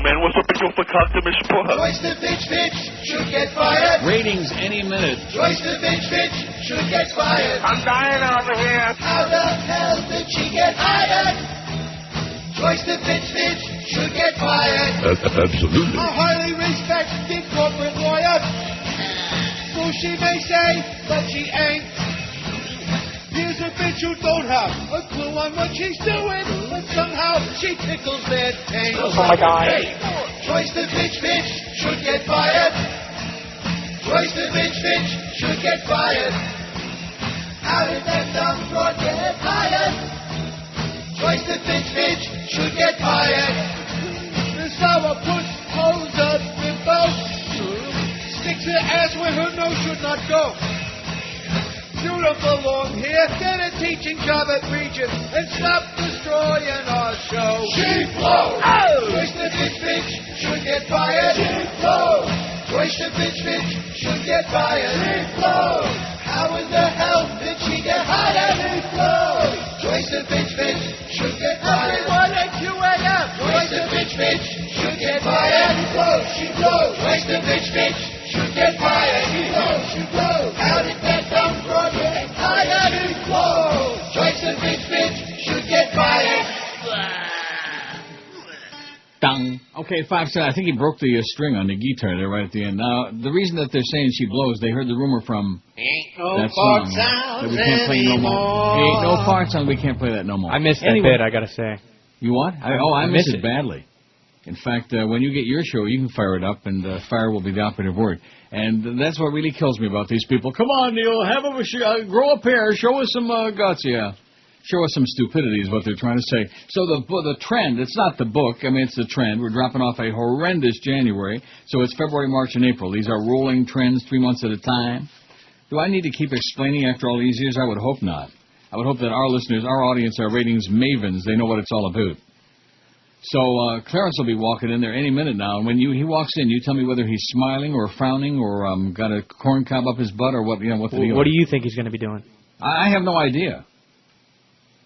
man. What's up with your fakakta mishpah? Joyce the bitch should get fired. Ratings any minute. Joyce the bitch should get fired. I'm dying over here. How the hell did she get hired? Joyce the bitch should get fired. Absolutely. A highly respected corporate lawyer. So she may say, but she ain't. Here's a bitch who don't have a clue on what she's doing, but somehow she tickles their taint. Oh my God. Hey, Joyce the bitch should get fired. Joyce the bitch should get fired. How did that dumb broad get hired? Joyce the bitch should get fired. The sourpuss holds a bimbo, sticks her ass where her nose should not go. You don't belong here. Get a teaching job at Regent and stop destroying our show. She blows. Oh! Joyce the bitch should get fired. She blows. Joyce the bitch should get fired. She blows. How in the hell did she get hired? She blows. Joyce the bitch should get fired. Everyone at QAM. Joyce the bitch should get fired. She blows. She blows. Joyce the bitch should get fired. She blows. She blows. How did that dumb broad get hired? She blows. Joyce the bitch should get fired. Dong. Okay, 5 cents. I think he broke the string on the guitar there right at the end. Now, the reason that they're saying she blows, they heard the rumor from that song that we can't play no more. Ain't no fart sound. We can't play that no more. I missed that bit, I gotta say. You what? I miss it badly. In fact, when you get your show, you can fire it up, and fire will be the operative word. And that's what really kills me about these people. Come on, Neil, grow a pair, show us some guts, yeah. Show us some stupidity is what they're trying to say. So the trend, it's not the book, I mean, it's the trend. We're dropping off a horrendous January, so it's February, March, and April. These are rolling trends 3 months at a time. Do I need to keep explaining after all these years? I would hope not. I would hope that our listeners, our audience, our ratings mavens, they know what it's all about. So Clarence will be walking in there any minute now, and when he walks in, you tell me whether he's smiling or frowning or got a corn cob up his butt or what. What the deal? What do you think he's going to be doing? I have no idea.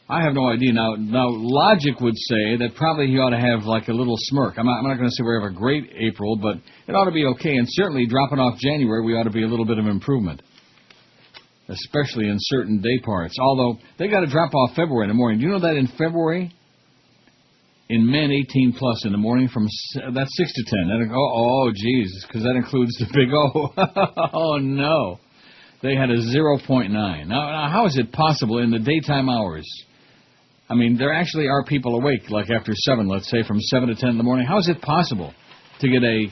I have no idea. Now, logic would say that probably he ought to have like a little smirk. I'm not going to say we have a great April, but it ought to be okay. And certainly dropping off January, we ought to be a little bit of improvement, especially in certain day parts. Although they got to drop off February in the morning. Do you know that in February? In men 18 plus in the morning that's 6 to 10. Oh, geez, because that includes the big O. Oh, no. They had a 0.9. Now, how is it possible in the daytime hours? I mean, there actually are people awake, like after 7, let's say, from 7 to 10 in the morning. How is it possible to get a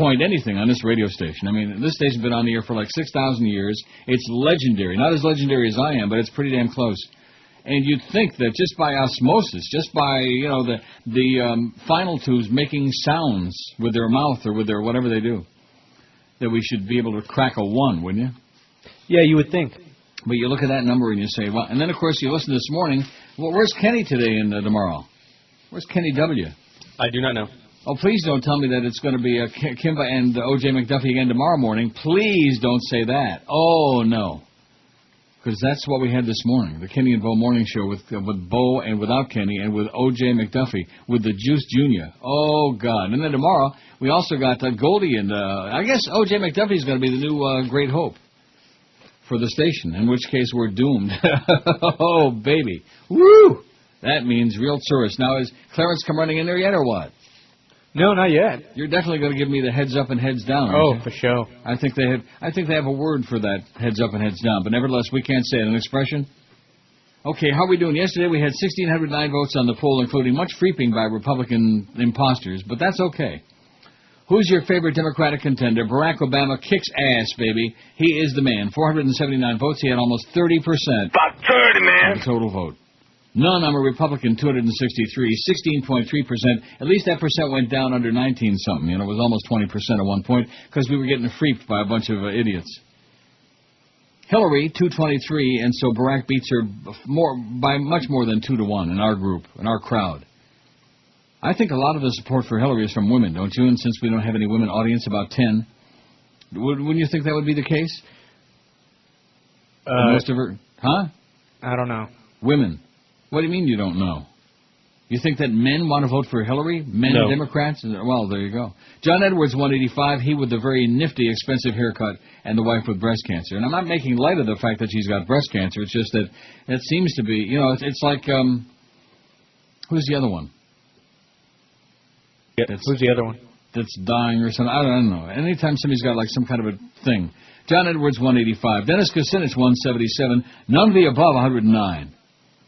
point anything on this radio station? I mean, this station's been on the air for like 6,000 years. It's legendary. Not as legendary as I am, but it's pretty damn close. And you'd think that just by osmosis, just by, the final tubes making sounds with their mouth or with their whatever they do, that we should be able to crack a 1, wouldn't you? Yeah, you would think. But you look at that number and you say, well, and then, of course, you listen this morning. Well, where's Kenny today and tomorrow? Where's Kenny W.? I do not know. Oh, please don't tell me that it's going to be Kimba and O.J. McDuffie again tomorrow morning. Please don't say that. Oh, no. Because that's what we had this morning, the Kenny and Bo morning show with Bo and without Kenny and with O.J. McDuffie with the Juice Jr. Oh, God. And then tomorrow, we also got Goldie and I guess O.J. McDuffie is going to be the new Great Hope for the station, in which case we're doomed. Oh, baby. Woo! That means real tourists. Now, has Clarence come running in there yet or what? No, not yet. You're definitely going to give me the heads up and heads down. Oh, for sure. I think they have a word for that, heads up and heads down. But nevertheless, we can't say it. An expression? Okay, how are we doing? Yesterday we had 1,609 votes on the poll, including much freeping by Republican imposters. But that's okay. Who's your favorite Democratic contender? Barack Obama kicks ass, baby. He is the man. 479 votes. He had almost 30%. About 30, man. Of the total vote. None, I'm a Republican, 263, 16.3%. At least that percent went down under 19-something. It was almost 20% at one point because we were getting freaked by a bunch of idiots. Hillary, 223, and so Barack beats her by much more than 2-1 in our group, in our crowd. I think a lot of the support for Hillary is from women, don't you? And since we don't have any women audience, about 10, wouldn't you think that would be the case? Most of her, huh? I don't know. Women. What do you mean you don't know? You think that men want to vote for Hillary? Men No. Democrats? Well, there you go. John Edwards, 185, he with the very nifty, expensive haircut, and the wife with breast cancer. And I'm not making light of the fact that she's got breast cancer. It's just that it seems to be, you know, it's like, who's the other one? Yeah, who's the other one? That's dying or something. I don't know. Anytime somebody's got like some kind of a thing. John Edwards, 185. Dennis Kucinich, 177. None of the above, 109.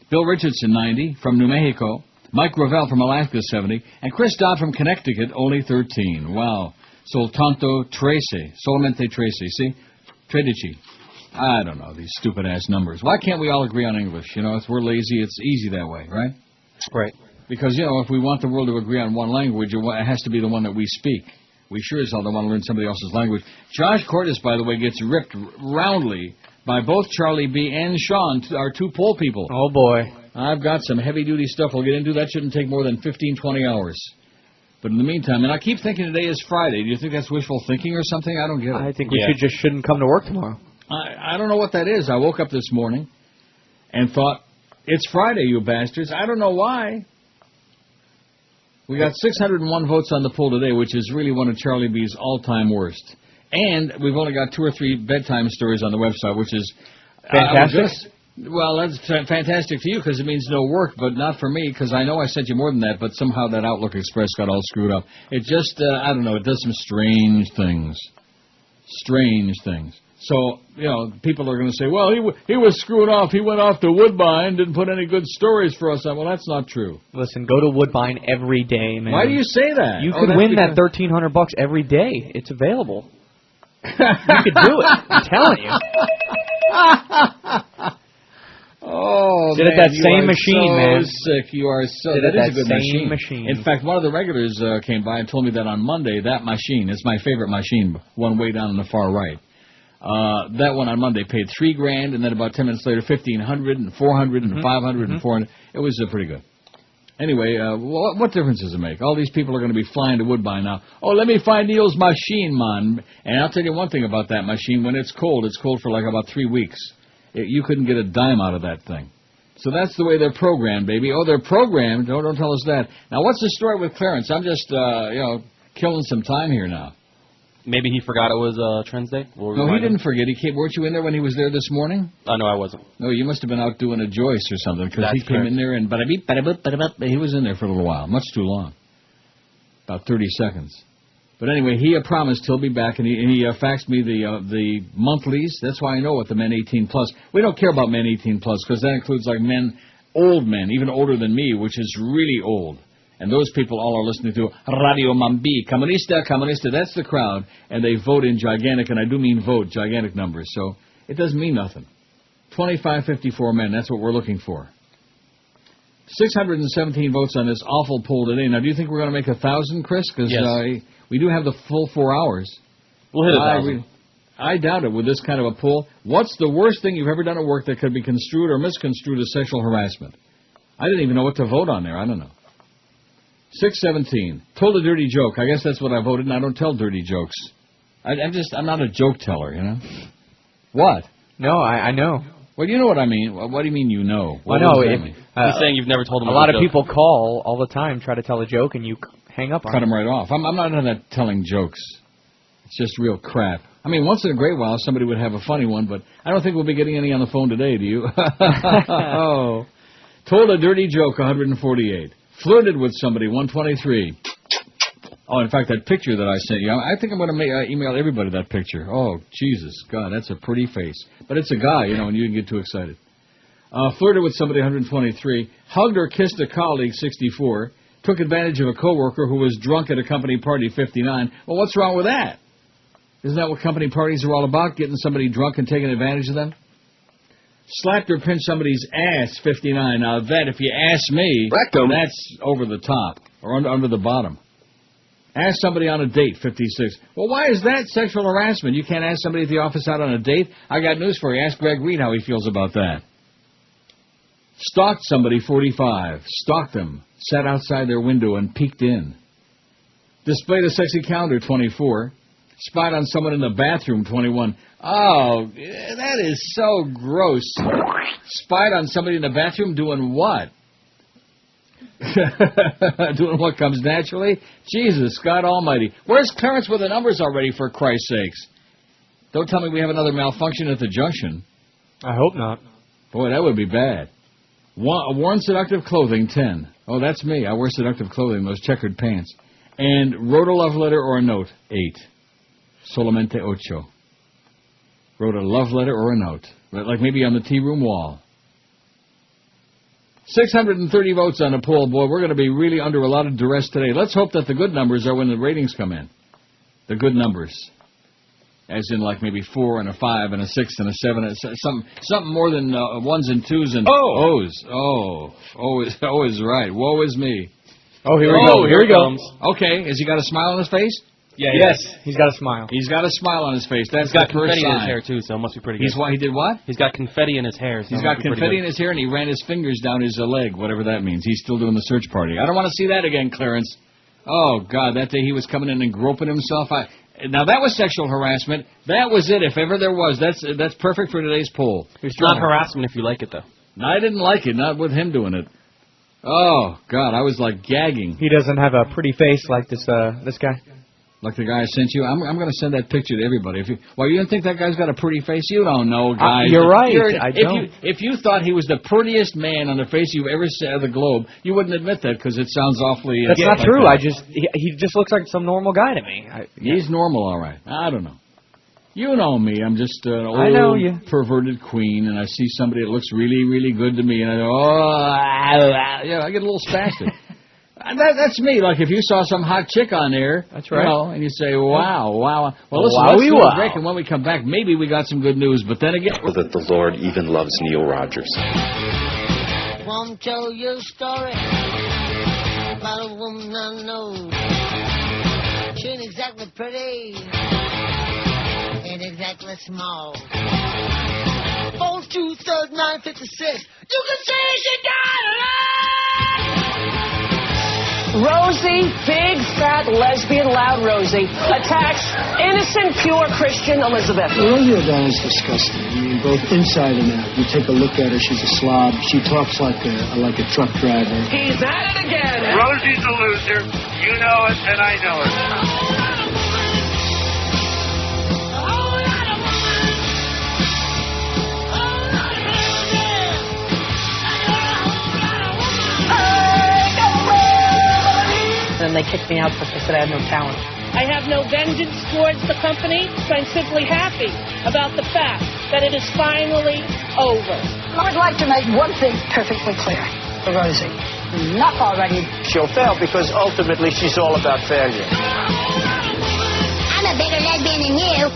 Bill Richardson, 90, from New Mexico. Mike Gravel from Alaska, 70. And Chris Dodd from Connecticut, only 13. Wow. Soltanto 13. Solamente 13. See? Tredici. I don't know, these stupid-ass numbers. Why can't we all agree on English? You know, if we're lazy, it's easy that way, right? Right. Because, you know, if we want the world to agree on one language, it has to be the one that we speak. We sure as hell don't want to learn somebody else's language. Josh Cordes, by the way, gets ripped roundly by both Charlie B. and Sean, our two poll people. Oh, boy. I've got some heavy-duty stuff we'll get into. That shouldn't take more than 15, 20 hours. But in the meantime, and I keep thinking today is Friday. Do you think that's wishful thinking or something? I don't get it. I think we shouldn't come to work tomorrow. I don't know what that is. I woke up this morning and thought, it's Friday, you bastards. I don't know why. We got 601 votes on the poll today, which is really one of Charlie B's all-time worst. And we've only got 2 or 3 bedtime stories on the website, which is fantastic. Well, that's fantastic for you because it means no work, but not for me because I know I sent you more than that, but somehow that Outlook Express got all screwed up. It just, I don't know, it does some strange things. Strange things. So, you know, people are going to say, well, he was screwed off. He went off to Woodbine, didn't put any good stories for us. Well, that's not true. Listen, go to Woodbine every day, man. Why do you say that? You could win that $1,300 every day. It's available. You could do it. I'm telling you. Oh, Sit man, at that same machine, so man. Sick. You are so. Sit That at is a that good same machine. machine. In fact, one of the regulars came by and told me that on Monday, that machine, it's my favorite machine, one way down on the far right. That one on Monday paid $3,000, and then about 10 minutes later, $1,500 and $400 and $500 and $400. It was pretty good. Anyway, what difference does it make? All these people are going to be flying to Woodbine now. Oh, let me find Neil's machine, man. And I'll tell you one thing about that machine. When it's cold for like about 3 weeks. You couldn't get a dime out of that thing. So that's the way they're programmed, baby. Oh, they're programmed. Don't tell us that. Now, what's the story with Clarence? I'm just, killing some time here now. Maybe he forgot it was Trans Day? No, he didn't forget. Weren't you in there when he was there this morning? No, I wasn't. No, you must have been out doing a Joyce or something, because he came in there and he was in there for a little while. Much too long. About 30 seconds. But anyway, he promised he'll be back, and he faxed me the monthlies. That's why I know what the men 18 plus. We don't care about men 18 plus, because that includes like men, old men, even older than me, which is really old. And those people all are listening to Radio Mambi, Comunista, Comunista. That's the crowd, and they vote in gigantic, and I do mean vote, gigantic numbers. So it doesn't mean nothing. 2554 men, that's what we're looking for. 617 votes on this awful poll today. Now, do you think we're going to make 1,000, Chris? Because we do have the full 4 hours. We'll hit 1,000. I doubt it with this kind of a poll. What's the worst thing you've ever done at work that could be construed or misconstrued as sexual harassment? I didn't even know what to vote on there. I don't know. 617. Told a dirty joke. I guess that's what I voted, and I don't tell dirty jokes. I'm not a joke teller, you know? What? No, I know. Well, you know what I mean. What do you mean you know? Well, no, he's saying you've never told him a lot of people call all the time, try to tell a joke, and you hang up on Cut them right off. I'm not into that telling jokes. It's just real crap. I mean, once in a great while, somebody would have a funny one, but I don't think we'll be getting any on the phone today, do you? Oh. Told a dirty joke, 148. Flirted with somebody, 123. Oh, in fact, that picture that I sent you, I think I'm going to email everybody that picture. Oh, Jesus, God, that's a pretty face. But it's a guy, you know, and you can get too excited. Flirted with somebody, 123. Hugged or kissed a colleague, 64. Took advantage of a coworker who was drunk at a company party, 59. Well, what's wrong with that? Isn't that what company parties are all about, getting somebody drunk and taking advantage of them? Slapped or pinched somebody's ass, 59. Now, that, if you ask me, that's over the top, or under the bottom. Ask somebody on a date, 56. Well, why is that sexual harassment? You can't ask somebody at the office out on a date? I got news for you. Ask Greg Reed how he feels about that. Stalked somebody, 45. Stalked them. Sat outside their window and peeked in. Displayed a sexy calendar, 24. Spied on someone in the bathroom, 21. Oh, that is so gross. Spied on somebody in the bathroom doing what? Doing what comes naturally? Jesus, God almighty. Where's Clarence with the numbers already, for Christ's sakes? Don't tell me we have another malfunction at the junction. I hope not. Boy, that would be bad. Worn seductive clothing, 10. Oh, that's me. I wear seductive clothing, those checkered pants. And wrote a love letter or a note, 8. Solamente ocho. Wrote a love letter or a note. Like maybe on the tea room wall. 630 votes on the poll. Boy, we're going to be really under a lot of duress today. Let's hope that the good numbers are when the ratings come in. The good numbers. As in like maybe 4 and a 5 and a 6 and a 7. And something more than 1s and 2s and O's. Oh is right. Woe is me. Oh, here we go. Here we go. Okay, has he got a smile on his face? Yeah, yes, he's got a smile. He's got a smile on his face. That's he's got the first confetti sign. in his hair, too, so it must be pretty good. He did what? He's got confetti in his hair. So he's got confetti in his hair, and he ran his fingers down his leg, whatever that means. He's still doing the search party. I don't want to see that again, Clarence. Oh, God, that day he was coming in and groping himself. Now, that was sexual harassment. That was it, if ever there was. That's perfect for today's poll. It's not harassment if you like it, though. No, I didn't like it, not with him doing it. Oh, God, I was like gagging. He doesn't have a pretty face like this guy. Like the guy I sent you? I'm going to send that picture to everybody. You don't think that guy's got a pretty face? You don't know, guys. You're right. I don't. If you thought he was the prettiest man on the face you've ever seen of the globe, you wouldn't admit that because it sounds awfully... That's not true. He just looks like some normal guy to me. He's normal, all right. I don't know. You know me. I'm just an old perverted queen, and I see somebody that looks really, really good to me, and I go, I get a little spastic. That's me. Like if you saw some hot chick on there, that's right, and you say, wow. Well, listen, let's do a break, and when we come back, maybe we got some good news. But then again... That the Lord even loves Neil Rogers. Won't tell you a story about a woman I know. She ain't exactly pretty, ain't exactly small. 4-2-3-9-56. You can say she died alive. Rosie, big, fat, lesbian, loud Rosie, attacks innocent, pure Christian Elizabeth. Rosie O'Donnell's disgusting. I mean, both inside and out. You take a look at her, she's a slob. She talks like a truck driver. He's at it again. Rosie's a loser. You know it, and I know it. And they kicked me out because they said I had no talent. I have no vengeance towards the company, so I'm simply happy about the fact that it is finally over. I would like to make one thing perfectly clear for Rosie. Not already. She'll fail because ultimately she's all about failure. I'm a bigger lesbian than you.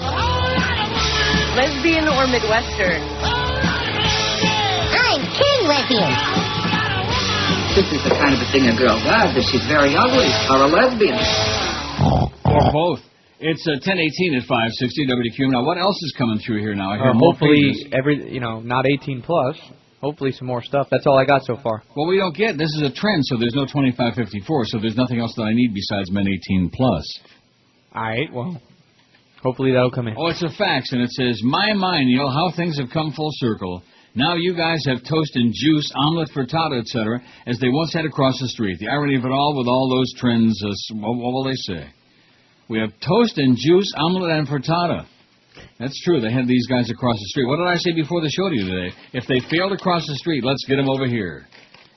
Lesbian or Midwestern? I'm king lesbian. This is the kind of a thing a girl does if she's very ugly or a lesbian. Or both. It's 10:18 at 560 WQM. Now, what else is coming through here now? I hear hopefully not 18 plus. Hopefully some more stuff. That's all I got so far. Well, we don't get. This is a trend, so there's no 2554. So there's nothing else that I need besides men 18 plus. All right. Well, hopefully that'll come in. Oh, it's a fax, and it says, "My mind, Neil, how things have come full circle. Now you guys have toast and juice, omelet, frittata, etc., as they once had across the street. The irony of it all with all those trends, what will they say? We have toast and juice, omelet, and frittata. That's true. They had these guys across the street. What did I say before the show to you today? If they failed across the street, let's get them over here.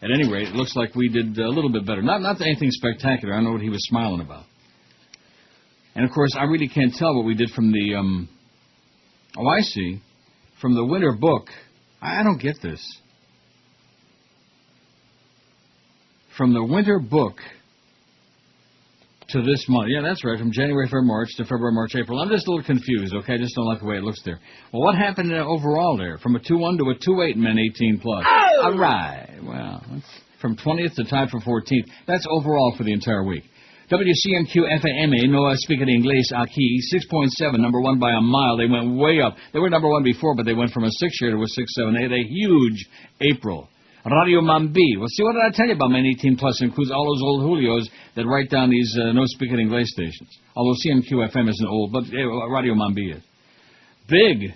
At any rate, it looks like we did a little bit better. Not anything spectacular. I don't know what he was smiling about. And, of course, I really can't tell what we did from the, I see, from the winter book. I don't get this. From the winter book to this month. Yeah, that's right. From January, February, March to February, March, April. I'm just a little confused, okay? I just don't like the way it looks there. Well, what happened overall there? From a 2-1 to a 2-8 men 18 plus. Oh! All right. Well, from 20th to tied for 14th. That's overall for the entire week. WCMQ-FAMA, no speaking English aquí, 6.7, number one by a mile. They went way up. They were number one before, but they went from a 6 here to a 6-7. They had a huge April. Radio Mambi. Well, see, what did I tell you about Men 18 Plus? It includes all those old Julios that write down these no speaking English stations. Although CMQ-FM isn't old, but Radio Mambi is. Big.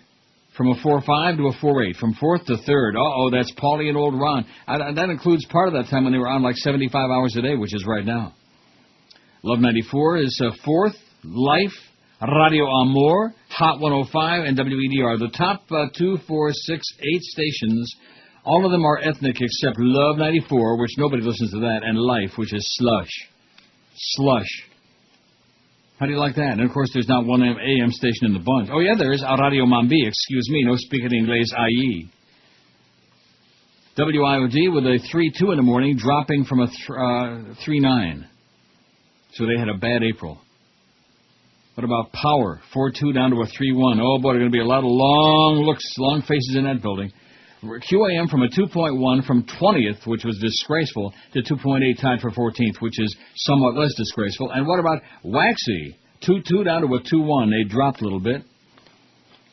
From a 4.5 to a 4.8. From 4th to 3rd. Uh-oh, that's Paulie and Old Ron. That includes part of that time when they were on like 75 hours a day, which is right now. Love 94 is 4th. Life, Radio Amor, Hot 105, and WEDR. The top 2, 4, 6, 8 stations, all of them are ethnic except Love 94, which nobody listens to that, and Life, which is slush. Slush. How do you like that? And, of course, there's not one AM station in the bunch. Oh, yeah, there is. Radio Mambi, excuse me, no speaking Inglés allí. WIOD with a 3.2 in the morning, dropping from a 3.9. So they had a bad April. What about Power? 4.2 down to a 3.1. Oh, boy, there are going to be a lot of long looks, long faces in that building. QAM from a 2.1 from 20th, which was disgraceful, to 2.8 tied for 14th, which is somewhat less disgraceful. And what about Waxy? 2.2 down to a 2.1. They dropped a little bit.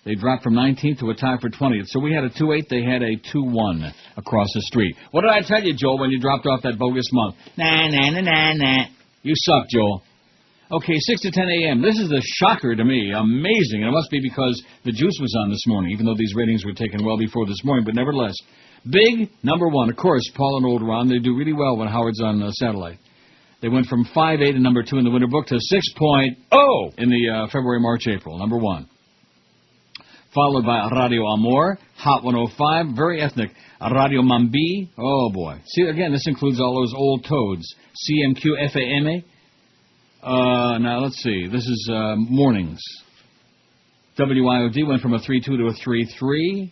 They dropped from 19th to a tie for 20th. So we had a 2.8. They had a 2.1 across the street. What did I tell you, Joel, when you dropped off that bogus month? Nah. You suck, Joel. Okay, 6 to 10 a.m. This is a shocker to me. Amazing. And it must be because the juice was on this morning, even though these ratings were taken well before this morning. But nevertheless, big number 1. Of course, Paul and Old Ron, they do really well when Howard's on satellite. They went from 5.8 in number 2 in the winter book to 6.0 in the February, March, April. Number 1. Followed by Radio Amor, Hot 105, very ethnic. Radio Mambi, oh boy. See, again, this includes all those old toads. CMQ FAMA. Now, let's see. This is mornings. WIOD went from a 3.2 to a 3.3.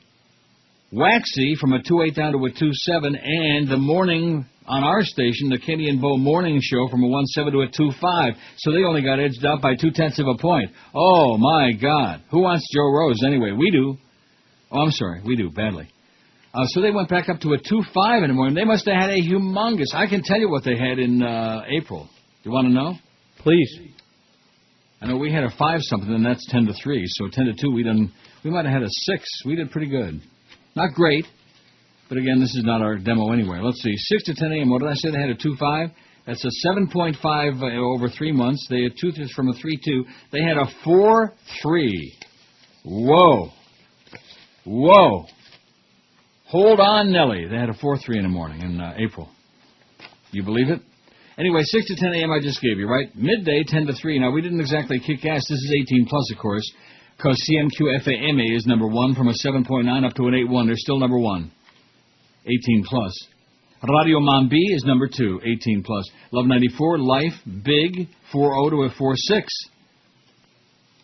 Waxy from a 2.8 down to a 2.7. And the morning on our station, the Kenny and Bo morning show, from a 1.7 to a 2.5. So they only got edged out by 0.2 of a point. Oh, my God. Who wants Joe Rose anyway? We do. Oh, I'm sorry. We do, badly. So they went back up to a 2.5 in the morning. They must have had a humongous... I can tell you what they had in April. You want to know? Please. I know we had a 5-something, and that's 10 to 3. So 10 to 2, we might have had a 6. We did pretty good. Not great, but again, this is not our demo anyway. Let's see. 6 to 10 a.m. What did I say? They had a 2.5. That's a 7.5 over 3 months. They had 2 from a 3.2. They had a 4.3. Whoa. Hold on, Nellie. They had a 4.3 in the morning in April. You believe it? Anyway, 6 to 10 a.m. I just gave you, right? Midday, 10 to 3. Now, we didn't exactly kick ass. This is 18 plus, of course, because CMQ FAMA is number 1 from a 7.9 up to an 8.1. They're still number 1. 18 plus. Radio Mambi is number 2, 18 plus. Love 94, Life, Big, 4.0 to a 4.6.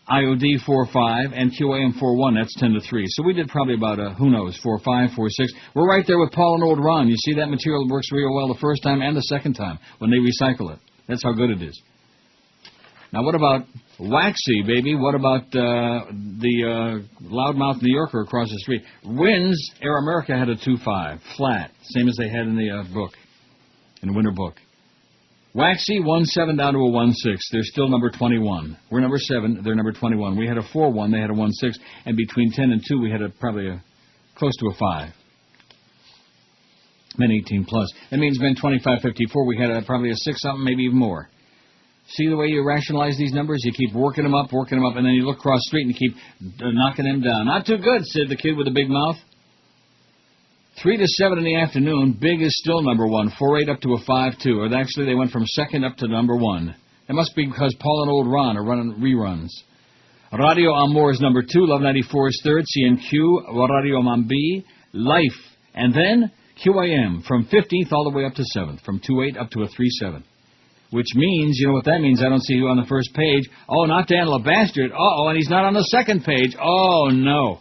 IOD 4.5 and QAM 4.1. That's 10 to 3. So we did probably about who knows, 4.5, 4.6. We're right there with Paul and Old Ron. You see that material works real well the first time and the second time when they recycle it. That's how good it is. Now what about Waxy, baby? What about the loudmouth New Yorker across the street? Wins. Air America had a 2.5 flat, same as they had in the book, in the winter book. Waxy, 1.7 down to a 1.6. They're still number 21. We're number 7. They're number 21. We had a 4.1. They had a 1.6. And between 10 and 2, we had probably close to a 5. Men 18 plus. That means men 25-54. We had probably a 6-something, maybe even more. See the way you rationalize these numbers? You keep working them up, and then you look across the street and you keep knocking them down. Not too good, said the kid with the big mouth. 3 to 7 in the afternoon, Big is still number 1, 4.8 up to a 5.2. Or actually, they went from 2nd up to number 1. That must be because Paul and Old Ron are running reruns. Radio Amor is number 2, Love 94 is 3rd, CMQ, Radio Mambi, Life, and then QAM from 15th all the way up to 7th, from 2.8 up to a 3.7. Which means, you know what that means? I don't see you on the first page. Oh, not Dan LeBastard. Uh-oh, and he's not on the second page. Oh, no.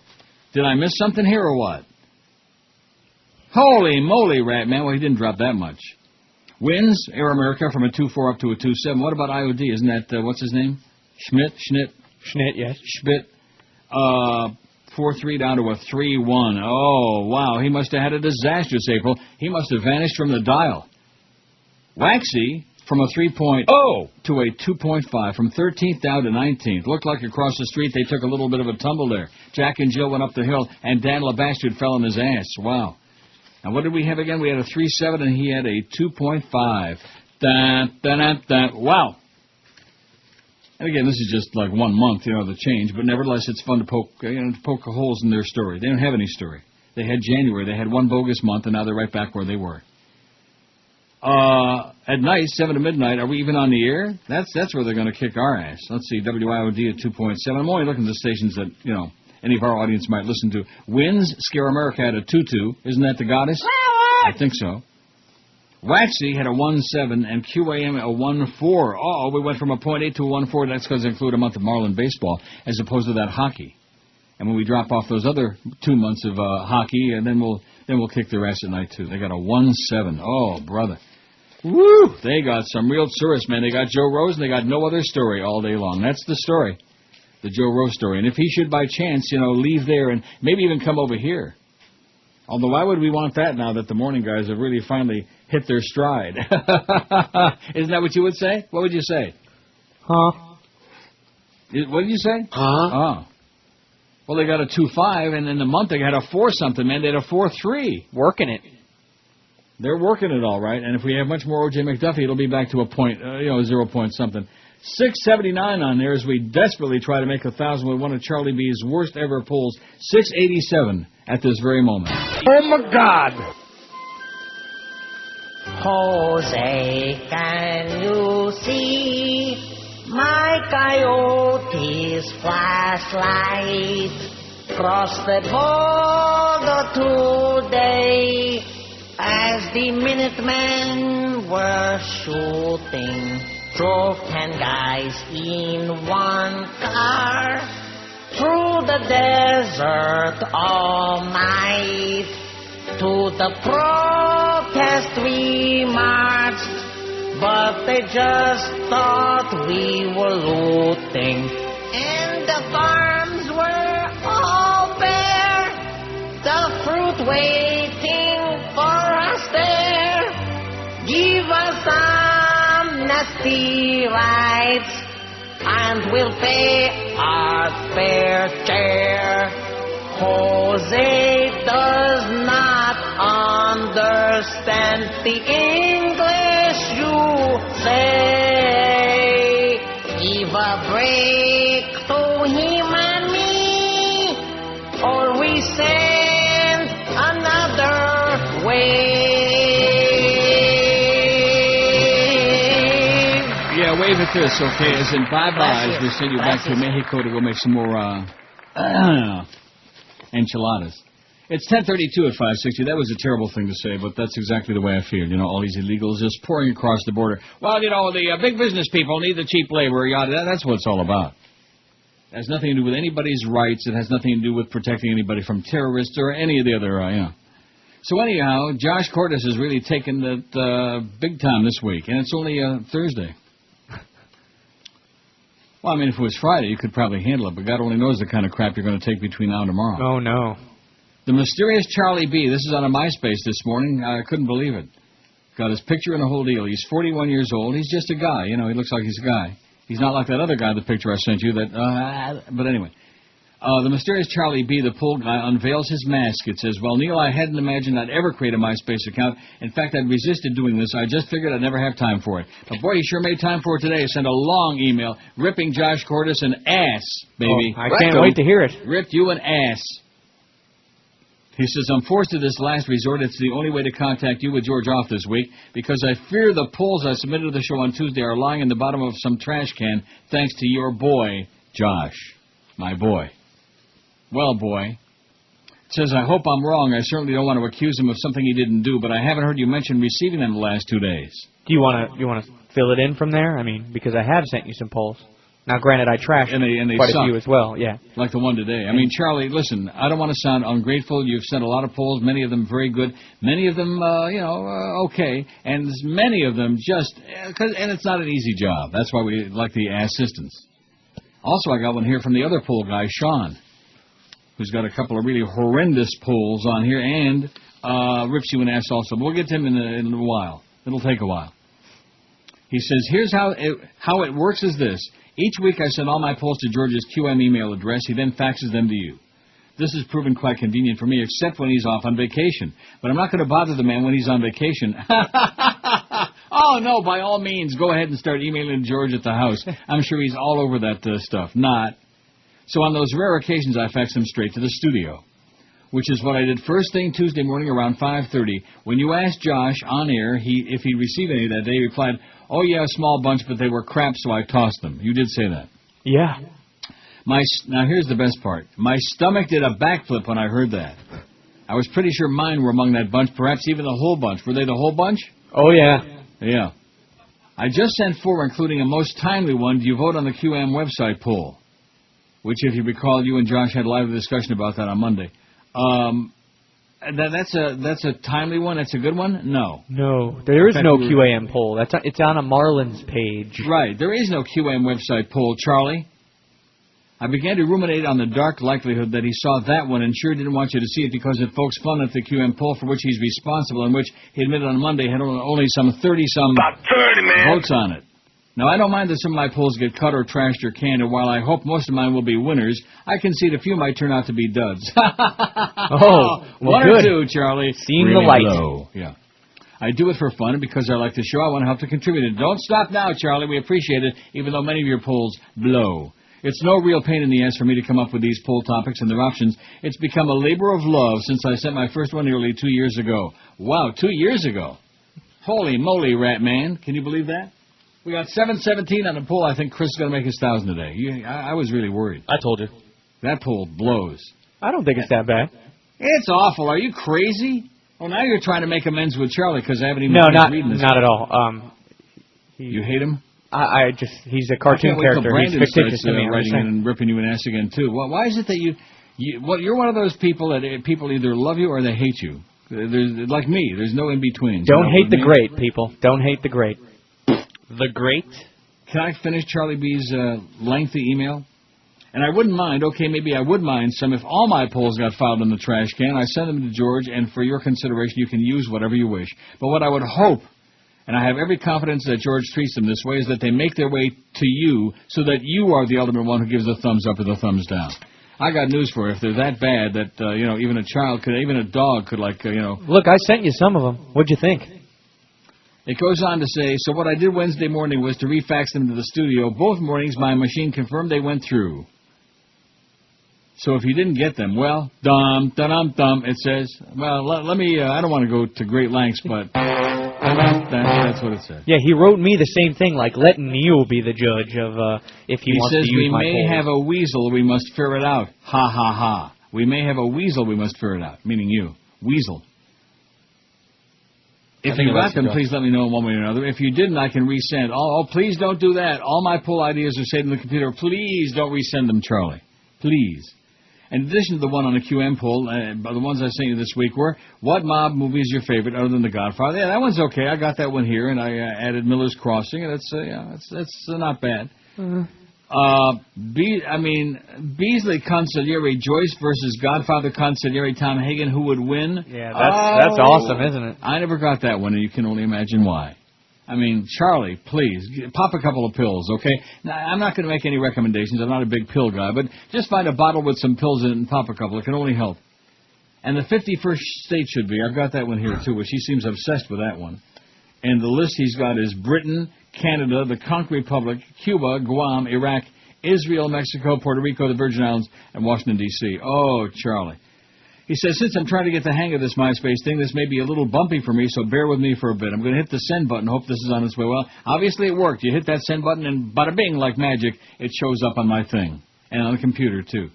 Did I miss something here or what? Holy moly, rat man. Well, he didn't drop that much. Wins, Air America from a 2.4 up to a 2.7. What about IOD? Isn't that, what's his name? Schmidt, yes. Schmidt. 4.3 down to a 3.1. Oh, wow. He must have had a disastrous April. He must have vanished from the dial. Waxy from a 3.0 to a 2.5. From 13th down to 19th. Looked like across the street they took a little bit of a tumble there. Jack and Jill went up the hill, and Dan LeBastard fell on his ass. Wow. Now, what did we have again? We had a 3.7, and he had a 2.5. Wow. And again, this is just like 1 month, the change. But nevertheless, it's fun to poke holes in their story. They don't have any story. They had January. They had one bogus month, and now they're right back where they were. At night, 7 to midnight, are we even on the air? That's where they're going to kick our ass. Let's see, WIOD at 2.7. I'm only looking at the stations that, any of our audience might listen to. Winds scare America at a 2.2. Isn't that the goddess? I think so. Waxy had a 1.7 and QAM a 1.4. Oh, we went from a 0.8 to a 1.4. That's because they include a month of Marlin baseball as opposed to that hockey. And when we drop off those other 2 months of hockey, and then we'll kick their ass at night too. They got a 1.7. Oh, brother. Woo! They got some real tourists, man. They got Joe Rose, and they got no other story all day long. That's the story, the Joe Rose story. And if he should by chance, leave there and maybe even come over here. Although, why would we want that now that the morning guys have really finally hit their stride? Isn't that what you would say? What would you say? Huh? What did you say? Huh? Oh. Well, they got a 2.5, and in the month they had a 4-something, man. They had a 4.3. Working it. They're working it all right, and if we have much more O.J. McDuffie, it'll be back to a point, 0 point something. 679 on there as we desperately try to make 1,000 with one of Charlie B's worst ever pulls. 687 at this very moment. Oh, my God. Jose, can you see my coyote's flashlight? Cross the border today as the Minutemen were shooting. Drove 10 guys in one car through the desert all night. To the protest we marched, but they just thought we were looting. And the farms were all bare, the fruit waiting for us there. Give us some nasty rights, and we'll pay our fair share. Jose does not understand the English you say. Give a break to him and me, or we send another wave. Yeah, wave at this, okay? As in bye-bye, we'll send you back to Mexico to go make some more, enchiladas. It's 10:32 at 560. That was a terrible thing to say, but that's exactly the way I feel. All these illegals just pouring across the border. Well, the big business people need the cheap labor. That's what it's all about. It has nothing to do with anybody's rights. It has nothing to do with protecting anybody from terrorists or any of the other, So anyhow, Josh Cordes has really taken it big time this week, and it's only Thursday. Well, I mean, if it was Friday, you could probably handle it, but God only knows the kind of crap you're going to take between now and tomorrow. Oh, no. The mysterious Charlie B. This is on a MySpace this morning. I couldn't believe it. Got his picture and the whole deal. He's 41 years old. He's just a guy. He looks like he's a guy. He's not like that other guy, the picture I sent you. But anyway. The mysterious Charlie B., the pool guy, unveils his mask. It says, well, Neil, I hadn't imagined I'd ever create a MySpace account. In fact, I'd resisted doing this. I just figured I'd never have time for it. But, boy, he sure made time for it today. Sent a long email ripping Josh Cordes an ass, baby. Oh, I can't wait to hear it. Ripped you an ass. He says, I'm forced to this last resort. It's the only way to contact you with George off this week because I fear the polls I submitted to the show on Tuesday are lying in the bottom of some trash can thanks to your boy, Josh. My boy. Well, boy. It says, I hope I'm wrong. I certainly don't want to accuse him of something he didn't do, but I haven't heard you mention receiving them the last 2 days. Do you want to fill it in from there? I mean, because I have sent you some polls. Now, granted, I trashed and they quite suck. a few as well, yeah. Like the one today. I mean, Charlie, listen, I don't want to sound ungrateful. You've sent a lot of polls, many of them very good, many of them, okay, and many of them just, and it's not an easy job. That's why we like the assistance. Also, I got one here from the other poll guy, Sean, who's got a couple of really horrendous polls on here, and rips you an ass also. But we'll get to him in a while. It'll take a while. He says, here's how it works is this. Each week I send all my polls to George's QM email address. He then faxes them to you. This has proven quite convenient for me, except when he's off on vacation. But I'm not going to bother the man when he's on vacation. Oh, Oh, no, by all means, go ahead and start emailing George at the house. I'm sure he's all over that stuff. Not. So on those rare occasions, I fax them straight to the studio, which is what I did first thing Tuesday morning around 5:30. When you asked Josh on air if he'd received any that day, he replied, "Oh, yeah, a small bunch, but they were crap, so I tossed them." You did say that. Yeah. Now, here's the best part. My stomach did a backflip when I heard that. I was pretty sure mine were among that bunch, perhaps even the whole bunch. Were they the whole bunch? Oh, yeah. Yeah. I just sent 4, including a most timely one. Do you vote on the QM website poll? Which, if you recall, you and Josh had a lively discussion about that on Monday. That's a timely one? That's a good one? No. No. There is no QAM poll. It's on a Marlins page. Right. There is no QAM website poll, Charlie. I began to ruminate on the dark likelihood that he saw that one and sure didn't want you to see it because it pokes fun at the QM poll for which he's responsible and which he admitted on Monday had only some 30-some About 30, man. votes on it. Now, I don't mind that some of my polls get cut or trashed or canned, and while I hope most of mine will be winners, I concede a few might turn out to be duds. Well, one good. or two, Charlie. Seeing really the light. Low. Yeah. I do it for fun and because I like the show. I want to help to contribute it. Don't stop now, Charlie. We appreciate it, even though many of your polls blow. It's no real pain in the ass for me to come up with these poll topics and their options. It's become a labor of love since I sent my first one nearly 2 years ago. Wow, 2 years ago. Holy moly, rat man. Can you believe that? We got 717 on the poll. I think Chris is going to make his 1,000 today. I was really worried. I told you. That poll blows. I don't think it's that bad. It's awful. Are you crazy? Oh, now you're trying to make amends with Charlie because I haven't even reading this. Not at all. You hate him? He's a cartoon character. He's fictitious to me. Writing in and ripping you an ass again, too. Well, why is it that you're one of those people that people either love you or they hate you? There's, like me, there's no in-between. Don't hate the great, people. Don't hate the great. The great? Can I finish Charlie B's lengthy email? And I wouldn't mind, okay, maybe I would mind some if all my polls got filed in the trash can. I send them to George, and for your consideration, you can use whatever you wish. But what I would hope, and I have every confidence that George treats them this way, is that they make their way to you so that you are the ultimate one who gives the thumbs up or the thumbs down. I got news for you. If they're that bad that, even a child could, even a dog could, Look, I sent you some of them. What'd you think? It goes on to say, so what I did Wednesday morning was to refax them to the studio. Both mornings, my machine confirmed they went through. So if you didn't get them, well, it says, well, let me, I don't want to go to great lengths, but that's what it said. Yeah, he wrote me the same thing, like letting you be the judge of if he wants to use my He says, we may have a weasel, we must ferret it out. Ha, ha, ha. We may have a weasel, we must ferret it out, meaning you. Weasel. If you got them, please let me know one way or another. If you didn't, I can resend. Oh, please don't do that. All my poll ideas are saved in the computer. Please don't resend them, Charlie. Please. In addition to the one on the QM poll, the ones I sent you this week were, what mob movie is your favorite other than The Godfather? Yeah, that one's okay. I got that one here, and I added Miller's Crossing, and that's not bad. Beasley Consigliere Joyce versus Godfather Consigliere Tom Hagen. Who would win? Yeah, that's awesome, isn't it? I never got that one, and you can only imagine why. I mean, Charlie, please, pop a couple of pills, okay? Now, I'm not going to make any recommendations. I'm not a big pill guy, but just find a bottle with some pills in it and pop a couple. It can only help. And the 51st state should be. I've got that one here, too, but she seems obsessed with that one. And the list he's got is Britain, Canada, the Conch Republic, Cuba, Guam, Iraq, Israel, Mexico, Puerto Rico, the Virgin Islands, and Washington, D.C. Oh, Charlie. He says, since I'm trying to get the hang of this MySpace thing, this may be a little bumpy for me, so bear with me for a bit. I'm going to hit the send button, hope this is on its way. Well, obviously it worked. You hit that send button, and bada bing, like magic, it shows up on my thing. And on the computer, too.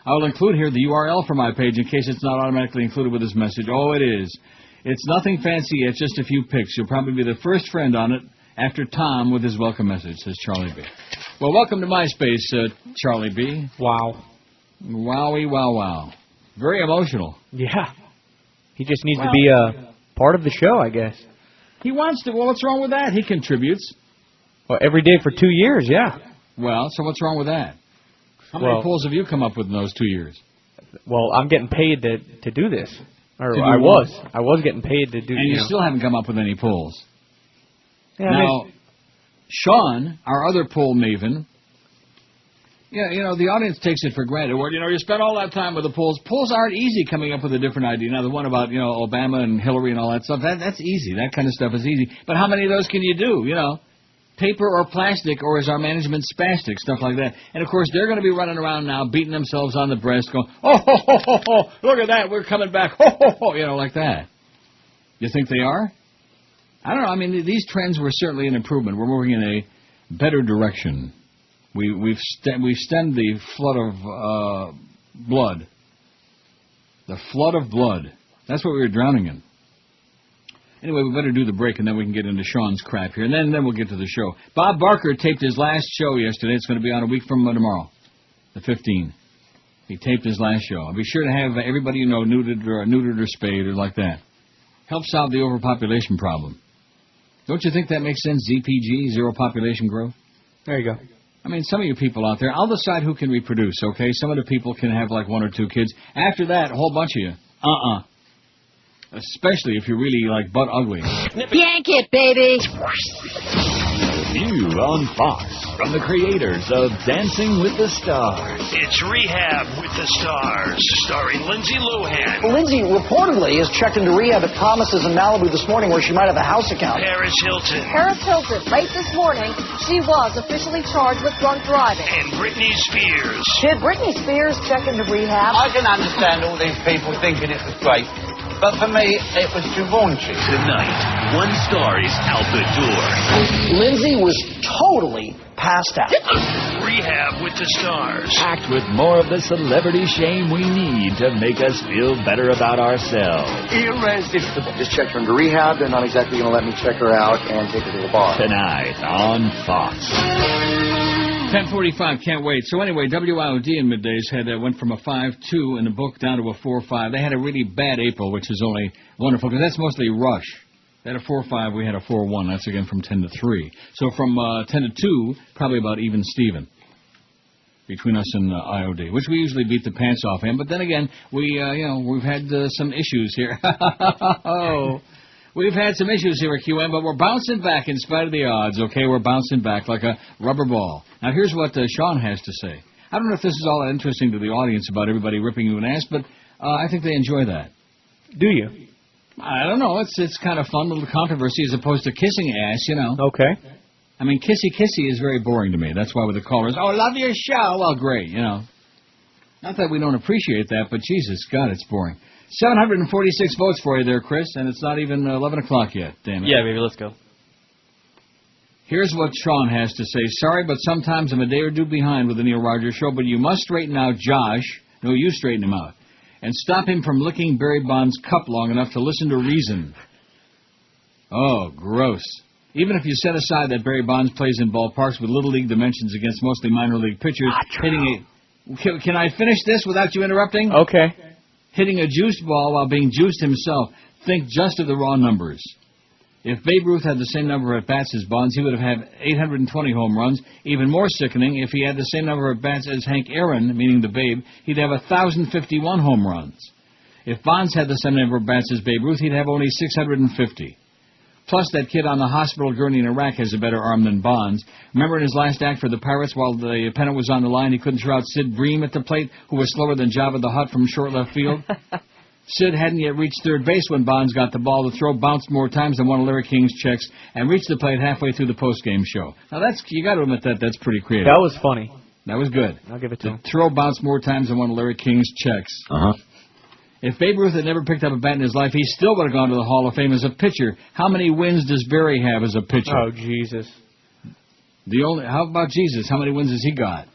I will include here the URL for my page in case it's not automatically included with this message. Oh, it is. It's nothing fancy yet, just a few pics. You'll probably be the first friend on it after Tom with his welcome message, says Charlie B. Well, welcome to MySpace, Charlie B. Wow. Wowie, wow, wow. Very emotional. Yeah. He just needs to be a part of the show, I guess. He wants to. Well, what's wrong with that? He contributes. Well, every day for 2 years, yeah. Well, so what's wrong with that? How many polls have you come up with in those 2 years? Well, I'm getting paid to do this. Or do I was getting paid to do. And you still haven't come up with any polls. Yeah, now, Sean, our other poll maven, Yeah, the audience takes it for granted. Well, you spend all that time with the polls. Polls aren't easy coming up with a different idea. Now, the one about, Obama and Hillary and all that stuff, that's easy. That kind of stuff is easy. But how many of those can you do, Paper or plastic, or is our management spastic, stuff like that. And, of course, they're going to be running around now, beating themselves on the breast, going, oh, ho, ho, ho, ho, look at that, we're coming back, ho, ho, ho, like that. You think they are? I don't know. I mean, these trends were certainly an improvement. We're moving in a better direction. We've stemmed the flood of blood. The flood of blood. That's what we were drowning in. Anyway, we better do the break, and then we can get into Sean's crap here, and then we'll get to the show. Bob Barker taped his last show yesterday. It's going to be on a week from tomorrow, the 15th. He taped his last show. I'll be sure to have everybody neutered or spayed or like that. Help solve the overpopulation problem. Don't you think that makes sense? ZPG, zero population growth? There you go. I mean, some of you people out there, I'll decide who can reproduce, okay? Some of the people can have like 1 or 2 kids. After that, a whole bunch of you. Especially if you're really, butt ugly. Yank it, baby! New on Fox, from the creators of Dancing with the Stars. It's Rehab with the Stars, starring Lindsay Lohan. Lindsay reportedly is checked into rehab at Promises in Malibu this morning, where she might have a house account. Paris Hilton. Paris Hilton, late this morning, she was officially charged with drunk driving. And Britney Spears. Did Britney Spears check into rehab? I can understand all these people thinking it was great. But for me, it was too raunchy. Tonight, 1 star is out the door. Lindsay was totally passed out. Rehab with the Stars. Packed with more of the celebrity shame we need to make us feel better about ourselves. Irresistible. Just checked her into rehab. They're not exactly going to let me check her out and take her to the bar. Tonight on Fox. 10:45, can't wait. So anyway, WIOD in middays went from a 5.2 in the book down to a 4.5. They had a really bad April, which is only wonderful, because that's mostly Rush. They had a 4.5, we had a 4.1. That's again from 10 to 3. So from 10 to 2, probably about even Steven between us and IOD, which we usually beat the pants off him. But then again, we've had some issues here. We've had some issues here at QM, but we're bouncing back in spite of the odds, okay? We're bouncing back like a rubber ball. Now, here's what Sean has to say. I don't know if this is all that interesting to the audience about everybody ripping you an ass, but I think they enjoy that. Do you? I don't know. It's kind of fun little controversy as opposed to kissing ass, Okay. I mean, kissy is very boring to me. That's why with the callers, love your show. Well, great, Not that we don't appreciate that, but Jesus, God, it's boring. 746 votes for you there, Chris, and it's not even 11 o'clock yet, damn it. Yeah, baby, let's go. Here's what Sean has to say. Sorry, but sometimes I'm a day or 2 behind with the Neil Rogers show, but you must straighten out Josh. No, you straighten him out. And stop him from licking Barry Bonds' cup long enough to listen to reason. Oh, gross. Even if you set aside that Barry Bonds plays in ballparks with Little League dimensions against mostly minor league pitchers, Can I finish this without you interrupting? Okay. Hitting a juiced ball while being juiced himself. Think just of the raw numbers. If Babe Ruth had the same number of at-bats as Bonds, he would have had 820 home runs. Even more sickening, if he had the same number of at-bats as Hank Aaron, meaning the Babe, he'd have 1,051 home runs. If Bonds had the same number of at-bats as Babe Ruth, he'd have only 650. Plus, that kid on the hospital gurney in Iraq has a better arm than Bonds. Remember in his last act for the Pirates, while the pennant was on the line, he couldn't throw out Sid Bream at the plate, who was slower than Jabba the Hutt from short left field? Sid hadn't yet reached third base when Bonds got the ball. The throw bounced more times than one of Larry King's checks and reached the plate halfway through the postgame show. Now, you got to admit that's pretty creative. That was funny. That was good. I'll give it to him. The throw bounced more times than one of Larry King's checks. Uh-huh. If Babe Ruth had never picked up a bat in his life, he still would have gone to the Hall of Fame as a pitcher. How many wins does Barry have as a pitcher? Oh, Jesus. How about Jesus? How many wins has he got?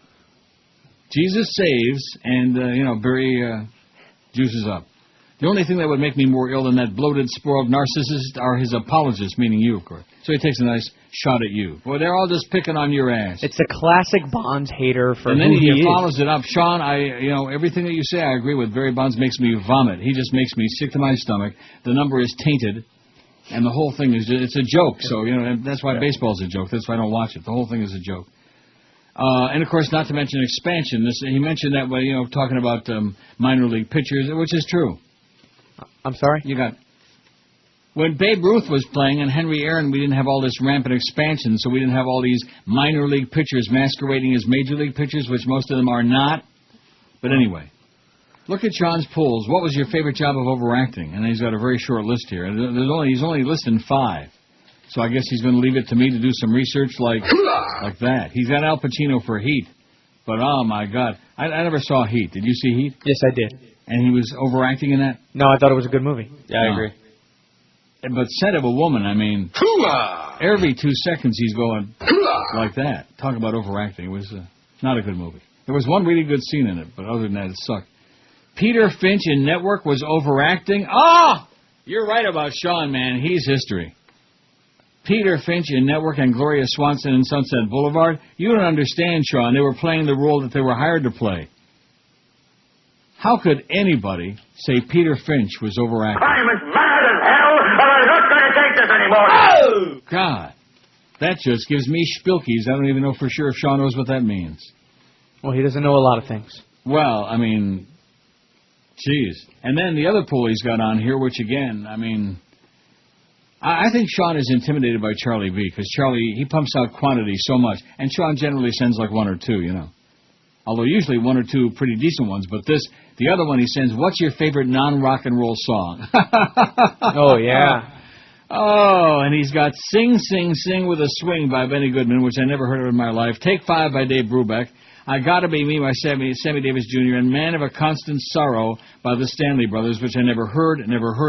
Jesus saves, and, Barry juices up. The only thing that would make me more ill than that bloated, spoiled narcissist are his apologists, meaning you, of course. So he takes a nice shot at you. Boy, they're all just picking on your ass. It's a classic Bonds hater for and then who he he follows is. it up. Sean, everything that you say I agree with. Barry Bonds makes me vomit. He just makes me sick to my stomach. The number is tainted, and the whole thing is it's a joke. So, and that's why baseball's a joke. That's why I don't watch it. The whole thing is a joke. And, of course, not to mention expansion. He mentioned that way, talking about minor league pitchers, which is true. I'm sorry? You got... When Babe Ruth was playing and Henry Aaron, we didn't have all this rampant expansion, so we didn't have all these minor league pitchers masquerading as major league pitchers, which most of them are not. But anyway, look at Sean's polls. What was your favorite job of overacting? And he's got a very short list here. He's only listing 5. So I guess he's going to leave it to me to do some research like that. He's got Al Pacino for Heat. But, oh, my God. I never saw Heat. Did you see Heat? Yes, I did. And he was overacting in that? No, I thought it was a good movie. Yeah, I agree. But said of a woman, I mean, every 2 seconds he's going like that. Talk about overacting. It was not a good movie. There was one really good scene in it, but other than that, it sucked. Peter Finch in Network was overacting. Oh! You're right about Sean, man. He's history. Peter Finch in Network and Gloria Swanson in Sunset Boulevard. You don't understand, Sean. They were playing the role that they were hired to play. How could anybody say Peter Finch was overacting? I'm as mad as hell, and I'm not going to take this anymore. Oh! God, that just gives me spilkies. I don't even know for sure if Sean knows what that means. Well, he doesn't know a lot of things. Well, I mean, jeez. And then the other poll he's got on here, which again, I mean, I think Sean is intimidated by Charlie B, because Charlie, he pumps out quantity so much, and Sean generally sends like 1 or 2, you know. Although usually 1 or 2 pretty decent ones, but the other one he sends, what's your favorite non-rock and roll song? Oh, yeah. Oh, and he's got Sing, Sing, Sing with a Swing by Benny Goodman, which I never heard of in my life. Take 5 by Dave Brubeck. I Gotta Be Me by Sammy Davis Jr. and Man of a Constant Sorrow by the Stanley Brothers, which I never heard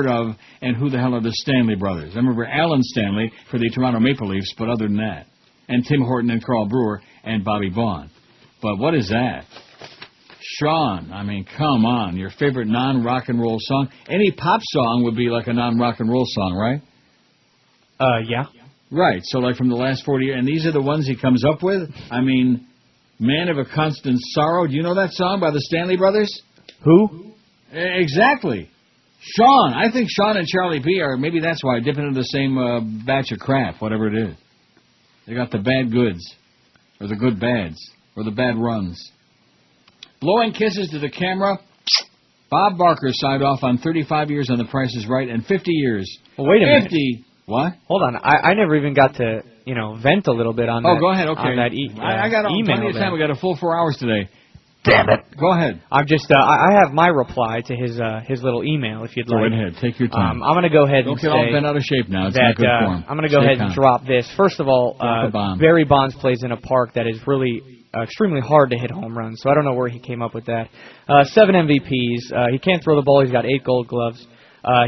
of, and who the hell are the Stanley Brothers? I remember Alan Stanley for the Toronto Maple Leafs, but other than that. And Tim Horton and Carl Brewer and Bobby Vaughn. But what is that? Sean, I mean, come on. Your favorite non-rock and roll song? Any pop song would be like a non-rock and roll song, right? Yeah. Right, so like from the last 40 years, and these are the ones he comes up with? I mean, Man of a Constant Sorrow. Do you know that song by the Stanley Brothers? Who? Exactly. Sean. I think Sean and Charlie B are, maybe that's why, dipping into the same batch of crap, whatever it is. They got the bad goods, or the good bads, or the bad runs. Blowing kisses to the camera. Bob Barker signed off on 35 years on The Price is Right and 50 years. Well, wait a minute. 50. What? Hold on. I never even got to, vent a little bit on that. Oh, go ahead. Okay. On that I got email plenty of time. We got a full 4 hours today. Damn it. Go ahead. I'm just, I have my reply to his little email, if you'd like. Go right ahead. Take your time. I'm going to go ahead and say... Don't get all bent out of shape now. It's not good form. I'm going to go ahead and drop this. First of all, Barry Bonds plays in a park that is really extremely hard to hit home runs, so I don't know where he came up with that. 7 MVPs. He can't throw the ball. He's got 8 Gold Gloves.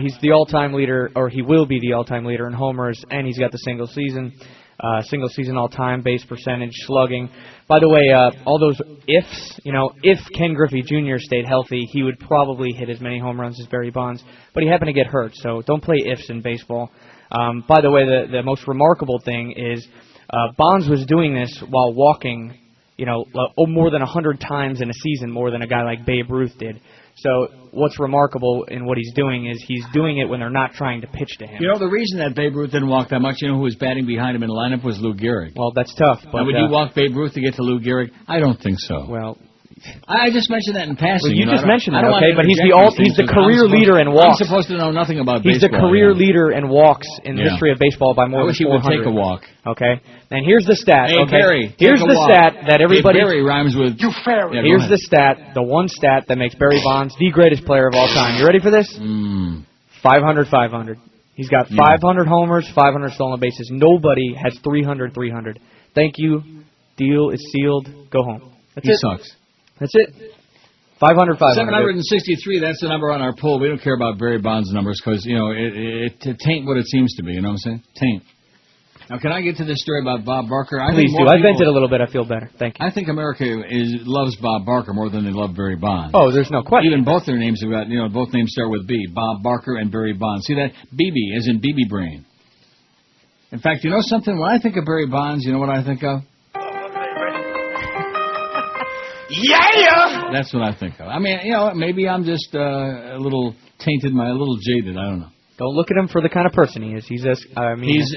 He's the all-time leader, or he will be the all-time leader in homers, and he's got the single season all-time, base percentage, slugging. By the way, all those ifs, if Ken Griffey Jr. stayed healthy, he would probably hit as many home runs as Barry Bonds, but he happened to get hurt, so don't play ifs in baseball. By the way, the most remarkable thing is Bonds was doing this while walking, more than 100 times in a season, more than a guy like Babe Ruth did. So what's remarkable in what he's doing is he's doing it when they're not trying to pitch to him. The reason that Babe Ruth didn't walk that much, who was batting behind him in the lineup was Lou Gehrig. Well, that's tough. But would you walk Babe Ruth to get to Lou Gehrig? I don't think so. Well, I just mentioned that in passing. Well, you just mentioned that, okay? But he's the career leader in walks. I'm supposed to know nothing about baseball. He's the career leader in walks in the history of baseball by more than 400. I wish he would take a walk. Okay? And here's the stat. Hey, okay? Barry, here's the stat that everybody... Hey, Barry rhymes with... You fairy. Here's the stat, the one stat that makes Barry Bonds the greatest player of all time. You ready for this? 500. He's got 500 homers, 500 stolen bases. Nobody has 300. Thank you. Deal is sealed. Go home. That's it. Sucks. That's it. 500. 763, that's the number on our poll. We don't care about Barry Bonds' numbers because, it taint what it seems to be. You know what I'm saying? Taint. Now, can I get to this story about Bob Barker? Please do. I vented a little bit. I feel better. Thank you. I think America loves Bob Barker more than they love Barry Bonds. Oh, there's no question. Even both their names have got, both names start with B. Bob Barker and Barry Bonds. See that? BB, as in BB Brain. In fact, you know something? When I think of Barry Bonds, you know what I think of? Yeah! That's what I think of. I mean, maybe I'm just a little tainted, a little jaded. I don't know. Don't look at him for the kind of person he is.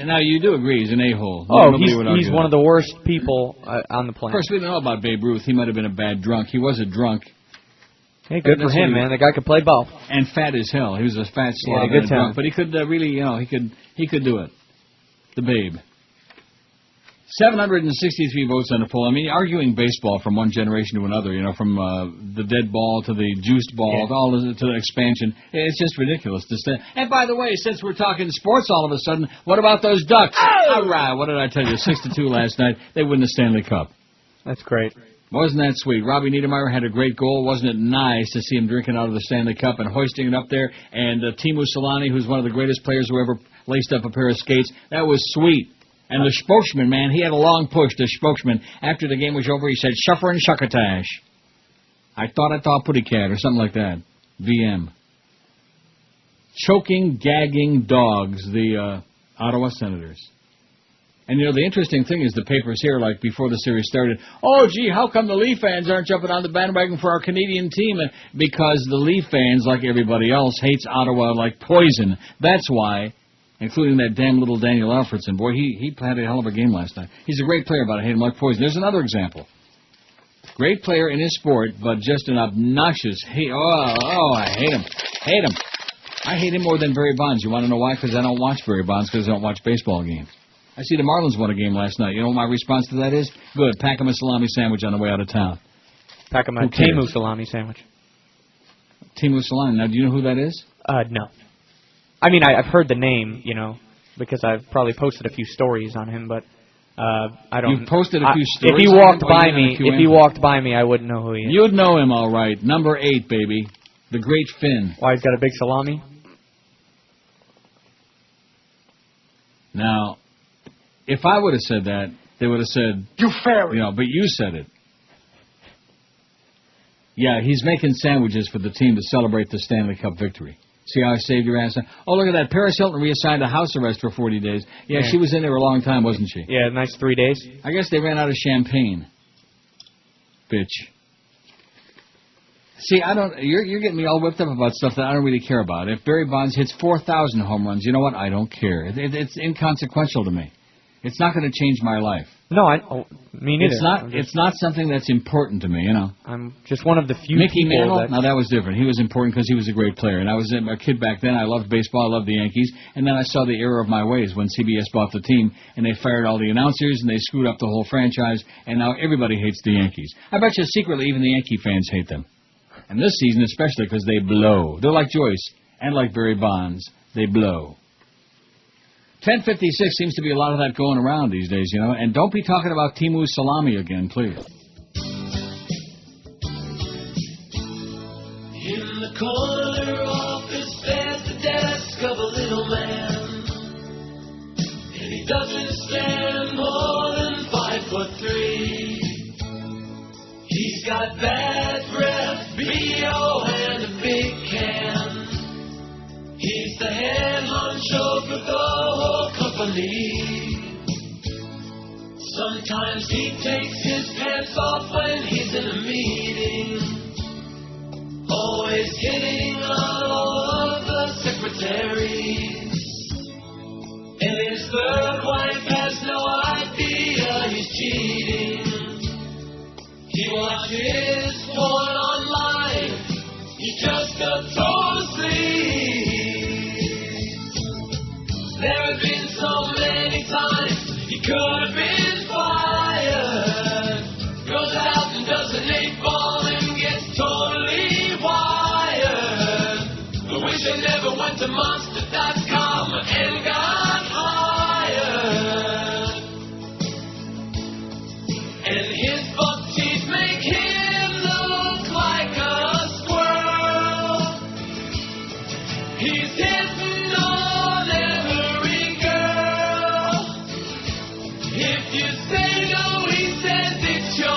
Now you do agree he's an a-hole. Oh, he's one of the worst people on the planet. Of course, we don't know about Babe Ruth. He might have been a bad drunk. He was a drunk. Hey, good for him, man. The guy could play ball. And fat as hell. He was a fat slob. Yeah, good talent. But he could really, he could do it. The babe. 763 votes on the poll. I mean, arguing baseball from one generation to another, from the dead ball to the juiced ball to the expansion. It's just ridiculous to say. And by the way, since we're talking sports all of a sudden, what about those Ducks? Oh! All right, what did I tell you? 6-2 last night. They win the Stanley Cup. That's great. Wasn't that sweet? Robbie Niedermeyer had a great goal. Wasn't it nice to see him drinking out of the Stanley Cup and hoisting it up there? And Teemu Selanne, who's one of the greatest players who ever laced up a pair of skates, that was sweet. And the spokesman, man, he had a long push. The spokesman, after the game was over, he said, "Shuffer and shuckatash." I thought putty cat or something like that. VM. Choking, gagging dogs, the Ottawa Senators. And, the interesting thing is the papers here, like before the series started, oh, gee, how come the Leaf fans aren't jumping on the bandwagon for our Canadian team? Because the Leaf fans, like everybody else, hates Ottawa like poison. That's why, including that damn little Daniel Alfredson. Boy, he had a hell of a game last night. He's a great player, but I hate him like poison. There's another example. Great player in his sport, but just an obnoxious hate. I hate him. Hate him. I hate him more than Barry Bonds. You want to know why? Because I don't watch Barry Bonds, because I don't watch baseball games. I see the Marlins won a game last night. You know what my response to that is? Good. Pack him a salami sandwich on the way out of town. Pack him a Teemu salami sandwich. Teemu Selanne. Now, do you know who that is? No. I mean, I've heard the name, because I've probably posted a few stories on him, but I don't. You've posted a few stories. If he walked by me, I wouldn't know who he is. You'd know him, all right. Number 8, baby, the Great Finn. Why, he's got a big salami? Now, if I would have said that, they would have said, "You fairy." But you said it. Yeah, he's making sandwiches for the team to celebrate the Stanley Cup victory. See how I saved your ass? Oh, look at that. Paris Hilton reassigned to house arrest for 40 days. Yeah, she was in there a long time, wasn't she? Yeah, nice 3 days. I guess they ran out of champagne. Bitch. See, you're getting me all whipped up about stuff that I don't really care about. If Barry Bonds hits 4,000 home runs, you know what? I don't care. It's inconsequential to me. It's not going to change my life. No, me neither. It's not something that's important to me, I'm just one of the few Mickey people Mantle, now that was different. He was important because he was a great player. And I was a kid back then. I loved baseball. I loved the Yankees. And then I saw the error of my ways when CBS bought the team, and they fired all the announcers, and they screwed up the whole franchise, and now everybody hates the Yankees. I bet you secretly even the Yankee fans hate them. And this season especially because they blow. They're like Joyce and like Barry Bonds. They blow. 10:56 seems to be a lot of that going around these days, And don't be talking about Teemu Salami again, please. In the corner office there's the desk of a little man, and he doesn't stand more than 5'3". He's got bad breath, B.O. and a big can. He's the head honcho for the whole company. Sometimes he takes his pants off when he's in a meeting, always hitting on all of the secretaries. And his third wife has no idea he's cheating. He watches porn online, he just got told to sleep. There have been so many times he could have been fired. Goes out and does an 8-ball and gets totally wired. I wish I never went to Monster.com and got hired. And his buck teeth make him look like a squirrel. He's hitting on every girl. If you say no, he says it's your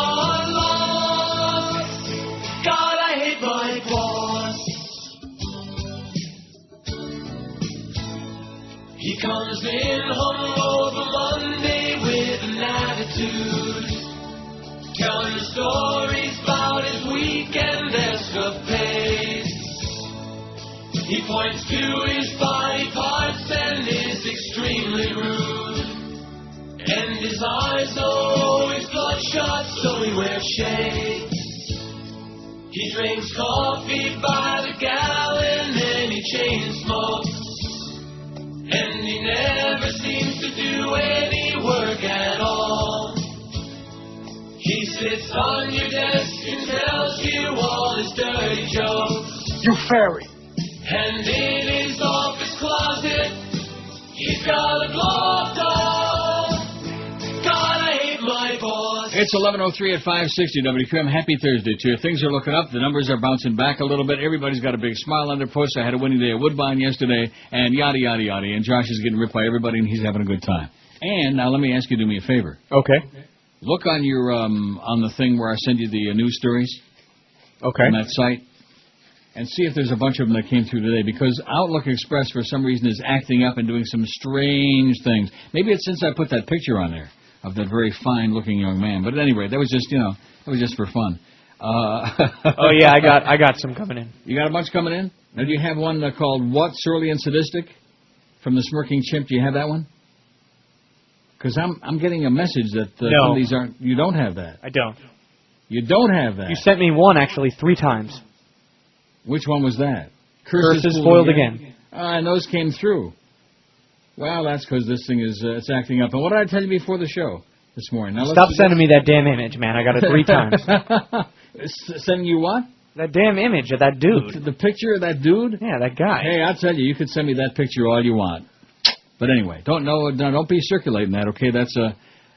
loss. God, I hate my boss. He comes in hungover Monday with an attitude, telling stories about his weekend escapades. He points to his body parts and is extremely rude. And his eyes are always bloodshot, so he wears shades. He drinks coffee by the gallon and he chain smokes. And he never seems to do any work at all. He sits on your desk and tells you all his dirty jokes. You fairy. And in his office closet, he's got a blow doll. God, I hate my boss. It's 11:03 at 560 WQM. Happy Thursday to you. Things are looking up. The numbers are bouncing back a little bit. Everybody's got a big smile on their post. I had a winning day at Woodbine yesterday, and yada, yada, yada. And Josh is getting ripped by everybody, and he's having a good time. And now let me ask you to do me a favor. Okay. Look on your on the thing where I send you the news stories. Okay. On that site. And see if there's a bunch of them that came through today, because Outlook Express, for some reason, is acting up and doing some strange things. Maybe it's since I put that picture on there of that very fine-looking young man. But anyway, that was just, that was just for fun. Oh, yeah, I got some coming in. You got a bunch coming in? Now, do you have one called What, Surly and Sadistic? From the Smirking Chimp. Do you have that one? Because I'm getting a message that some of these aren't... You don't have that. I don't. You don't have that. You sent me one, actually, 3 times. Which one was that? Curses Foiled Again. And those came through. Well, that's because this thing is it's acting up. And what did I tell you before the show this morning? Now, stop sending me that damn image, man. I got it 3 times. Sending you what? That damn image of that dude. The picture of that dude? Yeah, that guy. Hey, I'll tell you, you can send me that picture all you want. But anyway, don't be circulating that, okay? That's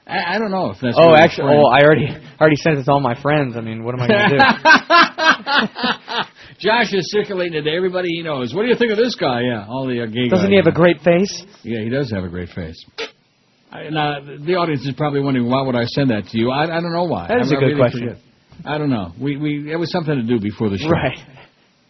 I don't know if that's... Oh, actually, I already sent it to all my friends. I mean, what am I going to do? Josh is circulating it to everybody he knows. What do you think of this guy? Yeah, all the gay guys. Doesn't he have a great face? Yeah, he does have a great face. Now, the audience is probably wondering, why would I send that to you? I don't know why. That is a good question. Forget. I don't know. It was something to do before the show. Right.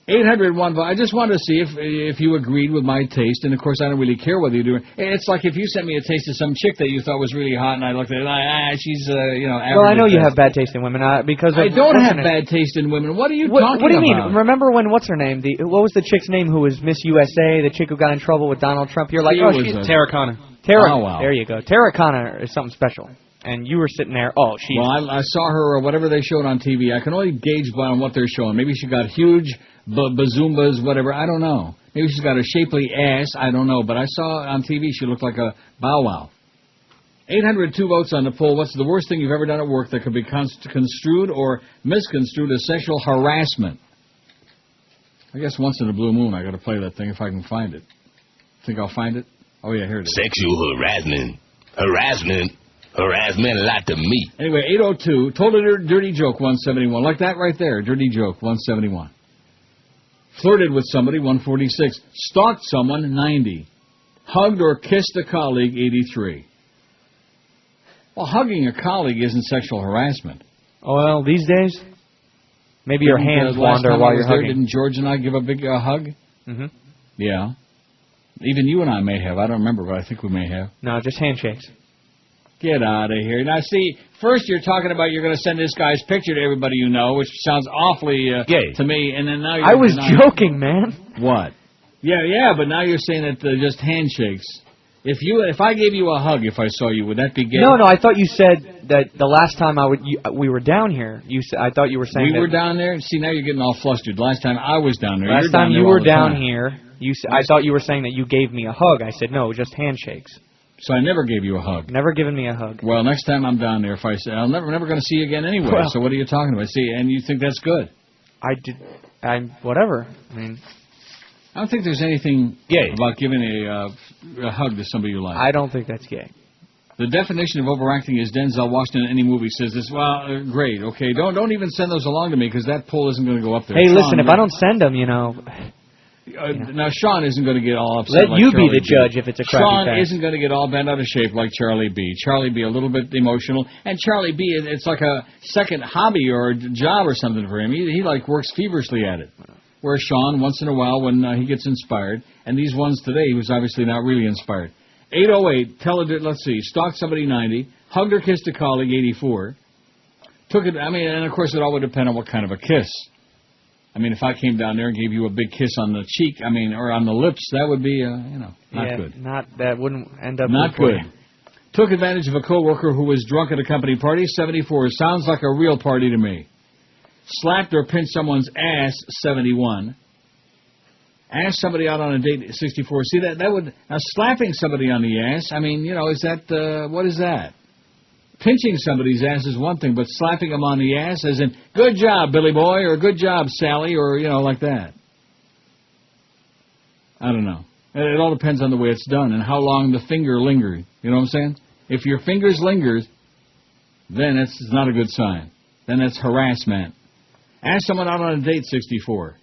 801. I just wanted to see if you agreed with my taste, and of course I don't really care whether you do. It's like if you sent me a taste of some chick that you thought was really hot, and I looked at it, she's average. Well, I know you have bad taste in women because I don't have bad taste in women. What are you talking about? What do you mean? Remember when what's her name? What was the chick's name who was Miss USA? The chick who got in trouble with Donald Trump. You're like, she's Tara Conner. Tara. Oh, wow. There you go. Tara Conner is something special. And you were sitting there, she's... Well, I saw her, or whatever they showed on TV. I can only gauge on what they're showing. Maybe she got huge bazoombas, whatever. I don't know. Maybe she's got a shapely ass. I don't know. But I saw on TV she looked like a bow wow. 802 votes on the poll. What's the worst thing you've ever done at work that could be construed or misconstrued as sexual harassment? I guess once in a blue moon I got to play that thing if I can find it. Think I'll find it? Oh, yeah, here it is. Sexual harassment. Harassment a lot to me. Anyway, 802, told a dirty joke, 171. Like that right there, dirty joke, 171. Flirted with somebody, 146. Stalked someone, 90. Hugged or kissed a colleague, 83. Well, hugging a colleague isn't sexual harassment. Oh, well, these days, maybe your hands wander while you're hugging. Didn't George and I give a big hug? Mm-hmm. Yeah. Even you and I may have. I don't remember, but I think we may have. No, just handshakes. Get out of here. Now, see, first you're talking about you're going to send this guy's picture to everybody you know, which sounds awfully gay to me, and then now you're... I was joking, man. What? Yeah, but now you're saying that just handshakes. If I gave you a hug if I saw you, would that be gay? No, I thought you said that the last time we were down here, I thought you were saying we were down there? See, now you're getting all flustered. Last time I was down there. Last time you were down here, I thought you were saying that you gave me a hug. I said, no, just handshakes. So I never gave you a hug. Never given me a hug. Well, next time I'm down there, if I say I'm never going to see you again anyway. Well, so what are you talking about? See, and you think that's good? Whatever. I mean, I don't think there's anything gay about giving a hug to somebody you like. I don't think that's gay. The definition of overacting is Denzel Washington in any movie says this. Well, great, okay. Don't even send those along to me because that poll isn't going to go up there. Hey, listen, if I don't send them, now, Sean isn't going to get all upset. Let you be the judge if it's a crappy Sean pass. isn't going to get all bent out of shape like Charlie B. Charlie B. a little bit emotional. And Charlie B., it's like a second hobby or a job or something for him. He works feverishly at it. Whereas Sean, once in a while when he gets inspired, and these ones today, he was obviously not really inspired. 808, let's see, stalked somebody, 90. Hugged or kissed a colleague, 84. And of course it all would depend on what kind of a kiss. I mean, if I came down there and gave you a big kiss on the cheek, or on the lips, that would be, not good. That wouldn't end up not good. Took advantage of a coworker who was drunk at a company party, 74. Sounds like a real party to me. Slapped or pinched someone's ass, 71. Asked somebody out on a date, 64. See, that would... Now, slapping somebody on the ass, I mean, is that... what is that? Pinching somebody's ass is one thing, but slapping them on the ass as in, good job, Billy boy, or good job, Sally, or, like that. I don't know. It all depends on the way it's done and how long the finger lingers. You know what I'm saying? If your fingers lingers, then it's not a good sign. Then that's harassment. Ask someone out on a date, 64.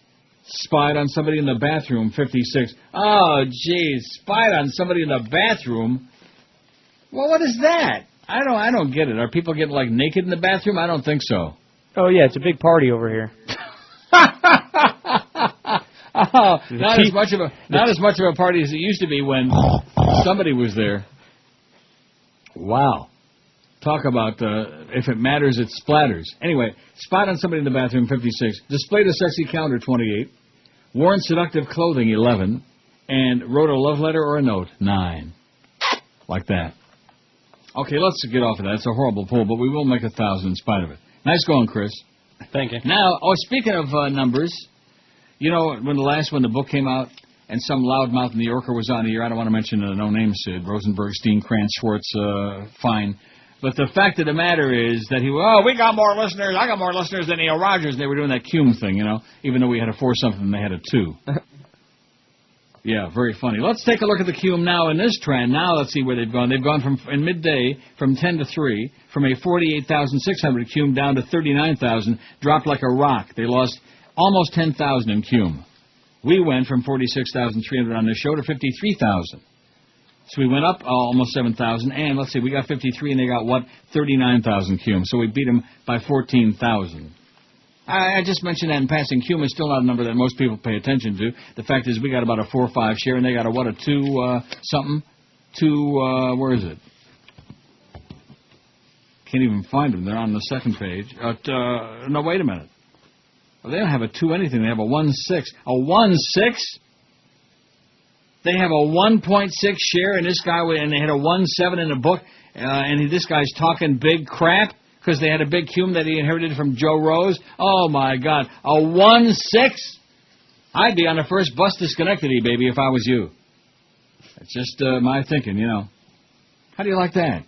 Spied on somebody in the bathroom, 56. Oh, geez, spied on somebody in the bathroom? Well, what is that? I don't get it. Are people getting, naked in the bathroom? I don't think so. Oh, yeah, it's a big party over here. Not as much of a party as it used to be when somebody was there. Wow. Talk about if it matters, it splatters. Anyway, spot on somebody in the bathroom, 56. Displayed a sexy calendar, 28. Worn seductive clothing, 11. And wrote a love letter or a note, 9. Like that. Okay, let's get off of that. It's a horrible poll, but we will make 1,000 in spite of it. Nice going, Chris. Thank you. Now, speaking of numbers, when the book came out and some loudmouth New Yorker was on the air, I don't want to mention no names, Sid, Rosenberg, Steen, Krantz, Schwartz, fine. But the fact of the matter is that we got more listeners, I got more listeners than Neil Rogers, and they were doing that Cume thing, even though we had a 4-something and they had a 2. Yeah, very funny. Let's take a look at the Cume now in this trend. Now let's see where they've gone. They've gone in midday from 10 to 3, from a 48,600 Cume down to 39,000, dropped like a rock. They lost almost 10,000 in Cume. We went from 46,300 on this show to 53,000. So we went up almost 7,000, and let's see, we got 53, and they got, 39,000 Cume. So we beat them by 14,000. I just mentioned that in passing. Cume is still not a number that most people pay attention to. The fact is we got about a 4 or 5 share, and they got a 2-something? Where is it? Can't even find them. They're on the second page. No, wait a minute. Well, they don't have a 2 anything. They have a 1-6. A 1-6? They have a 1.6 share, and they had a 1.7 in the book, and this guy's talking big crap because they had a big Cume that he inherited from Joe Rose. Oh, my God. A 1.6? I'd be on the first bus to Schenectady, baby, if I was you. That's just my thinking, How do you like that?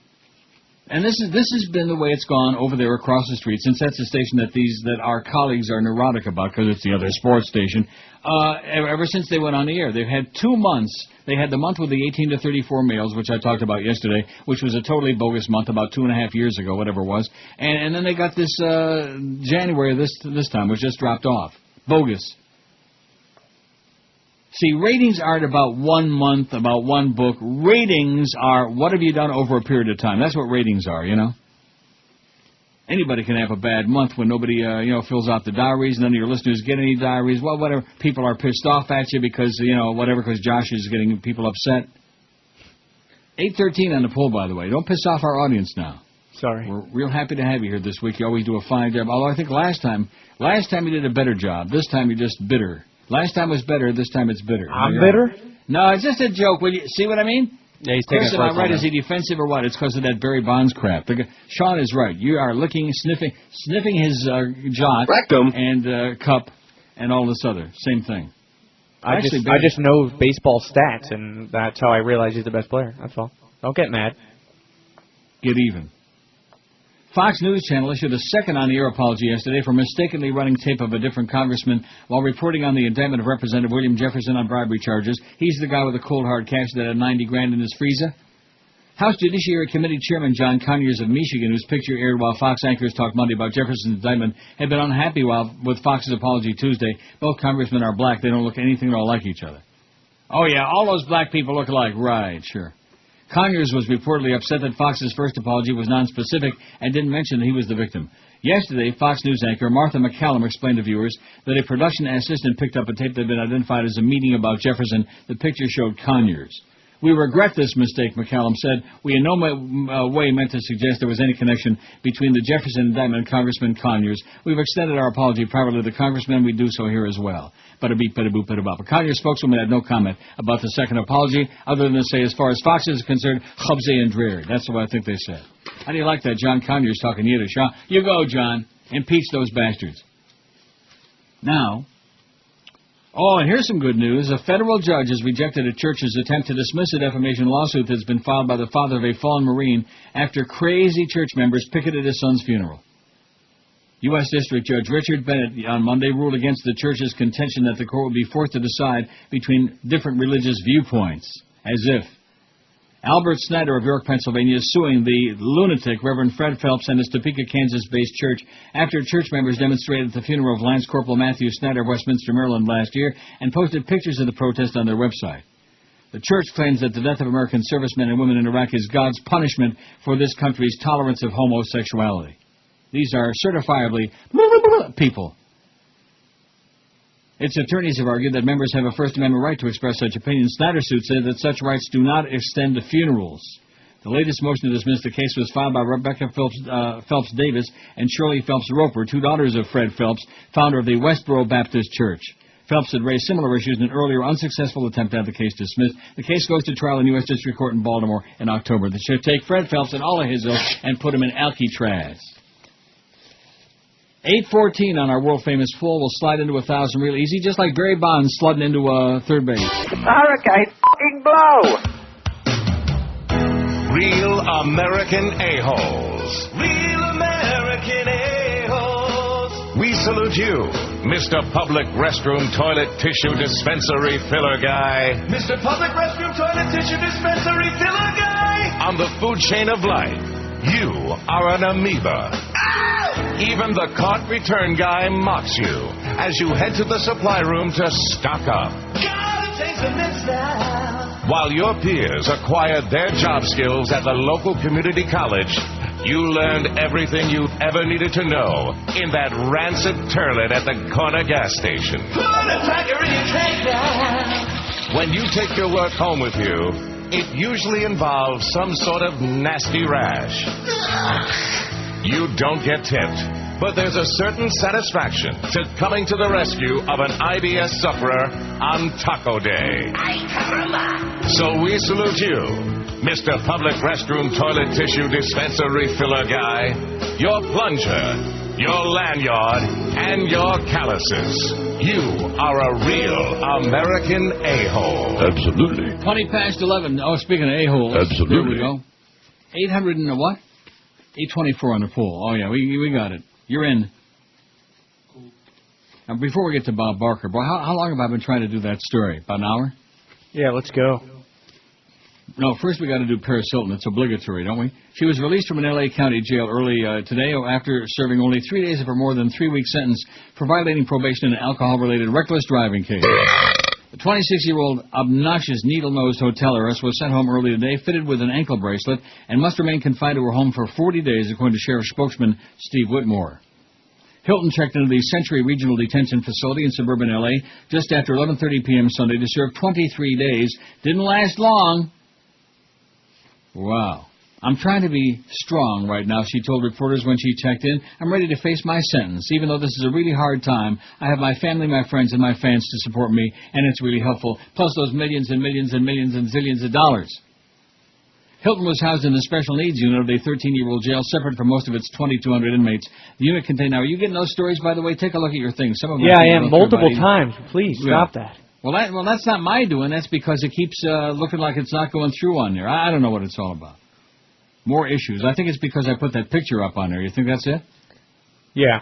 And this has been the way it's gone over there across the street, since that's a station that our colleagues are neurotic about because it's the other sports station. Ever since they went on the air, they've had 2 months. They had the month with the 18 to 34 males, which I talked about yesterday, which was a totally bogus month about 2.5 years ago, whatever it was. And then they got this January this time, which just dropped off. Bogus. See, ratings aren't about 1 month, about one book. Ratings are what have you done over a period of time. That's what ratings are, Anybody can have a bad month when nobody, fills out the diaries. None of your listeners get any diaries. Well, whatever. People are pissed off at you because, because Josh is getting people upset. 813 on the poll, by the way. Don't piss off our audience now. Sorry. We're real happy to have you here this week. You always do a fine job. Although I think last time you did a better job. This time you're just bitter. Last time was better. This time it's bitter. I'm bitter? No, it's just a joke. Will you see what I mean? Yeah, he's taking Chris, am I right? Is he defensive or what? It's because of that Barry Bonds crap. Sean is right. You are sniffing his jot Rectum and cup and all this other. Same thing. I just know baseball stats, and that's how I realize he's the best player. That's all. Don't get mad. Get even. Fox News Channel issued a second on-the-air apology yesterday for mistakenly running tape of a different congressman while reporting on the indictment of Representative William Jefferson on bribery charges. He's the guy with the cold hard cash that had $90,000 in his freezer. House Judiciary Committee Chairman John Conyers of Michigan, whose picture aired while Fox anchors talked Monday about Jefferson's indictment, had been unhappy with Fox's apology Tuesday. Both congressmen are black. They don't look anything at all like each other. Oh, yeah, all those black people look alike. Right, sure. Conyers was reportedly upset that Fox's first apology was nonspecific and didn't mention that he was the victim. Yesterday, Fox News anchor Martha McCallum explained to viewers that a production assistant picked up a tape that had been identified as a meeting about Jefferson. The picture showed Conyers. We regret this mistake, McCallum said. We in no way meant to suggest there was any connection between the Jefferson indictment and Congressman Conyers. We've extended our apology privately to the congressman. We do so here as well. Bada-beep, bada-boop, bada-bop. A Conyers spokeswoman had no comment about the second apology, other than to say, as far as Fox is concerned, Chubze and Dreary. That's what I think they said. How do you like that? John Conyers talking Yiddish, huh? You go, John. Impeach those bastards. Now, and here's some good news. A federal judge has rejected a church's attempt to dismiss a defamation lawsuit that's been filed by the father of a fallen Marine after crazy church members picketed his son's funeral. U.S. District Judge Richard Bennett on Monday ruled against the church's contention that the court would be forced to decide between different religious viewpoints, as if. Albert Snyder of York, Pennsylvania, is suing the lunatic Reverend Fred Phelps and his Topeka, Kansas-based church after church members demonstrated at the funeral of Lance Corporal Matthew Snyder of Westminster, Maryland last year and posted pictures of the protest on their website. The church claims that the death of American servicemen and women in Iraq is God's punishment for this country's tolerance of homosexuality. These are certifiably people. Its attorneys have argued that members have a First Amendment right to express such opinions. Snyder's suit said that such rights do not extend to funerals. The latest motion to dismiss the case was filed by Rebecca Phelps Davis and Shirley Phelps Roper, two daughters of Fred Phelps, founder of the Westboro Baptist Church. Phelps had raised similar issues in an earlier unsuccessful attempt to have the case dismissed. The case goes to trial in U.S. District Court in Baltimore in October. They should take Fred Phelps and all of his ilk and put him in Alcatraz. 8:14 on our world-famous full will slide into 1,000 real easy, just like Barry Bonds sliding into third base. Hurricane f***ing blow! Real American a-holes. Real American a-holes. We salute you, Mr. Public Restroom Toilet Tissue Dispensary Filler Guy. Mr. Public Restroom Toilet Tissue Dispensary Filler Guy. On the food chain of life, you are an amoeba. Even the cart return guy mocks you as you head to the supply room to stock up. Gotta take some mints now. While your peers acquired their job skills at the local community college, you learned everything you've ever needed to know in that rancid turlet at the corner gas station. Put a tiger in your tank now. When you take your work home with you, it usually involves some sort of nasty rash. You don't get tipped, but there's a certain satisfaction to coming to the rescue of an IBS sufferer on Taco Day. Ay, caramba. So we salute you, Mr. Public Restroom Toilet Tissue Dispensary Filler Guy, your plunger, your lanyard, and your calluses. You are a real American a-hole. Absolutely. 20 past 11. Oh, speaking of a-holes. Absolutely. There we go. 800 and what? 824 on the pool. Oh, yeah, we got it. You're in. Now, before we get to Bob Barker, boy, how long have I been trying to do that story? About an hour? Yeah, let's go. No, first we got to do Paris Hilton. It's obligatory, don't we? She was released from an L.A. County jail early today after serving only 3 days of her more than 3-week sentence for violating probation in an alcohol-related reckless driving case. The 26-year-old obnoxious needle-nosed hotel heiress was sent home early today, fitted with an ankle bracelet, and must remain confined to her home for 40 days, according to Sheriff spokesman Steve Whitmore. Hilton checked into the Century Regional Detention Facility in suburban L.A. just after 11:30 p.m. Sunday to serve 23 days. Didn't last long. Wow. I'm trying to be strong right now, she told reporters when she checked in. I'm ready to face my sentence. Even though this is a really hard time, I have my family, my friends, and my fans to support me, and it's really helpful. Plus those millions and millions and millions and zillions of dollars. Hilton was housed in the special needs unit of the 13-year-old jail, separate from most of its 2,200 inmates. The unit contained... Now, are you getting those stories, by the way? Take a look at your things. Some of them I am. Multiple times. Please, stop that. Well, that's not my doing. That's because it keeps looking like it's not going through on there. I don't know what it's all about. More issues. I think it's because I put that picture up on there. You think that's it? Yeah.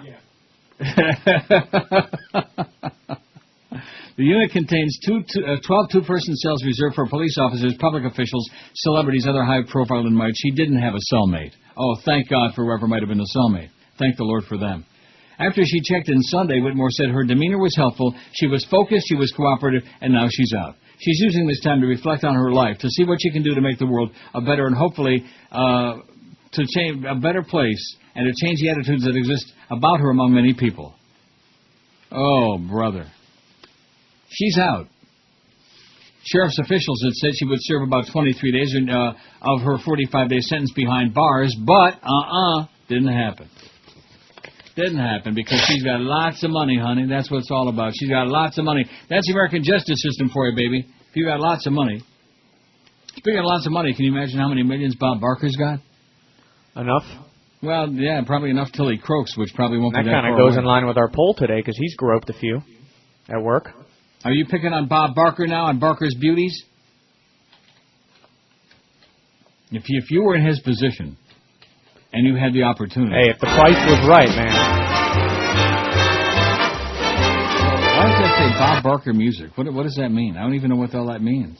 The unit contains 12 two-person cells reserved for police officers, public officials, celebrities, other high-profile inmates. She didn't have a cellmate. Oh, thank God for whoever might have been a cellmate. Thank the Lord for them. After she checked in Sunday, Whitmore said her demeanor was helpful, she was focused, she was cooperative, and now she's out. She's using this time to reflect on her life, to see what she can do to make the world a better and hopefully to change a better place and to change the attitudes that exist about her among many people. Oh, brother. She's out. Sheriff's officials had said she would serve about 23 days of her 45-day sentence behind bars, but didn't happen. Didn't happen because she's got lots of money, honey. That's what it's all about. She's got lots of money. That's the American justice system for you, baby. If you got lots of money. Speaking of lots of money, can you imagine how many millions Bob Barker's got? Enough. Well, yeah, probably enough till he croaks, which probably won't be that kind of goes in line with our poll today, because he's groped a few at work. Are you picking on Bob Barker now, on Barker's beauties? If you were in his position, and you had the opportunity... Hey, if the price was right, man. Why does that say Bob Barker music? What does that mean? I don't even know what the hell that means.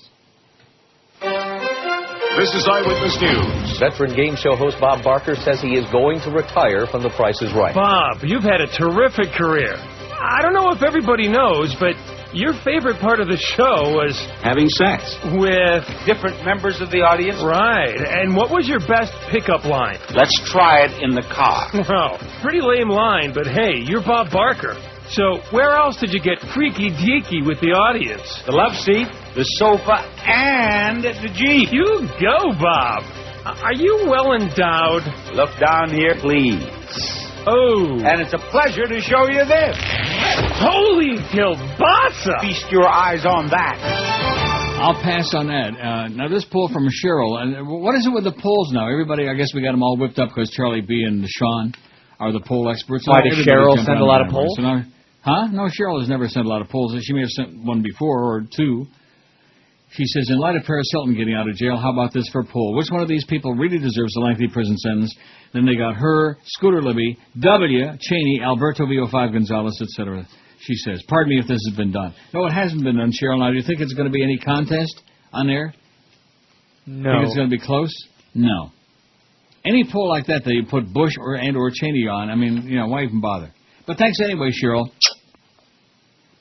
This is Eyewitness News. Veteran game show host Bob Barker says he is going to retire from The Price is Right. Bob, you've had a terrific career. I don't know if everybody knows, but your favorite part of the show was... having sex. With... different members of the audience. Right. And what was your best pickup line? Let's try it in the car. Well, pretty lame line, but hey, you're Bob Barker. So where else did you get freaky-deaky with the audience? The love seat, the sofa, and the Jeep. You go, Bob. Are you well endowed? Look down here, please. Oh. And it's a pleasure to show you this. Holy kielbasa! Feast your eyes on that. I'll pass on that. Now, this poll from Cheryl. And what is it with the polls now? Everybody, I guess we got them all whipped up because Charlie B. and Sean are the poll experts. Why did Cheryl send a lot of polls? Huh? No, Cheryl has never sent a lot of polls. She may have sent one before or two. She says, in light of Paris Hilton getting out of jail, how about this for a poll? Which one of these people really deserves a lengthy prison sentence? Then they got her, Scooter Libby, W, Cheney, Alberto VO5 Gonzalez, etc. She says, pardon me if this has been done. No, it hasn't been done, Cheryl. Now, do you think it's going to be any contest on there? No. Think it's going to be close? No. Any poll like that you put Bush or Cheney on, I mean, why even bother? But thanks anyway, Cheryl.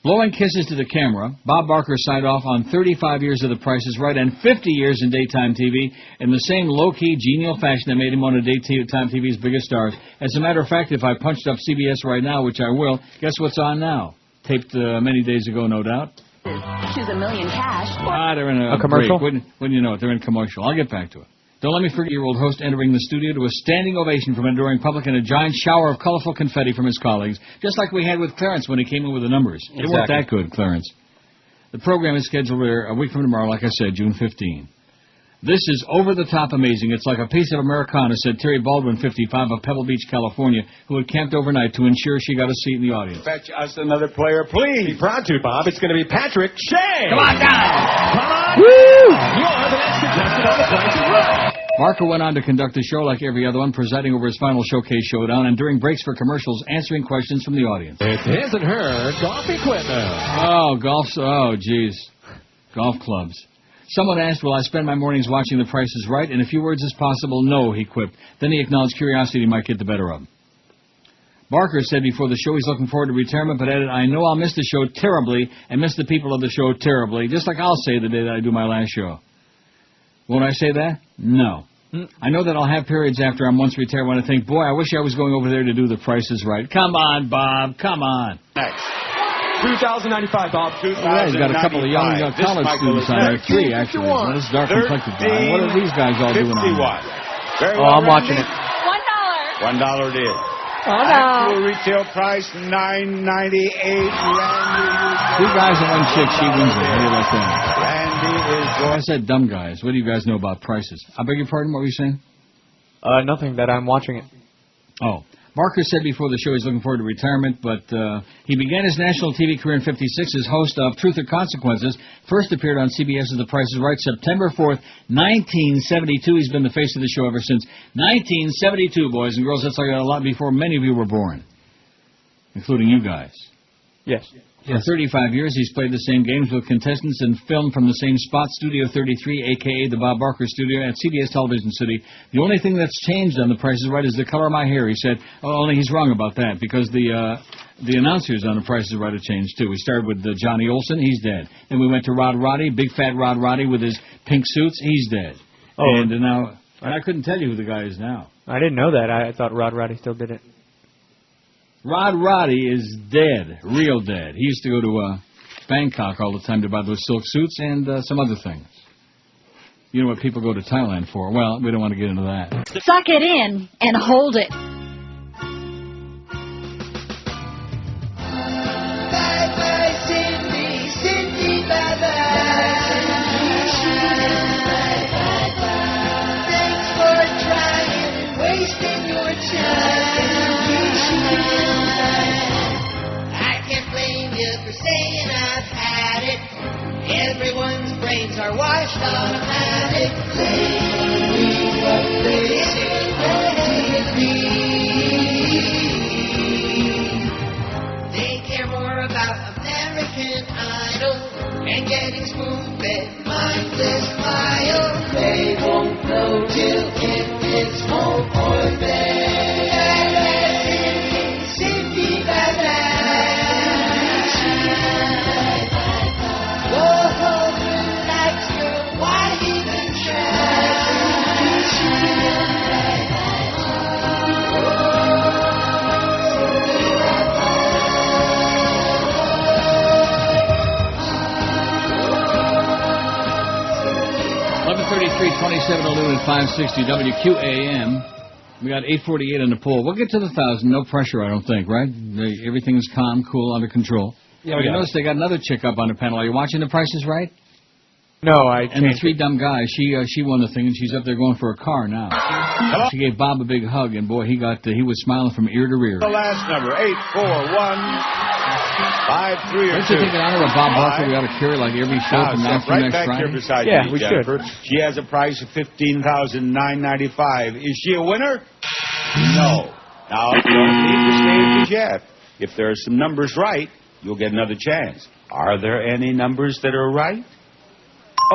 Blowing kisses to the camera, Bob Barker signed off on 35 years of The Price is Right and 50 years in daytime TV in the same low-key, genial fashion that made him one of daytime TV's biggest stars. As a matter of fact, if I punched up CBS right now, which I will, guess what's on now? Taped many days ago, no doubt. Choose $1 million cash. They're in a commercial? Wouldn't you know it? They're in commercial. I'll get back to it. Don't let me forget your old host entering the studio to a standing ovation from an adoring public and a giant shower of colorful confetti from his colleagues, just like we had with Clarence when he came in with the numbers. Exactly. It weren't that good, Clarence. The program is scheduled a week from tomorrow, like I said, June 15. This is over-the-top amazing. It's like a piece of Americana, said Terry Baldwin, 55, of Pebble Beach, California, who had camped overnight to ensure she got a seat in the audience. Fetch us another player, please. Be proud to, Bob. It's going to be Patrick Shea. Come on down. Come on. Woo! You're the next contestant on The Price is Right. Barker went on to conduct the show like every other one, presiding over his final showcase showdown, and during breaks for commercials, answering questions from the audience. It's his and her golf equipment. Oh, geez. Golf clubs. Someone asked, will I spend my mornings watching The Price is Right? In as few words as possible, no, he quipped. Then he acknowledged curiosity might get the better of him. Barker said before the show he's looking forward to retirement, but added, I know I'll miss the show terribly and miss the people of the show terribly, just like I'll say the day that I do my last show. Won't I say that? No. I know that I'll have periods after I'm once retired when I think, boy, I wish I was going over there to do The Price is Right. Come on, Bob. Come on. Next. $2,095, Bob. Yeah, he's got a couple of young college students on there. 3, actually. Well, this dark-complected guy. What are these guys all doing on there? I'm watching it. $1 it is. Oh, no. Actual retail price, $9.98. Randy. 2 guys and 1 chick. She wins it. How do you like that? Randy is going. I said dumb guys. What do you guys know about prices? I beg your pardon? What were you saying? Nothing, that I'm watching it. Oh. Barker said before the show he's looking forward to retirement, but he began his national TV career in '56 as host of Truth or Consequences. First appeared on CBS's The Price is Right September 4th, 1972. He's been the face of the show ever since 1972, boys and girls. That's like a lot before many of you were born, including you guys. Yes. For 35 years, he's played the same games with contestants and filmed from the same spot, Studio 33, a.k.a. the Bob Barker Studio at CBS Television City. The only thing that's changed on The Price is Right is the color of my hair, he said. Oh, only he's wrong about that, because the announcers on The Price is Right have changed, too. We started with Johnny Olson, he's dead. Then we went to Rod Roddy, big fat Rod Roddy with his pink suits, he's dead. Oh. And now, I couldn't tell you who the guy is now. I didn't know that. I thought Rod Roddy still did it. Rod Roddy is dead, real dead. He used to go to Bangkok all the time to buy those silk suits and some other things. You know what people go to Thailand for. Well, we don't want to get into that. Suck it in and hold it. Bye-bye, Cindy, Cindy, bye-bye. Thanks for trying and wasting your time. automatically. We were basically. They care more about American Idol and getting spoon-fed mindless smile. They won't know till it is home or there. Simply bad. Go home, relax, girl, why even try? 11:33:27 at 560 WQAM. We got 848 on the poll. We'll get to the 1,000. No pressure, I don't think, right? Everything's calm, cool, under control. Yeah, you notice they got another chick up on the panel. Are you watching The Price is Right? No, And the three dumb guys, she won the thing, and she's up there going for a car now. Hello? She gave Bob a big hug, and boy, he was smiling from ear to ear. The last number, 841-5302. Don't you think an honor of Bob Barker we ought to carry like every show from now through next Friday? Here beside you, we Jennifer. should. She has a price of $15,995. Is she a winner? No. Now, you don't need the stages yet. If there are some numbers right, you'll get another chance. Are there any numbers that are right?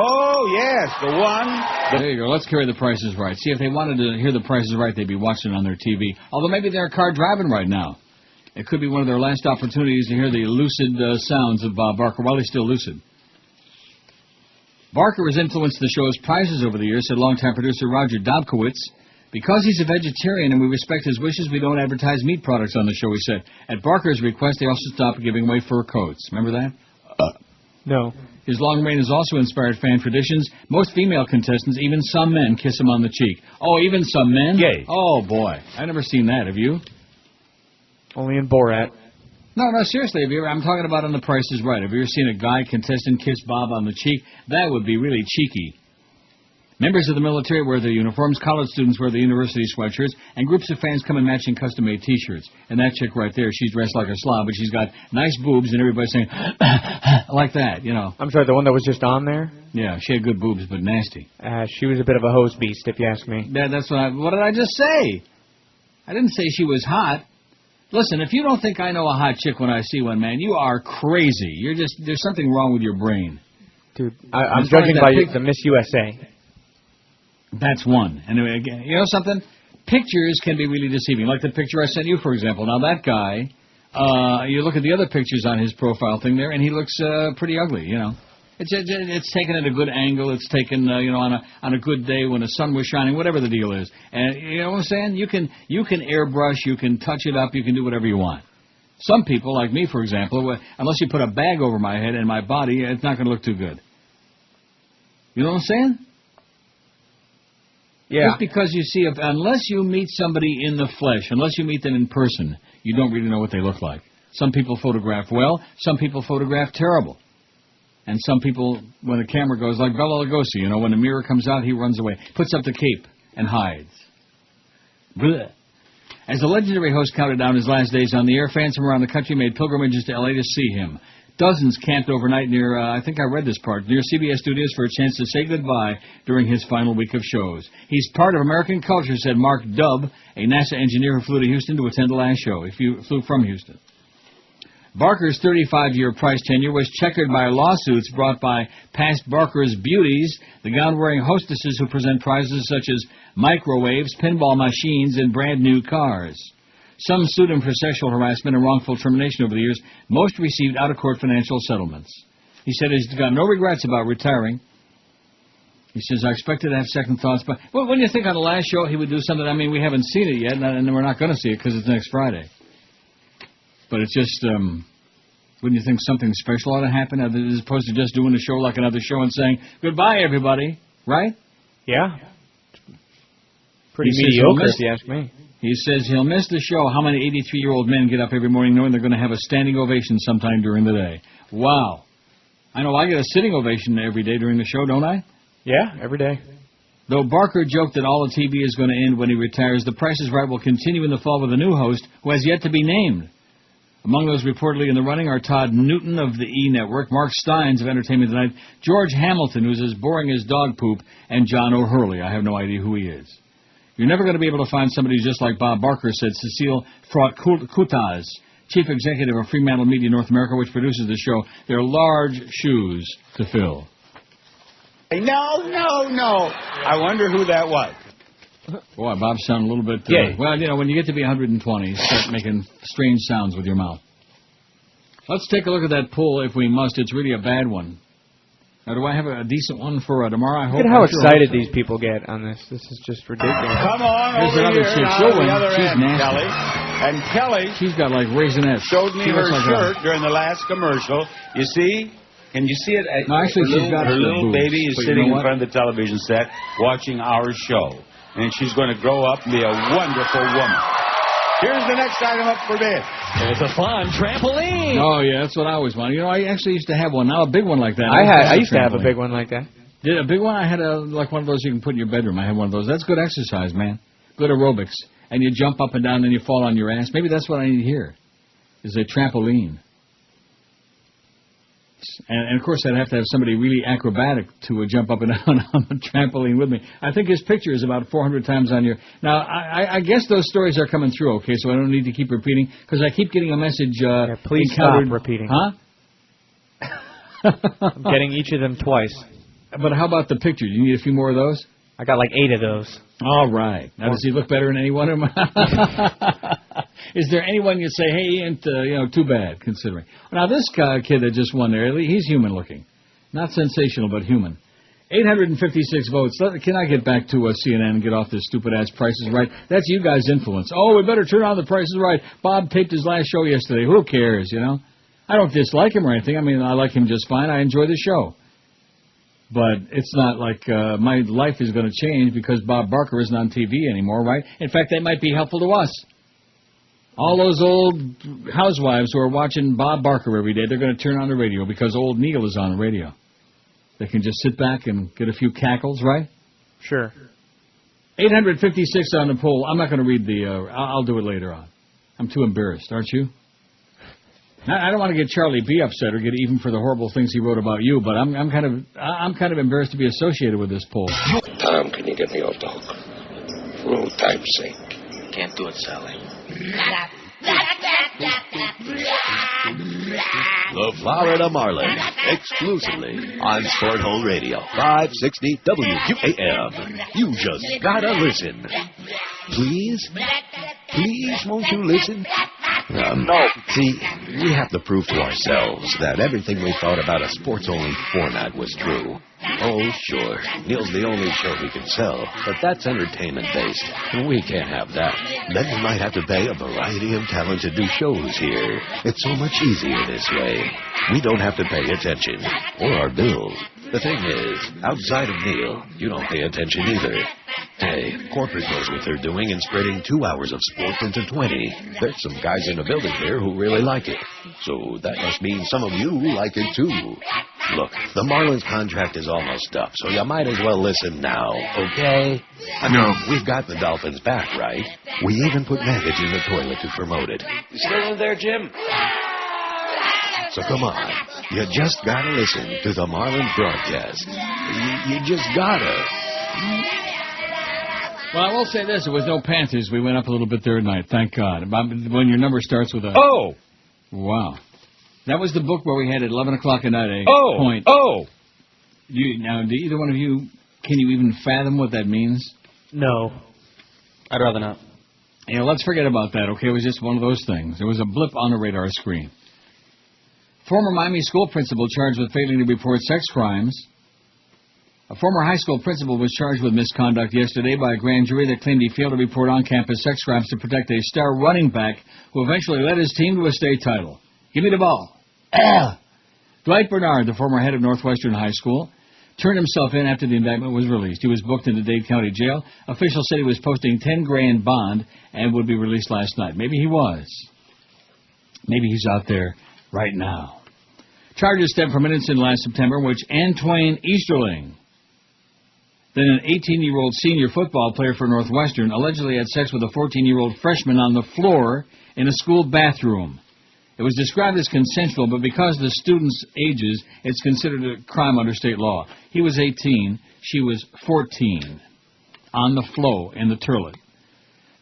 Oh, yes, the one. There you go. Let's carry The Price is Right. See, if they wanted to hear The Price is Right, they'd be watching it on their TV. Although maybe they're car driving right now. It could be one of their last opportunities to hear the lucid sounds of Bob Barker while he's still lucid. Barker has influenced the show's prizes over the years, said longtime producer Roger Dobkowitz. Because he's a vegetarian and we respect his wishes, we don't advertise meat products on the show, he said. At Barker's request, they also stopped giving away fur coats. Remember that? No. His long reign has also inspired fan traditions. Most female contestants, even some men, kiss him on the cheek. Oh, even some men? Yay. Oh, boy. I've never seen that. Have you? Only in Borat. No, seriously. I'm talking about on The Price is Right. Have you ever seen a guy contestant kiss Bob on the cheek? That would be really cheeky. Members of the military wear their uniforms, college students wear the university sweatshirts, and groups of fans come in matching custom-made T-shirts. And that chick right there, she's dressed like a slob, but she's got nice boobs, and everybody's saying, like that, you know. I'm sorry, the one that was just on there? Yeah, she had good boobs, but nasty. She was a bit of a hose beast, if you ask me. Yeah, that's what did I just say? I didn't say she was hot. Listen, if you don't think I know a hot chick when I see one, man, you are crazy. There's something wrong with your brain. Dude, I'm judging by the Miss USA. That's one. Anyway, you know something? Pictures can be really deceiving. Like the picture I sent you, for example. Now, that guy, you look at the other pictures on his profile thing there, and he looks pretty ugly, you know. It's taken at a good angle. It's taken, on a good day when the sun was shining, whatever the deal is. And you know what I'm saying? You can airbrush, you can touch it up, you can do whatever you want. Some people, like me, for example, unless you put a bag over my head and my body, it's not going to look too good. You know what I'm saying? Yeah. Just because you see, unless you meet somebody in the flesh, unless you meet them in person, you don't really know what they look like. Some people photograph well, some people photograph terrible. And some people, when the camera goes, like Bela Lugosi, when the mirror comes out, he runs away, puts up the cape, and hides. Blech. As the legendary host counted down his last days on the air, fans from around the country made pilgrimages to L.A. to see him. Dozens camped overnight near, I think I read this part, near CBS studios for a chance to say goodbye during his final week of shows. He's part of American culture, said Mark Dubb, a NASA engineer who flew to Houston to attend the last show. He flew from Houston. Barker's 35-year price tenure was checkered by lawsuits brought by past Barker's beauties, the gown-wearing hostesses who present prizes such as microwaves, pinball machines, and brand-new cars. Some sued him for sexual harassment and wrongful termination over the years. Most received out-of-court financial settlements. He said he's got no regrets about retiring. He says, I expected to have second thoughts. But when you think on the last show he would do something, I mean, we haven't seen it yet, and we're not going to see it because it's next Friday. But it's just, wouldn't you think something special ought to happen as opposed to just doing a show like another show and saying, goodbye, everybody, right? Yeah. Pretty mediocre, if you ask me. He says he'll miss the show. How many 83-year-old men get up every morning knowing they're going to have a standing ovation sometime during the day? Wow. I know I get a sitting ovation every day during the show, don't I? Yeah, every day. Though Barker joked that all the TV is going to end when he retires, The Price is Right will continue in the fall with a new host who has yet to be named. Among those reportedly in the running are Todd Newton of the E! Network, Mark Steins of Entertainment Tonight, George Hamilton, who's as boring as dog poop, and John O'Hurley. I have no idea who he is. You're never going to be able to find somebody just like Bob Barker, said Cecile Frot-Kutaz, Chief Executive of Fremantle Media North America, which produces the show. They're large shoes to fill. Hey, no. I wonder who that was. Boy, Bob sounded a little bit... well, you know, when you get to be 120, you start making strange sounds with your mouth. Let's take a look at that poll if we must. It's really a bad one. Now, do I have a decent one for tomorrow? I hope. Look at how excited these people get on this. This is just ridiculous. Come on Here's over another here chick. now She'll to win. the other She's end, nasty. Kelly. And Kelly... She's got like raisinets. Showed me She her looks like shirt during the last commercial. You see? Can you see it? No, actually, her little boobs, baby is but sitting you know in front of the television set watching our show. And she's going to grow up and be a wonderful woman. Here's the next item up for bid. There's a fun trampoline. Oh, yeah, that's what I always wanted. You know, I actually used to have one. Now a big one like that. I used to have a big one like that. Did a big one? I had like one of those you can put in your bedroom. I had one of those. That's good exercise, man. Good aerobics. And you jump up and down and you fall on your ass. Maybe that's what I need here, is a trampoline. And of course, I'd have to have somebody really acrobatic to jump up and down on the trampoline with me. I think his picture is about 400 times on your... Now, I guess those stories are coming through, okay, so I don't need to keep repeating, because I keep getting a message... please stop repeating. Huh? I'm getting each of them twice. But how about the picture? Do you need a few more of those? I got like 8 of those. All right. Now, does he look better than any one of them? Is there anyone you say, hey, he ain't too bad, considering? Now, this kid that just won there, he's human-looking. Not sensational, but human. 856 votes. Can I get back to CNN and get off this stupid-ass Price is Right? That's you guys' influence. Oh, we better turn on the Price is Right. Bob taped his last show yesterday. Who cares, you know? I don't dislike him or anything. I mean, I like him just fine. I enjoy the show. But it's not like my life is going to change because Bob Barker isn't on TV anymore, right? In fact, that might be helpful to us. All those old housewives who are watching Bob Barker every day, they're going to turn on the radio because old Neil is on the radio. They can just sit back and get a few cackles, right? Sure. 856 on the poll. I'm not going to read the... I'll do it later on. I'm too embarrassed, aren't you? I don't want to get Charlie B upset or get even for the horrible things he wrote about you, but I'm kind of embarrassed to be associated with this poll. Tom, can you get me off the hook? For old time's sake. Can't do it, Sally. The Florida Marlin, exclusively on Sport Hole Radio, 560 WQAM. You just gotta listen. Please? Please, won't you listen? No. See, we have to prove to ourselves that everything we thought about a sports-only format was true. Oh, sure, Neil's the only show we can sell, but that's entertainment-based, and we can't have that. Then we might have to pay a variety of talent to do shows here. It's so much easier this way. We don't have to pay attention, or our bills. The thing is, outside of Neil, you don't pay attention either. Hey, corporate knows what they're doing in spreading 2 hours of sports into 20. There's some guys in the building here who really like it. So that must mean some of you like it too. Look, the Marlins contract is almost up, so you might as well listen now, okay? I mean, we've got the Dolphins back, right? We even put maggots in the toilet to promote it. You still in there, Jim? So come on. You just gotta listen to the Marlins broadcast. You just gotta. Well, I will say this. There was no Panthers. We went up a little bit there tonight. Thank God. When your number starts with a... Oh! Wow. That was the book where we had at 11 o'clock at night a point. Oh! Now, do either one of you, can you even fathom what that means? No. I'd rather not. You know, let's forget about that, okay? It was just one of those things. There was a blip on the radar screen. Former Miami school principal charged with failing to report sex crimes. A former high school principal was charged with misconduct yesterday by a grand jury that claimed he failed to report on-campus sex crimes to protect a star running back who eventually led his team to a state title. Give me the ball. Dwight Bernard, the former head of Northwestern High School, turned himself in after the indictment was released. He was booked into Dade County Jail. Officials said he was posting $10,000 bond and would be released last night. Maybe he was. Maybe he's out there right now. Charges stem from an incident last September in which Antwain Easterling, then an 18-year-old senior football player for Northwestern, allegedly had sex with a 14-year-old freshman on the floor in a school bathroom. It was described as consensual, but because of the students' ages, it's considered a crime under state law. He was 18, she was 14, on the flow in the toilet.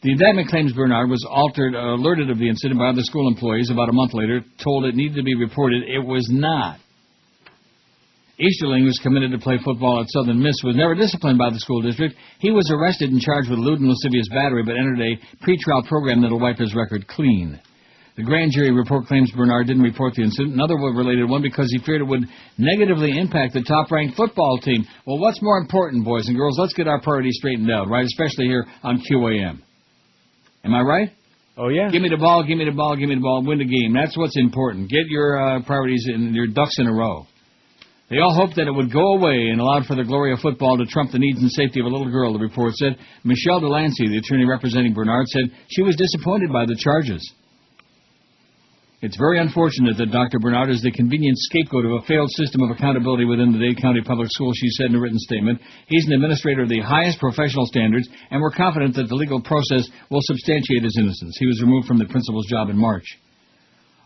The indictment claims Bernard was alerted of the incident by other school employees about a month later, told it needed to be reported. It was not. Easterling, who was committed to play football at Southern Miss, was never disciplined by the school district. He was arrested and charged with lewd and lascivious battery, but entered a pretrial program that will wipe his record clean. The grand jury report claims Bernard didn't report the incident, another related one, because he feared it would negatively impact the top-ranked football team. Well, what's more important, boys and girls? Let's get our priorities straightened out, right? Especially here on QAM. Am I right? Oh, yeah. Give me the ball, give me the ball, give me the ball, win the game. That's what's important. Get your priorities and your ducks in a row. They all hoped that it would go away and allowed for the glory of football to trump the needs and safety of a little girl, the report said. Michelle Delancey, the attorney representing Bernard, said she was disappointed by the charges. It's very unfortunate that Dr. Bernard is the convenient scapegoat of a failed system of accountability within the Dade County Public Schools, she said in a written statement. He's an administrator of the highest professional standards, and we're confident that the legal process will substantiate his innocence. He was removed from the principal's job in March.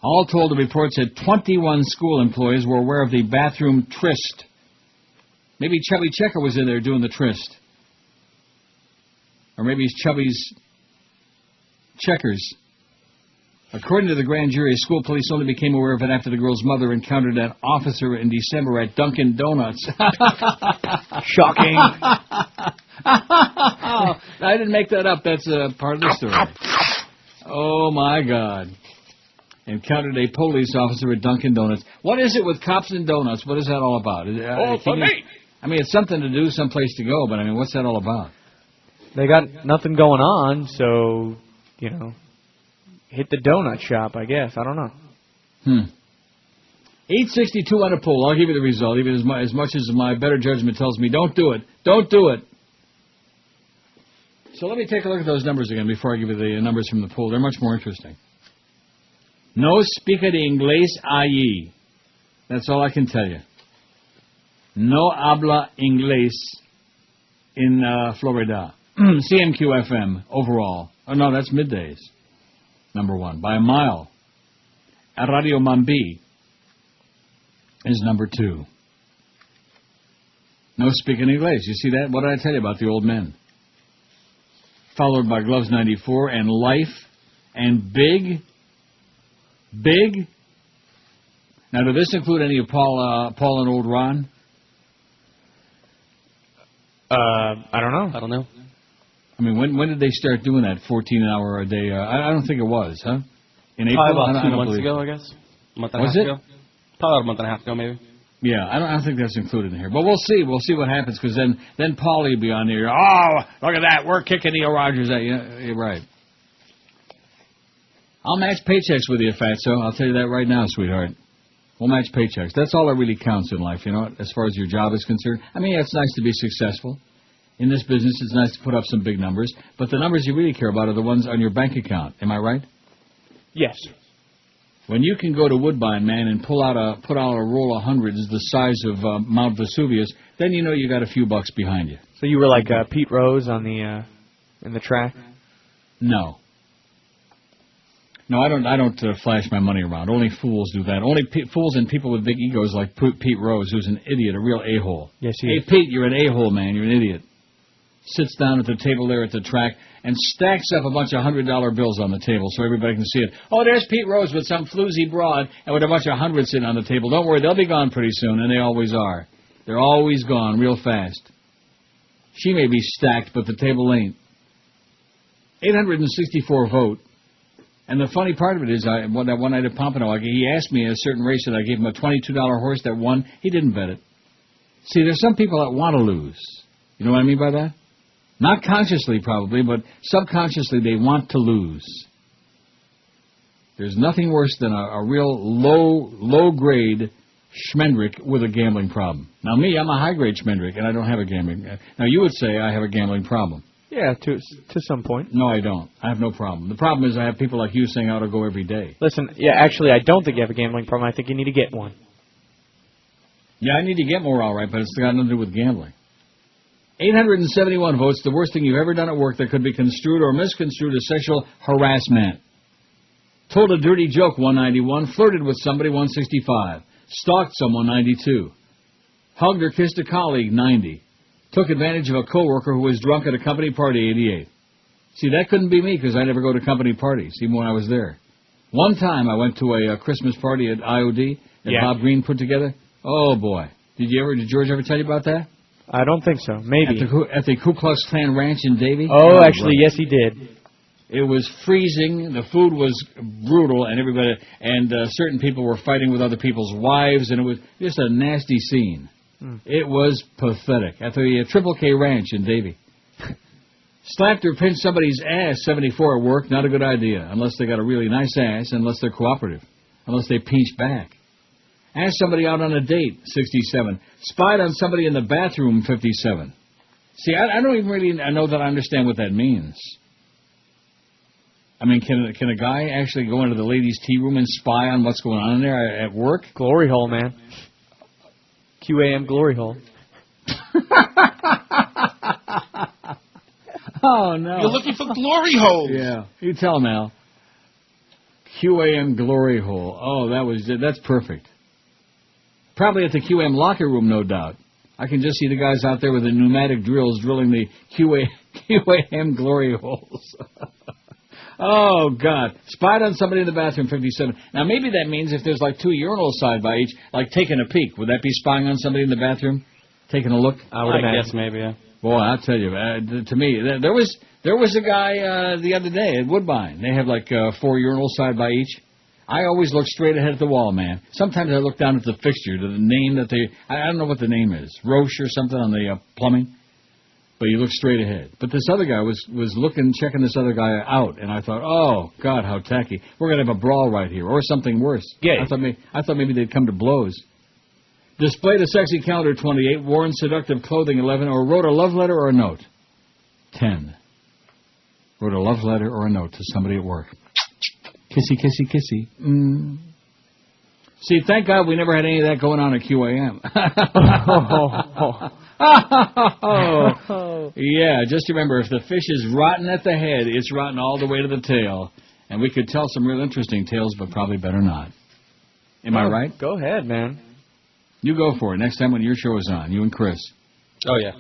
All told, the report said 21 school employees were aware of the bathroom tryst. Maybe Chubby Checker was in there doing the tryst. Or maybe it's Chubby's Checkers. According to the grand jury, school police only became aware of it after the girl's mother encountered an officer in December at Dunkin' Donuts. Shocking. I didn't make that up. That's part of the story. Oh, my God. Encountered a police officer at Dunkin' Donuts. What is it with cops and donuts? What is that all about? For me. I mean, it's something to do, someplace to go, but I mean, what's that all about? They got nothing going on, so, hit the donut shop, I guess. I don't know. 862 on a poll. I'll give you the result, even as much as my better judgment tells me don't do it. Don't do it. So let me take a look at those numbers again before I give you the numbers from the poll. They're much more interesting. No speaker de inglés allí. That's all I can tell you. No habla inglés in Florida. CMQ-FM overall. Oh, no, that's middays. Number one, by a mile. Radio Mambi is number two. No speaking English. You see that? What did I tell you about the old men? Followed by Gloves 94 and Life and Big. Big. Now, did this include any of Paul and old Ron? I don't know. I mean, when did they start doing that 14 an hour a day? I don't think it was, huh? In April? Probably about 2 months ago, I guess. A month and a half ago. Probably about a month and a half ago, maybe. Yeah, I don't think that's included in here. But we'll see. We'll see what happens, because then Paulie will be on here. Oh, look at that. We're kicking Neil Rogers at you. You're right. I'll match paychecks with you, Fatso. I'll tell you that right now, sweetheart. We'll match paychecks. That's all that really counts in life, as far as your job is concerned. I mean, it's nice to be successful. In this business, it's nice to put up some big numbers, but the numbers you really care about are the ones on your bank account. Am I right? Yes. When you can go to Woodbine, man, and put out a roll of hundreds the size of Mount Vesuvius, then you know you got a few bucks behind you. So you were like Pete Rose on the in the track? No. No, I don't flash my money around. Only fools do that. Only fools and people with big egos like Pete Rose, who's an idiot, a real a-hole. Yes, he is. Hey, Pete, you're an a-hole, man. You're an idiot. Sits down at the table there at the track and stacks up a bunch of $100 bills on the table so everybody can see it. Oh, there's Pete Rose with some floozy broad and with a bunch of hundreds sitting on the table. Don't worry, they'll be gone pretty soon, and they always are. They're always gone real fast. She may be stacked, but the table ain't. 864 vote. And the funny part of it is, that one night at Pompano, he asked me a certain race that I gave him a $22 horse that won. He didn't bet it. See, there's some people that want to lose. You know what I mean by that? Not consciously, probably, but subconsciously they want to lose. There's nothing worse than a real low-grade schmendrick with a gambling problem. Now, me, I'm a high-grade schmendrick, and I don't have a gambling. Now, you would say I have a gambling problem. Yeah, to some point. No, I don't. I have no problem. The problem is I have people like you saying I ought to go every day. Listen, yeah, actually, I don't think you have a gambling problem. I think you need to get one. Yeah, I need to get more, all right, but it's got nothing to do with gambling. 871 votes, the worst thing you've ever done at work that could be construed or misconstrued as sexual harassment. Told a dirty joke, 191. Flirted with somebody, 165. Stalked someone, 92. Hugged or kissed a colleague, 90. Took advantage of a coworker who was drunk at a company party, 88. See, that couldn't be me because I never go to company parties, even when I was there. One time I went to a Christmas party at IOD that Bob Green put together. Oh, boy. Did George ever tell you about that? I don't think so. Maybe. At the Ku Klux Klan Ranch in Davie? Oh, actually, yes, he did. It was freezing. The food was brutal, and everybody certain people were fighting with other people's wives, and it was just a nasty scene. It was pathetic. At the Triple K Ranch in Davie. Slapped or pinched somebody's ass, 74 at work. Not a good idea, unless they got a really nice ass, unless they're cooperative, unless they pinch back. Asked somebody out on a date, 67. Spied on somebody in the bathroom, 57. See, I don't even really know that I understand what that means. I mean, can a guy actually go into the ladies' tea room and spy on what's going on in there at work? Glory hole, man. QAM glory hole. Oh, no. You're looking for glory holes. Yeah. You tell him, Al. QAM glory hole. Oh, that's perfect. Probably at the QAM locker room, no doubt. I can just see the guys out there with the pneumatic drills drilling the QAM glory holes. Oh, God. Spied on somebody in the bathroom, 57. Now, maybe that means if there's like two urinals side by each, like taking a peek. Would that be spying on somebody in the bathroom? Taking a look? I guess maybe, yeah. Boy, I'll tell you, to me, there was a guy the other day at Woodbine. They have like 4 urinals side by each. I always look straight ahead at the wall, man. Sometimes I look down at the fixture, to the name that I don't know what the name is, Roche or something on the plumbing. But you look straight ahead. But this other guy was checking this other guy out, and I thought, oh, God, how tacky. We're going to have a brawl right here, or something worse. Yeah. I thought maybe they'd come to blows. Displayed a sexy calendar, 28. Worn seductive clothing, 11. Or wrote a love letter or a note, 10. Wrote a love letter or a note to somebody at work. Kissy, kissy, kissy. See, thank God we never had any of that going on at QAM. Yeah, just remember, if the fish is rotten at the head, it's rotten all the way to the tail. And we could tell some real interesting tales, but probably better not. Am I right? Go ahead, man. You go for it next time when your show is on, you and Chris. Oh, yeah.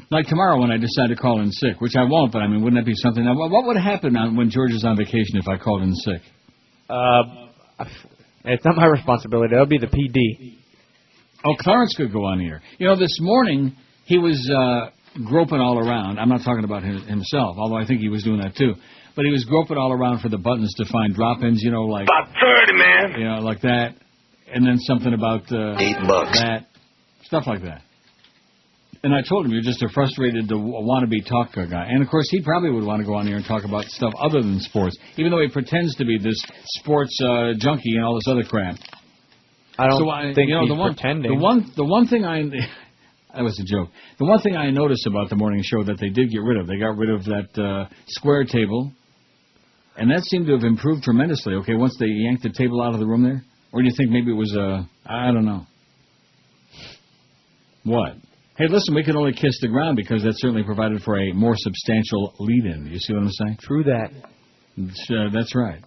Like tomorrow when I decide to call in sick, which I won't, but I mean, wouldn't that be something? Now, what would happen when George is on vacation if I called in sick? It's not my responsibility. That'll be the PD. Oh, Clarence could go on here. You know, this morning he was groping all around. I'm not talking about himself, although I think he was doing that too. But he was groping all around for the buttons to find drop-ins, you know, like... About 30, man. You know, like that. And then something about... $8. That. Stuff like that. And I told him, you're just a frustrated wannabe talk guy. And, of course, he probably would want to go on here and talk about stuff other than sports, even though he pretends to be this sports junkie and all this other crap. I don't think he's pretending. The one thing that was a joke. The one thing I noticed about the morning show that they did get rid of, they got rid of that square table, and that seemed to have improved tremendously, okay, once they yanked the table out of the room there? Or do you think maybe it was, I don't know. What? Hey, listen, we can only kiss the ground because that certainly provided for a more substantial lead-in. You see what I'm saying? True that. That's right.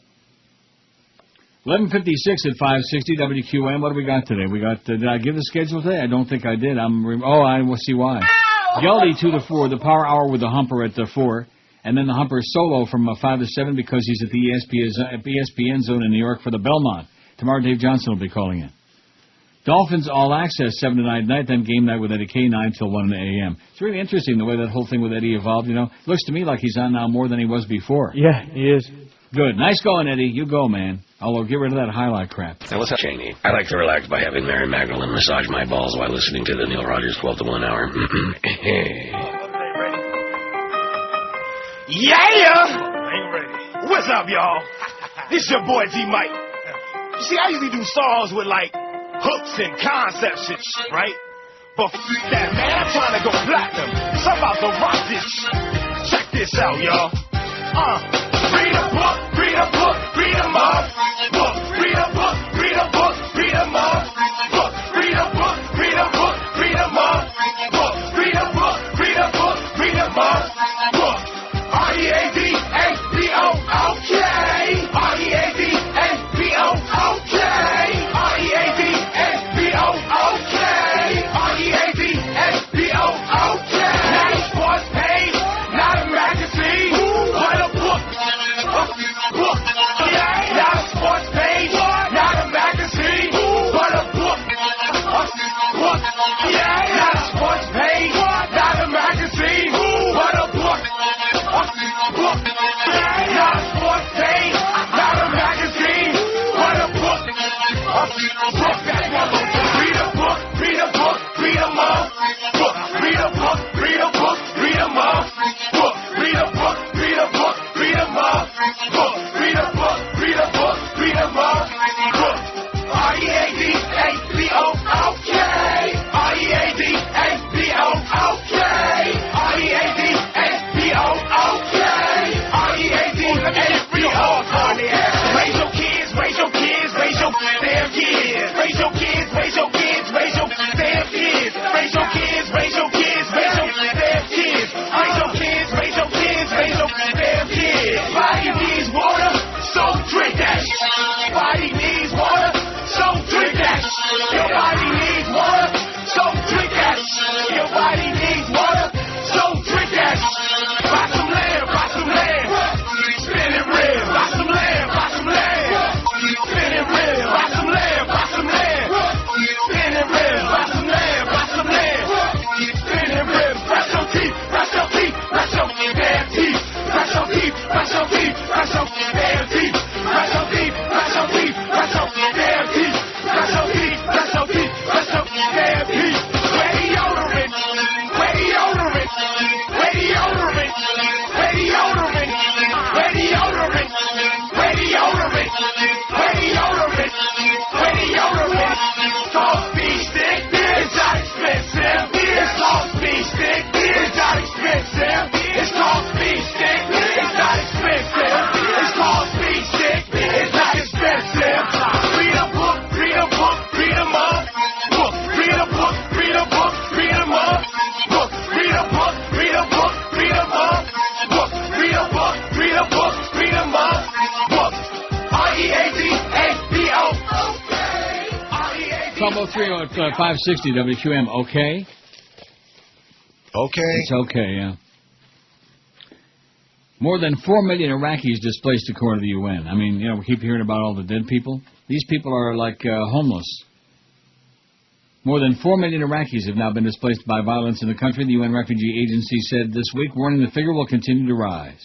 11:56 at 560 WQM. What do we got today? We got. Did I give the schedule today? I don't think I did. I will see why. Geldy 2 to 4. The Power Hour with the Humper at 4, and then the Humper solo from 5 to 7 because he's at the ESPN zone in New York for the Belmont. Tomorrow, Dave Johnson will be calling in. Dolphins All Access 7 to 9 at night, then game night with Eddie K 9 till 1 a.m. It's really interesting the way that whole thing with Eddie evolved. You know, looks to me like he's on now more than he was before. Yeah, he is. Good. Nice going, Eddie. You go, man. Although, get rid of that highlight crap. Now, what's up, Cheney? I like to relax by having Mary Magdalene massage my balls while listening to the Neil Rogers 12 to 1 hour. Yeah! What's up, y'all? This your boy G-Mike. You see, I usually do songs with, like, hooks and concepts and shit, right? But that, man, I'm trying to go platinum. So I'm about to rock this shit. Check this out, y'all. Read a book, read a book, read a book. Book, read a book, read a book, read a book. Book, read a book, read a book, read a book. Book, read a book, read a book, read a book. Book, R-E-A-D-A-B-O, okay. raise your kids, raise your kids, raise your damn kids. Raise your kids, raise your kids, raise your damn kids. Raise your kids, raise your kids, raise your damn kids. Body needs water, so drink that. Body needs water, so drink that. Your body needs water, so drink that. Your body needs water, so drink that. Buy some land, buy some land. Spin it real, buy some land, buy some land. Spin it real, buy some land, buy some land. Spin it real, buy some land, buy some land. Spin it real, brush your teeth, brush your teeth, brush your damn teeth. Brush your teeth, brush your teeth, brush your damn teeth. Brush your teeth, brush your teeth, brush your damn teeth. Brush your teeth, brush your teeth, brush your damn teeth. Where deodorant, where deodorant, where deodorant, where deodorant, where deodorant, where deodorant, where deodorant, where deodorant. Toss bee stick, it's not expensive. It's toss bee stick, it's not expensive. It's toss bee stick, it's not expensive. It's toss bee stick, it's not expensive. Read a book, read a book, read 'em up. Book, read a book, read a book, read 'em up. Book, read a book, read a book, read 'em up. Book, read a book, read a book, read 'em up. Book, READABO. Combo 30 at 560 WQM. Okay? Okay. It's okay, yeah. More than 4 million Iraqis displaced according to the UN. I mean, we keep hearing about all the dead people. These people are like homeless. More than 4 million Iraqis have now been displaced by violence in the country, the UN Refugee Agency said this week, warning the figure will continue to rise.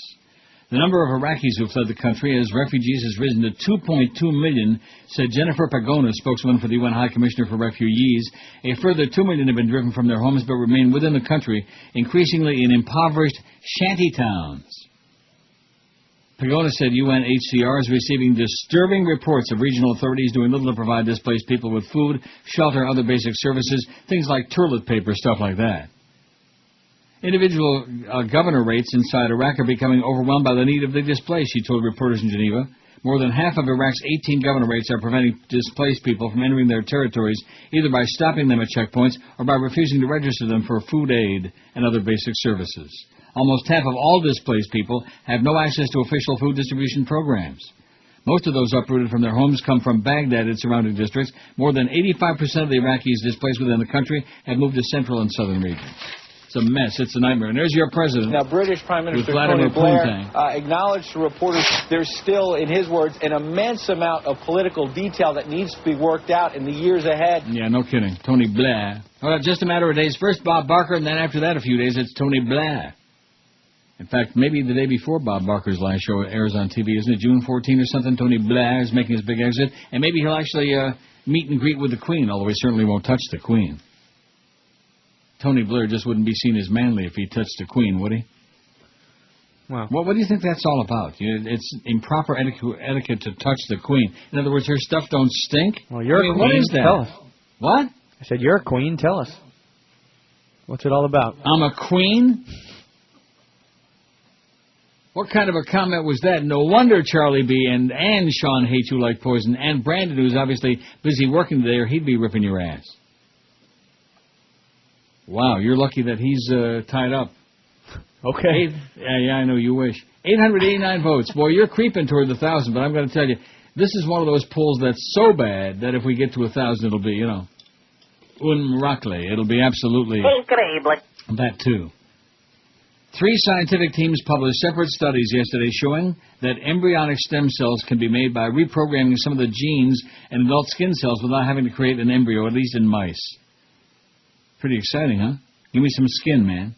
The number of Iraqis who fled the country as refugees has risen to 2.2 million, said Jennifer Pagona, spokeswoman for the UN High Commissioner for Refugees. A further 2 million have been driven from their homes but remain within the country, increasingly in impoverished shanty towns. Pagona said UNHCR is receiving disturbing reports of regional authorities doing little to provide displaced people with food, shelter, other basic services, things like toilet paper, stuff like that. Individual governorates inside Iraq are becoming overwhelmed by the need of the displaced, she told reporters in Geneva. More than half of Iraq's 18 governorates are preventing displaced people from entering their territories, either by stopping them at checkpoints or by refusing to register them for food aid and other basic services. Almost half of all displaced people have no access to official food distribution programs. Most of those uprooted from their homes come from Baghdad and surrounding districts. More than 85% of the Iraqis displaced within the country have moved to central and southern regions. It's a mess. It's a nightmare. And there's your president. Now, British Prime Minister Tony Blair acknowledged to reporters there's still, in his words, an immense amount of political detail that needs to be worked out in the years ahead. Yeah, no kidding. Tony Blair. Well, just a matter of days. First Bob Barker, and then after that a few days, it's Tony Blair. In fact, maybe the day before Bob Barker's last show airs on TV, isn't it? June 14 or something? Tony Blair is making his big exit. And maybe he'll actually meet and greet with the Queen, although he certainly won't touch the Queen. Tony Blair just wouldn't be seen as manly if he touched the Queen, would he? Well, what do you think that's all about? It's improper etiquette to touch the Queen. In other words, her stuff don't stink? Well, you're a queen. What is that? Tell us. What? I said, you're a queen. Tell us. What's it all about? I'm a queen? What kind of a comment was that? No wonder Charlie B. and Sean hate you like poison, and Brandon, who's obviously busy working today, or he'd be ripping your ass. Wow, you're lucky that he's tied up. Okay. Yeah, I know you wish. 889 votes. Boy, you're creeping toward the 1,000, but I'm going to tell you, this is one of those polls that's so bad that if we get to 1,000, it'll be, un miracle. It'll be absolutely... Incredible. That, too. 3 scientific teams published separate studies yesterday showing that embryonic stem cells can be made by reprogramming some of the genes in adult skin cells without having to create an embryo, at least in mice. Pretty exciting, huh? Give me some skin, man.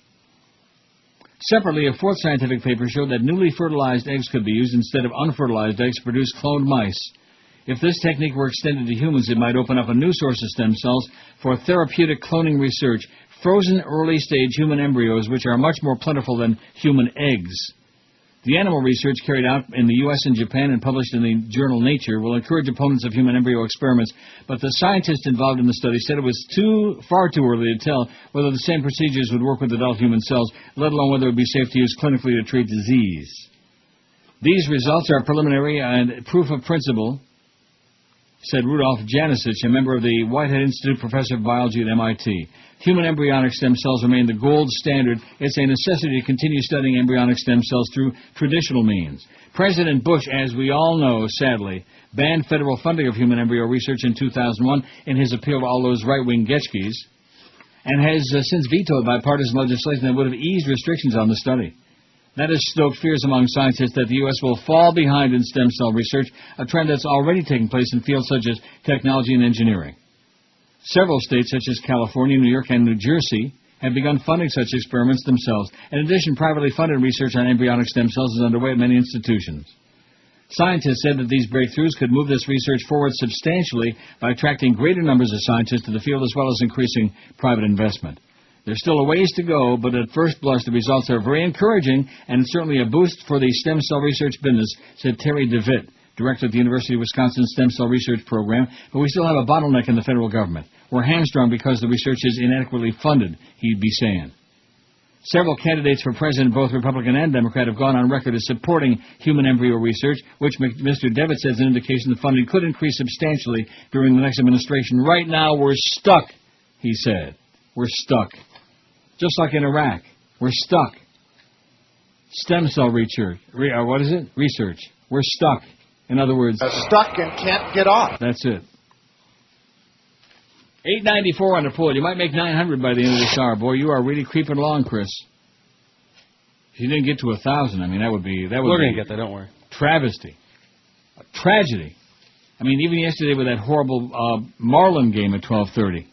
Separately, a 4th scientific paper showed that newly fertilized eggs could be used instead of unfertilized eggs to produce cloned mice. If this technique were extended to humans, it might open up a new source of stem cells for therapeutic cloning research, frozen early-stage human embryos, which are much more plentiful than human eggs. The animal research carried out in the U.S. and Japan and published in the journal Nature will encourage opponents of human embryo experiments, but the scientists involved in the study said it was far too early to tell whether the same procedures would work with adult human cells, let alone whether it would be safe to use clinically to treat disease. These results are preliminary and proof of principle, said Rudolf Janicic, a member of the Whitehead Institute, professor of biology at MIT. Human embryonic stem cells remain the gold standard. It's a necessity to continue studying embryonic stem cells through traditional means. President Bush, as we all know, sadly, banned federal funding of human embryo research in 2001 in his appeal to all those right-wing Getchkis, and has since vetoed bipartisan legislation that would have eased restrictions on the study. That has stoked fears among scientists that the U.S. will fall behind in stem cell research, a trend that's already taking place in fields such as technology and engineering. Several states, such as California, New York, and New Jersey, have begun funding such experiments themselves. In addition, privately funded research on embryonic stem cells is underway at many institutions. Scientists said that these breakthroughs could move this research forward substantially by attracting greater numbers of scientists to the field as well as increasing private investment. There's still a ways to go, but at first blush the results are very encouraging, and it's certainly a boost for the stem cell research business, said Terry DeVitt, director of the University of Wisconsin Stem Cell Research Program. But we still have a bottleneck in the federal government. We're hamstrung because the research is inadequately funded, he'd be saying. Several candidates for president, both Republican and Democrat, have gone on record as supporting human embryo research, which Mr. Devitt says is an indication the funding could increase substantially during the next administration. Right now, we're stuck, he said. We're stuck. Just like in Iraq. We're stuck. Stem cell research. What is it? Research. We're stuck. In other words... stuck and can't get off. That's it. 894 on the poll. You might make 900 by the end of this hour. Boy, you are really creeping along, Chris. If you didn't get to 1,000, I mean, that would be... We're going to get there, don't worry. Travesty. A tragedy. I mean, even yesterday with that horrible Marlin game at 12:30,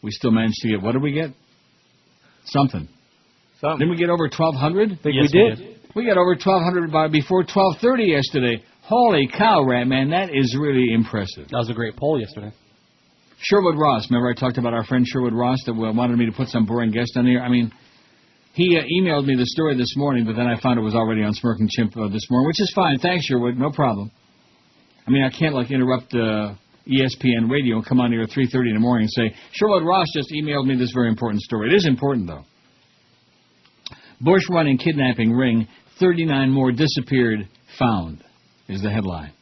we still managed to get... What did we get? Something. Didn't we get over 1,200? Yes, we did. We got over 1,200 before 12:30 yesterday. Holy cow, Rat Man, that is really impressive. That was a great poll yesterday. Sherwood Ross, remember I talked about our friend Sherwood Ross that wanted me to put some boring guest on here? I mean, he emailed me the story this morning, but then I found it was already on Smirking Chimp this morning, which is fine. Thanks, Sherwood, no problem. I mean, I can't, interrupt ESPN radio and come on here at 3:30 in the morning and say, Sherwood Ross just emailed me this very important story. It is important, though. Bush running kidnapping ring, 39 more disappeared, found, is the headline.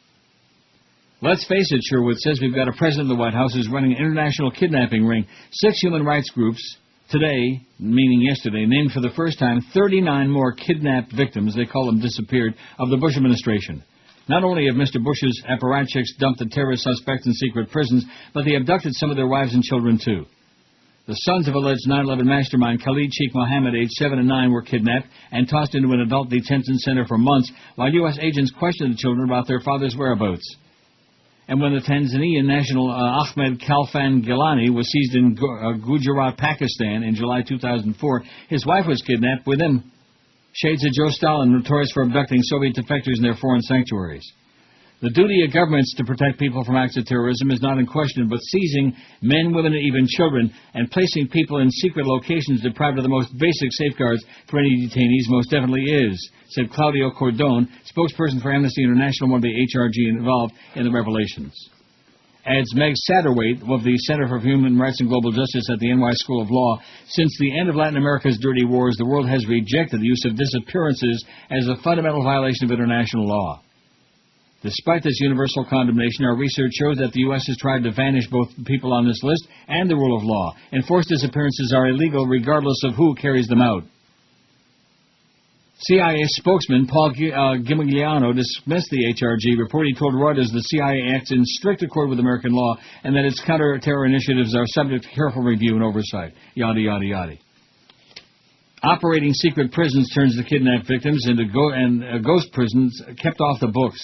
Let's face it, Sherwood says, we've got a president of the White House who's running an international kidnapping ring. 6 human rights groups today, meaning yesterday, named for the first time 39 more kidnapped victims, they call them disappeared, of the Bush administration. Not only have Mr. Bush's apparatchiks dumped the terrorist suspects in secret prisons, but they abducted some of their wives and children, too. The sons of alleged 9/11 mastermind Khalid Sheikh Mohammed, aged 7 and 9, were kidnapped and tossed into an adult detention center for months, while U.S. agents questioned the children about their father's whereabouts. And when the Tanzanian national Ahmed Khalfan Gilani was seized in Gujarat, Pakistan in July 2004, his wife was kidnapped with him. Shades of Joe Stalin, notorious for abducting Soviet defectors in their foreign sanctuaries. The duty of governments to protect people from acts of terrorism is not in question, but seizing men, women, and even children and placing people in secret locations deprived of the most basic safeguards for any detainees most definitely is, said Claudio Cordone, spokesperson for Amnesty International, one of the HRG involved in the revelations. Adds Meg Satterwhite of the Center for Human Rights and Global Justice at the NY School of Law, since the end of Latin America's dirty wars, the world has rejected the use of disappearances as a fundamental violation of international law. Despite this universal condemnation, our research shows that the U.S. has tried to vanish both the people on this list and the rule of law. Enforced disappearances are illegal regardless of who carries them out. CIA spokesman Paul Gimigliano dismissed the HRG report. He told Reuters the CIA acts in strict accord with American law and that its counter-terror initiatives are subject to careful review and oversight. Yada, yada, yada. Operating secret prisons turns the kidnapped victims into ghost prisons kept off the books.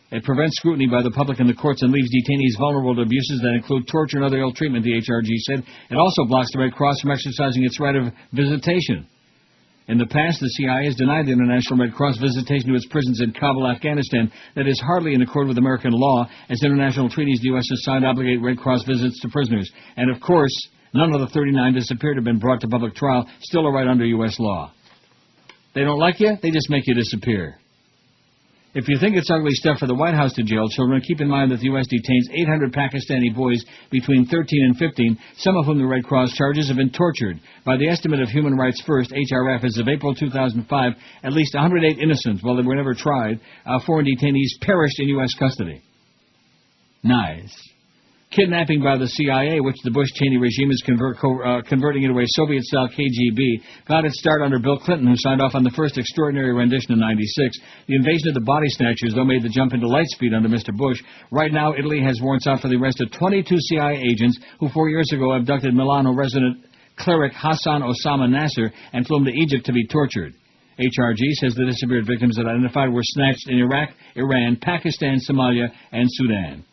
It prevents scrutiny by the public and the courts and leaves detainees vulnerable to abuses that include torture and other ill treatment, the HRG said. It also blocks the Red Cross from exercising its right of visitation. In the past, the CIA has denied the International Red Cross visitation to its prisons in Kabul, Afghanistan. That is hardly in accord with American law, as international treaties the U.S. has signed obligate Red Cross visits to prisoners. And, of course, none of the 39 disappeared have been brought to public trial, still a right under U.S. law. They don't like you, they just make you disappear. If you think it's ugly stuff for the White House to jail children, keep in mind that the U.S. detains 800 Pakistani boys between 13 and 15, some of whom the Red Cross charges have been tortured. By the estimate of Human Rights First, HRF, as of April 2005, at least 108 innocents, while they were never tried, foreign detainees perished in U.S. custody. Nice. Kidnapping by the CIA, which the Bush-Cheney regime is converting into a Soviet-style KGB, got its start under Bill Clinton, who signed off on the first extraordinary rendition in '96. The invasion of the body snatchers, though, made the jump into light speed under Mr. Bush. Right now, Italy has warrants out for the arrest of 22 CIA agents who 4 years ago abducted Milano resident cleric Hassan Osama Nasser and flew him to Egypt to be tortured. HRG says the disappeared victims that identified were snatched in Iraq, Iran, Pakistan, Somalia, and Sudan.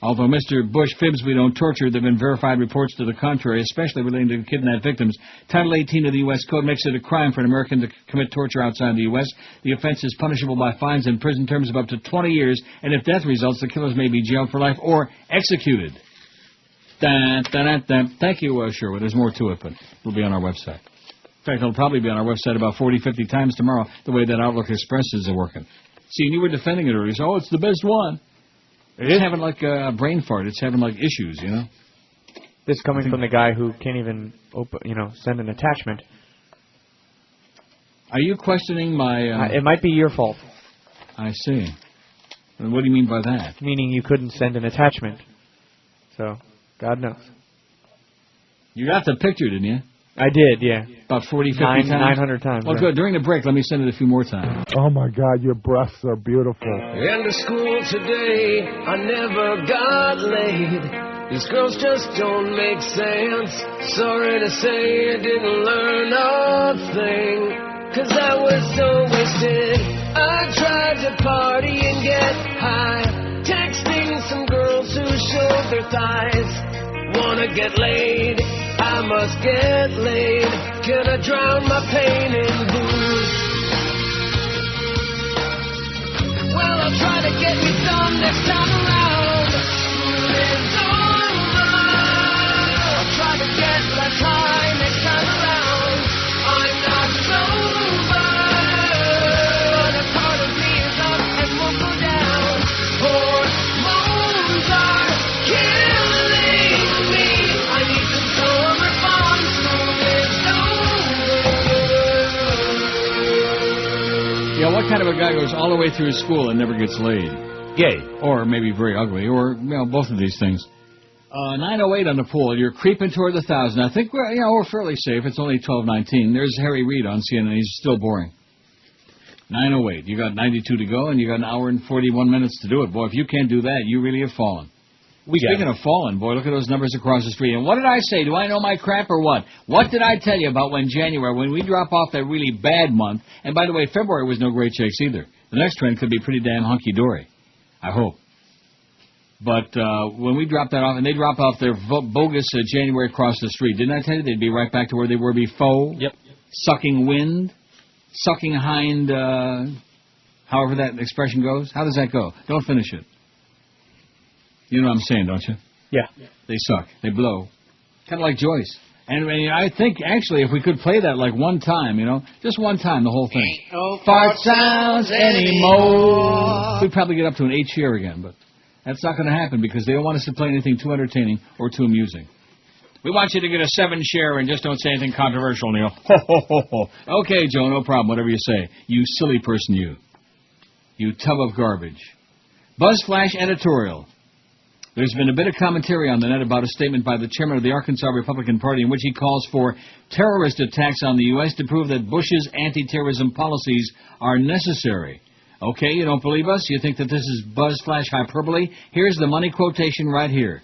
Although Mr. Bush fibs we don't torture, there have been verified reports to the contrary, especially relating to kidnapped victims. Title 18 of the U.S. Code makes it a crime for an American to commit torture outside the U.S. The offense is punishable by fines and prison terms of up to 20 years, and if death results, the killers may be jailed for life or executed. Thank you, Sherwood. There's more to it, but it'll be on our website. In fact, it'll probably be on our website about 40, 50 times tomorrow, the way that Outlook Express is working. See, and you were defending it earlier. So, it's the best one. It's having like a brain fart. It's having like issues, you know. This coming from the guy who can't even send an attachment. Are you questioning my... it might be your fault. I see. And what do you mean by that? Meaning you couldn't send an attachment. So, God knows. You got the picture, didn't you? I did, yeah. About 40, 50 times? 900 times. Well, good. During the break, let me send it a few more times. Oh, my God, your breasts are beautiful. End of school today, I never got laid. These girls just don't make sense. Sorry to say I didn't learn a thing, 'cause I was so wasted. I tried to party and get high, texting some girls who showed their thighs. Wanna get laid, I must get laid. Can I drown my pain in booze? Well, I'll try to get me some next time around. School is over. I'll try to get less high next time around. I'm not sober, but a part of me is up and won't go down. Hormones are killing me. I need some sober fun. School is over. Yeah, what kind of a guy goes all the way through school and never gets laid? Gay. Or maybe very ugly, or both of these things. 908 on the poll. You're creeping toward the 1,000. I think we're fairly safe. It's only 12:19. There's Harry Reid on CNN. He's still boring. 908. You got 92 to go, and you got an hour and 41 minutes to do it. Boy, if you can't do that, you really have fallen. Speaking of fallen, boy, look at those numbers across the street. And what did I say? Do I know my crap or what? What did I tell you about when we drop off that really bad month? And by the way, February was no great shakes either. The next trend could be pretty damn hunky-dory. I hope. But when we drop that off, and they drop off their bogus January across the street, didn't I tell you they'd be right back to where they were before? Yep. Sucking wind, sucking hind, however that expression goes. How does that go? Don't finish it. You know what I'm saying, don't you? Yeah. They suck. They blow. Kind of like Joyce. And I think, actually, if we could play that like one time, just one time, the whole thing. Ain't no fart sounds anymore. We'd probably get up to an 8 share again, but that's not going to happen because they don't want us to play anything too entertaining or too amusing. We want you to get a 7 share and just don't say anything controversial, Neil. Ho, ho, ho, ho. Okay, Joe, no problem, whatever you say. You silly person, you. You tub of garbage. Buzzflash editorial. There's been a bit of commentary on the net about a statement by the chairman of the Arkansas Republican Party in which he calls for terrorist attacks on the U.S. to prove that Bush's anti-terrorism policies are necessary. Okay, you don't believe us? You think that this is buzzflash hyperbole? Here's the money quotation right here.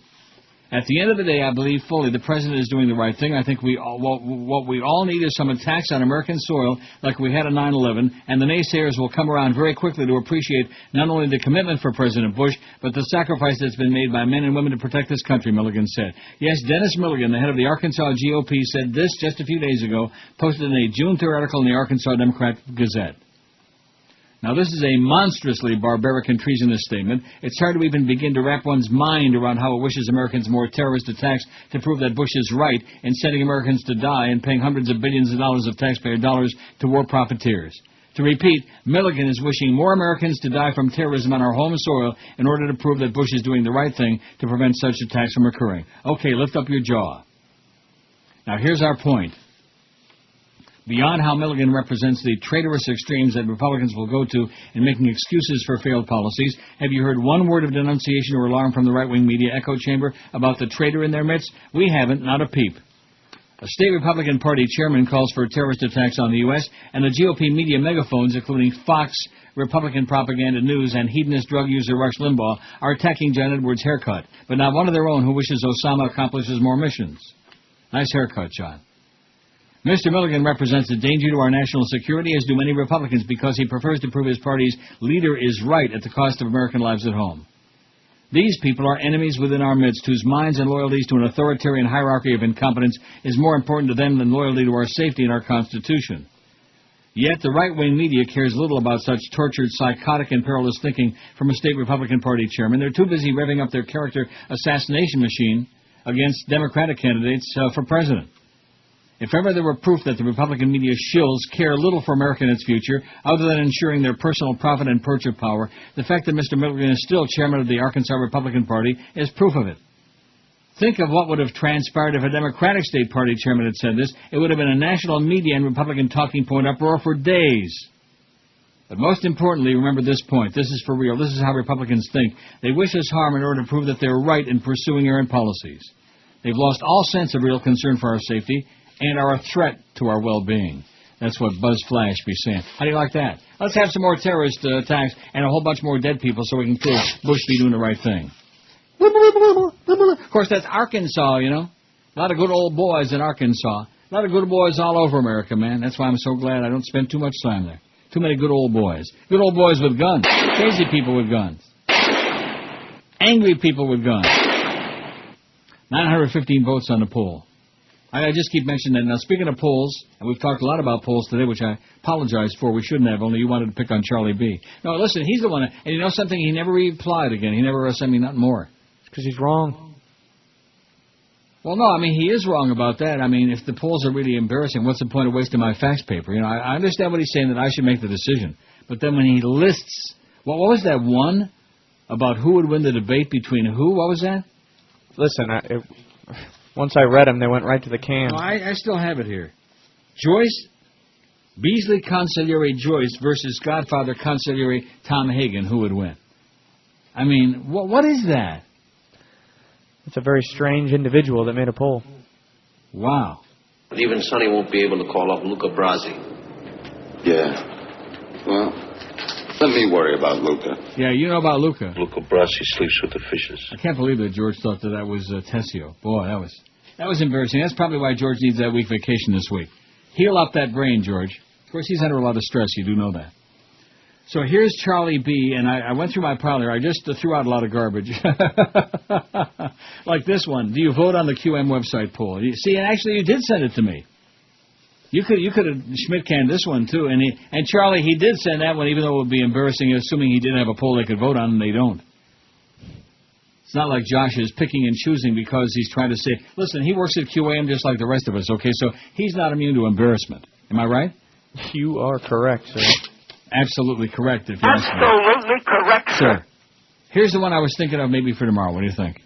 At the end of the day, I believe fully the president is doing the right thing. I think what we all need is some attacks on American soil like we had on 9/11, and the naysayers will come around very quickly to appreciate not only the commitment for President Bush, but the sacrifice that's been made by men and women to protect this country, Milligan said. Yes, Dennis Milligan, the head of the Arkansas GOP, said this just a few days ago, posted in a June 3rd article in the Arkansas Democrat Gazette. Now, this is a monstrously barbaric and treasonous statement. It's hard to even begin to wrap one's mind around how it wishes Americans more terrorist attacks to prove that Bush is right in sending Americans to die and paying hundreds of billions of dollars of taxpayer dollars to war profiteers. To repeat, Milligan is wishing more Americans to die from terrorism on our home soil in order to prove that Bush is doing the right thing to prevent such attacks from occurring. Okay, lift up your jaw. Now, here's our point. Beyond how Milligan represents the traitorous extremes that Republicans will go to in making excuses for failed policies, have you heard one word of denunciation or alarm from the right-wing media echo chamber about the traitor in their midst? We haven't, not a peep. A state Republican Party chairman calls for terrorist attacks on the U.S., and the GOP media megaphones, including Fox, Republican Propaganda News, and hedonist drug user Rush Limbaugh, are attacking John Edwards' haircut, but not one of their own who wishes Osama accomplishes more missions. Nice haircut, John. Mr. Milligan represents a danger to our national security, as do many Republicans, because he prefers to prove his party's leader is right at the cost of American lives at home. These people are enemies within our midst, whose minds and loyalties to an authoritarian hierarchy of incompetence is more important to them than loyalty to our safety and our Constitution. Yet the right-wing media cares little about such tortured, psychotic, and perilous thinking from a state Republican Party chairman. They're too busy revving up their character assassination machine against Democratic candidates for president. If ever there were proof that the Republican media shills care little for America and its future, other than ensuring their personal profit and perch of power, the fact that Mr. Milligan is still chairman of the Arkansas Republican Party is proof of it. Think of what would have transpired if a Democratic state party chairman had said this. It would have been a national media and Republican talking point uproar for days. But most importantly, remember this point. This is for real. This is how Republicans think. They wish us harm in order to prove that they're right in pursuing errant policies. They've lost all sense of real concern for our safety and are a threat to our well-being. That's what Buzz Flash be saying. How do you like that? Let's have some more terrorist attacks and a whole bunch more dead people so we can prove Bush be doing the right thing. Of course, that's Arkansas, you know. A lot of good old boys in Arkansas. A lot of good boys all over America, man. That's why I'm so glad I don't spend too much time there. Too many good old boys. Good old boys with guns. Crazy people with guns. Angry people with guns. 915 votes on the poll. I just keep mentioning that. Now, speaking of polls, and we've talked a lot about polls today, which I apologize for. We shouldn't have, only you wanted to pick on Charlie B. No, listen, he's the one, and you know something? He never replied again. He never sent me nothing more. Because he's wrong. Well, no, I mean, he is wrong about that. I mean, if the polls are really embarrassing, what's the point of wasting my fax paper? You know, I understand what he's saying, that I should make the decision. But then when he lists, what was that one about who would win the debate between who? What was that? Listen, once I read them, they went right to the can. No, I still have it here. Joyce, Beasley Consigliere Joyce versus Godfather Consigliere Tom Hagen. Who would win? I mean, what is that? It's a very strange individual that made a poll. Wow. But even Sonny won't be able to call off Luca Brasi. Yeah. Well, let me worry about Luca. Yeah, you know about Luca. Luca Brasi sleeps with the fishes. I can't believe that George thought that was Tessio. Boy, that was embarrassing. That's probably why George needs that week vacation this week. Heal up that brain, George. Of course, he's under a lot of stress. You do know that. So here's Charlie B., and I went through my pile here. I just threw out a lot of garbage. Like this one. Do you vote on the QM website poll? See, and actually you did send it to me. You could have Schmidt-canned this one, too. And Charlie, he did send that one, even though it would be embarrassing, assuming he didn't have a poll they could vote on, and they don't. It's not like Josh is picking and choosing because he's trying to say, listen, he works at QAM just like the rest of us, okay? So he's not immune to embarrassment. Am I right? You are correct, sir. Absolutely correct, if you ask me. Absolutely correct, sir. Here's the one I was thinking of maybe for tomorrow. What do you think?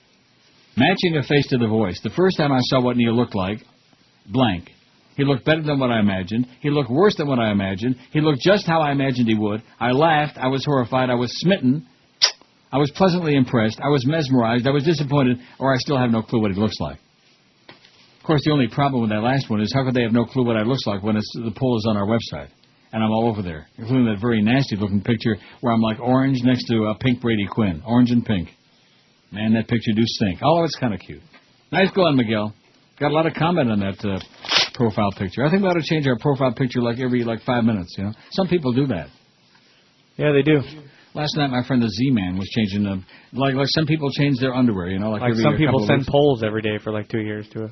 Matching a face to the voice. The first time I saw what Neil looked like, blank. He looked better than what I imagined. He looked worse than what I imagined. He looked just how I imagined he would. I laughed. I was horrified. I was smitten. I was pleasantly impressed. I was mesmerized. I was disappointed, or I still have no clue what he looks like. Of course, the only problem with that last one is how could they have no clue what I looks like when the poll is on our website? And I'm all over there, including that very nasty-looking picture where I'm like orange next to pink Brady Quinn. Orange and pink. Man, that picture do stink. Although it's kind of cute. Nice going, Miguel. Got a lot of comment on that profile picture. I think we ought to change our profile picture every 5 minutes, you know. Some people do that. Yeah, they do. Last night, my friend the Z-Man was changing them. Like some people change their underwear, you know. Like some people send polls every day for 2 years to it.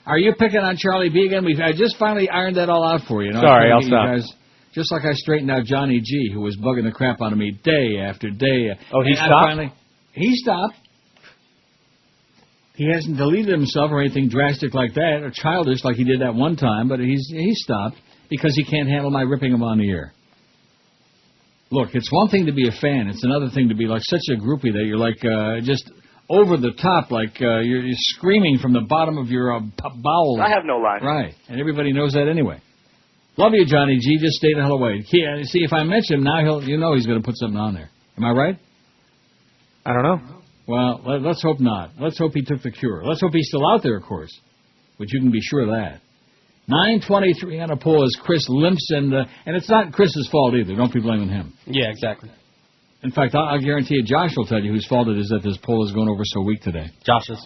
Are you picking on Charlie B again? I just finally ironed that all out for you. You know? Sorry, I'll stop. Guys, just like I straightened out Johnny G, who was bugging the crap out of me day after day. Oh, he stopped? He stopped. He hasn't deleted himself or anything drastic like that, or childish like he did that one time, but he stopped because he can't handle my ripping him on the air. Look, it's one thing to be a fan. It's another thing to be such a groupie that you're just over the top, you're screaming from the bottom of your bowels. I have no line. Right, and everybody knows that anyway. Love you, Johnny G. Just stay the hell away. See, if I mention him now, he's going to put something on there. Am I right? I don't know. Well, let's hope not. Let's hope he took the cure. Let's hope he's still out there, of course. But you can be sure of that. 923 on a poll as Chris limps, and it's not Chris's fault either. Don't be blaming him. Yeah, exactly. In fact, I'll guarantee you Josh will tell you whose fault it is that this poll is going over so weak today. Josh's.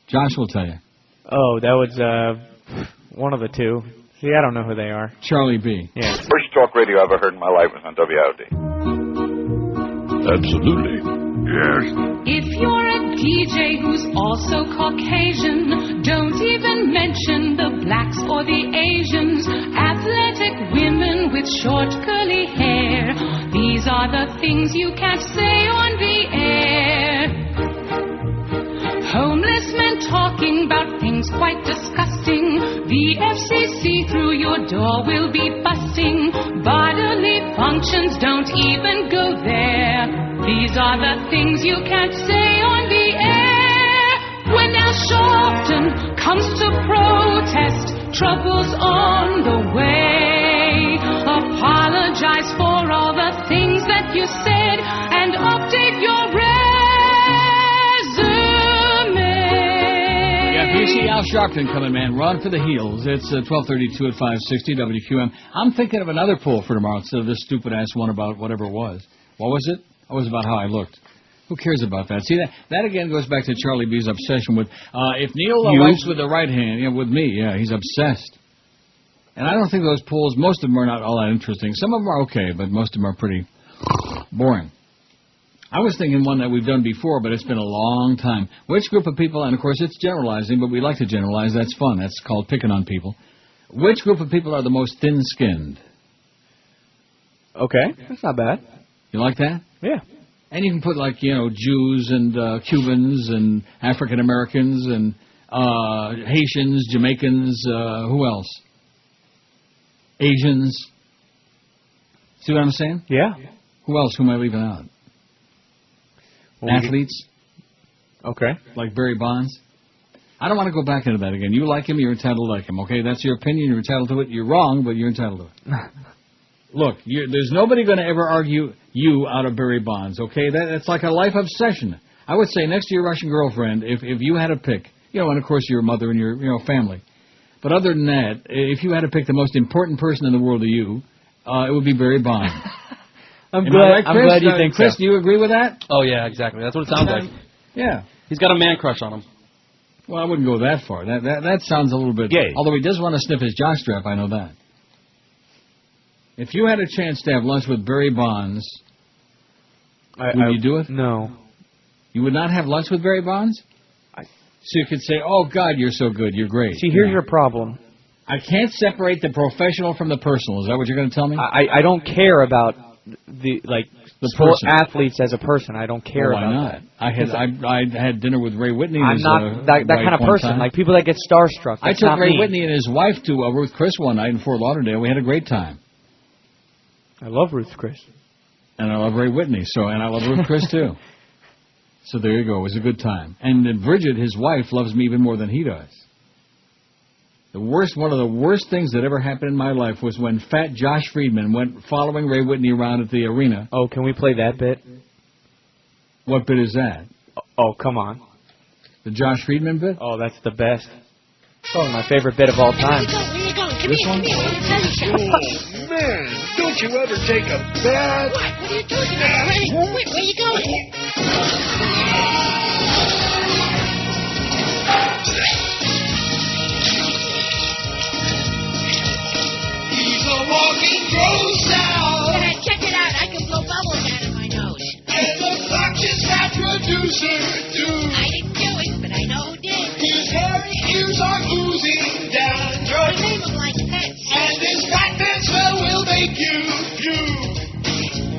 Josh will tell you. Oh, that was one of the two. See, I don't know who they are. Charlie B. Yeah. First talk radio I've ever heard in my life was on WIOD. Absolutely. Yes. If you're a DJ who's also Caucasian, don't even mention the blacks or the Asians. Athletic women with short curly hair. These are the things you can't say on the air. Homeless men talking about things quite disgusting. The FCC through your door will be busting. Bodily functions, don't even go there. These are the things you can't say on the air. When Al Sharpton comes to protest, trouble's on the way. Apologize for all the things that you said and update your resume. Yeah, if you see Al Sharpton coming, man, run for the heels. It's 12:32 at 560 WQM. I'm thinking of another poll for tomorrow instead of this stupid-ass one about whatever it was. What was it? It was about how I looked. Who cares about that? See, that again goes back to Charlie B's obsession with, if Neil writes with the right hand, with me, he's obsessed. And I don't think those polls, most of them are not all that interesting. Some of them are okay, but most of them are pretty boring. I was thinking one that we've done before, but it's been a long time. Which group of people, and of course it's generalizing, but we like to generalize, that's fun. That's called picking on people. Which group of people are the most thin-skinned? Okay, that's not bad. You like that? Yeah. And you can put, like, Jews and Cubans and African Americans and Haitians, Jamaicans, who else? Asians. See what I'm saying? Yeah. Who else? Who am I leaving out? Athletes. Okay. Like Barry Bonds. I don't want to go back into that again. You like him, you're entitled to like him. Okay, that's your opinion. You're entitled to it. You're wrong, but you're entitled to it. Look, there's nobody going to ever argue you out of Barry Bonds, okay? That's like a life obsession. I would say next to your Russian girlfriend, if you had to pick, and of course your mother and your family. But other than that, if you had to pick the most important person in the world to you, it would be Barry Bonds. I'm glad you think Chris, so. do you agree with that? Oh, yeah, exactly. That's what it sounds like. Yeah. He's got a man crush on him. Well, I wouldn't go that far. That sounds a little bit gay. Although he does want to sniff his jockstrap, I know that. If you had a chance to have lunch with Barry Bonds, would you do it? No. You would not have lunch with Barry Bonds? So you could say, oh, God, you're so good, you're great. See, here's your problem. I can't separate the professional from the personal. Is that what you're going to tell me? I don't care about the sport athletes as a person. I don't care about that. I had dinner with Ray Whitney. I'm not that kind of person. Time. Like people that get starstruck. I took Ray Whitney and his wife to Ruth Chris one night in Fort Lauderdale. We had a great time. I love Ruth Chris. And I love Ray Whitney, and I love Ruth Chris, too. So there you go. It was a good time. And Bridget, his wife, loves me even more than he does. One of the worst things that ever happened in my life was when fat Josh Friedman went following Ray Whitney around at the arena. Oh, can we play that bit? What bit is that? Oh, come on. The Josh Friedman bit? Oh, that's the best. It's probably my favorite bit of all time. This one? Oh, man, don't you ever take a bath? What are you talking about? Where are you going? He's a walking gross now. Check it out. I can blow bubbles out of my nose. And the obnoxious fat producer, too. I didn't do it, but I know who did. His hairy ears are oozing down. I name them like pets. And his fat man smell will make you.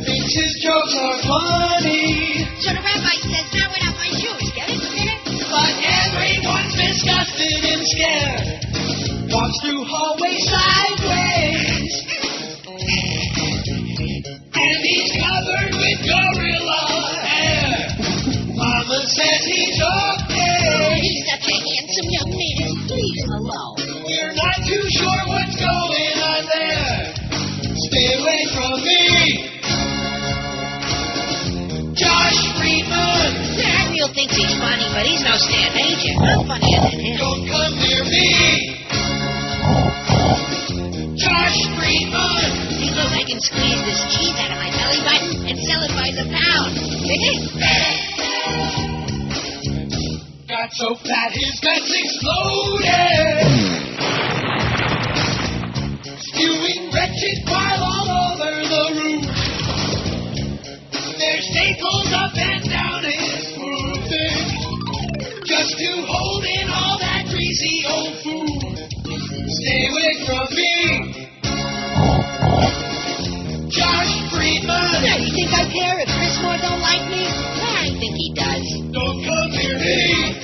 Thinks his jokes are funny. So the rabbi says, now without my shoes. Get it? But everyone's disgusted and scared. Walks through hallways sideways. And he's covered with gorilla hair. Mama says he's okay. He's such a handsome young man. Leave him alone. We're not too sure what's going thinks he's funny, but he's no Stan Major. I'm funnier than him. Don't come near me. Josh Friedman. See, look, I can squeeze this cheese out of my belly button and sell it by the pound. Got so fat his guts exploded. Spewing wretched bile all over the room. There's staples up and down his smooth thing, just to hold in all that greasy old food. Stay away from me, Josh Friedman. Now, you think I care if Chris Moore don't like me? I think he does. Don't come near me,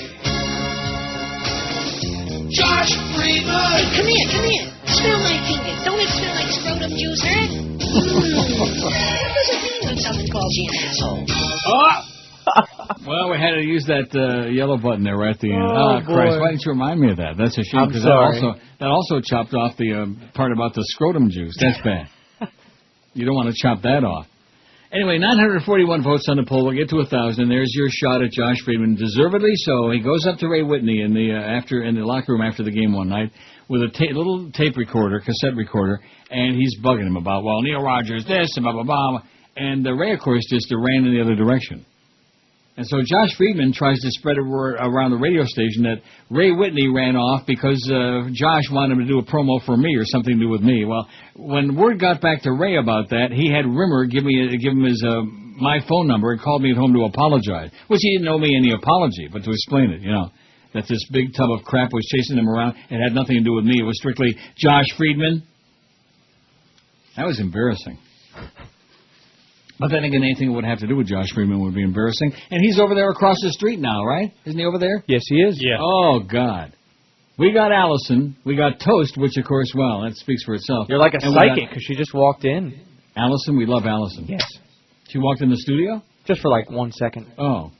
Josh Friedman. Hey, come here. Smell my fingers. Don't it smell like scrotum juice, huh? What does it mean when someone calls you an asshole? Well, we had to use that yellow button there right at the end. Oh, Christ, boy. why didn't you remind me of that? That's a shame, because that also chopped off the part about the scrotum juice. That's bad. You don't want to chop that off. Anyway, 941 votes on the poll. We'll get to 1,000. There's your shot at Josh Friedman. Deservedly so. He goes up to Ray Whitney in the locker room after the game one night with a little tape recorder, cassette recorder, and he's bugging him about, well, Neil Rogers this and blah, blah, blah. And Ray, of course, just ran in the other direction. And so Josh Friedman tries to spread a word around the radio station that Ray Whitney ran off because Josh wanted him to do a promo for me or something to do with me. Well, when word got back to Ray about that, he had Rimmer give him his my phone number and called me at home to apologize, which he didn't owe me any apology, but to explain it, that this big tub of crap was chasing him around. It had nothing to do with me. It was strictly Josh Friedman. That was embarrassing. But then again, anything that would have to do with Josh Friedman would be embarrassing. And he's over there across the street now, right? Isn't he over there? Yes, he is. Yeah. Oh, God. We got Allison. We got Toast, which, of course, well, that speaks for itself. You're like a psychic because she just walked in. Allison? We love Allison. Yes. She walked in the studio? Just for like 1 second. Oh.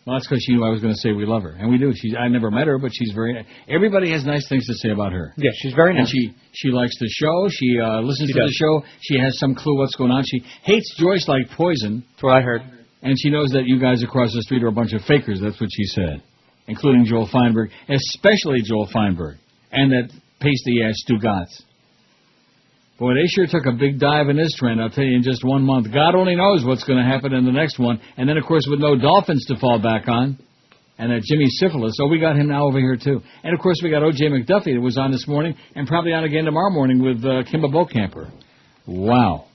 Well, that's because she knew I was going to say we love her. And we do. I never met her, but she's very... Everybody has nice things to say about her. Yeah, she's very nice. And she likes the show. She listens to the show. She has some clue what's going on. She hates Joyce like poison. That's what I heard. And she knows that you guys across the street are a bunch of fakers. That's what she said. Including Joel Feinberg. Especially Joel Feinberg. And that pasty-ass Stu Gatz. Boy, they sure took a big dive in this trend, I'll tell you, in just 1 month. God only knows what's going to happen in the next one. And then, of course, with no Dolphins to fall back on, and that Jimmy Syphilis, we got him now over here, too. And, of course, we got O.J. McDuffie that was on this morning and probably on again tomorrow morning with Kimba Beaucamper. Wow.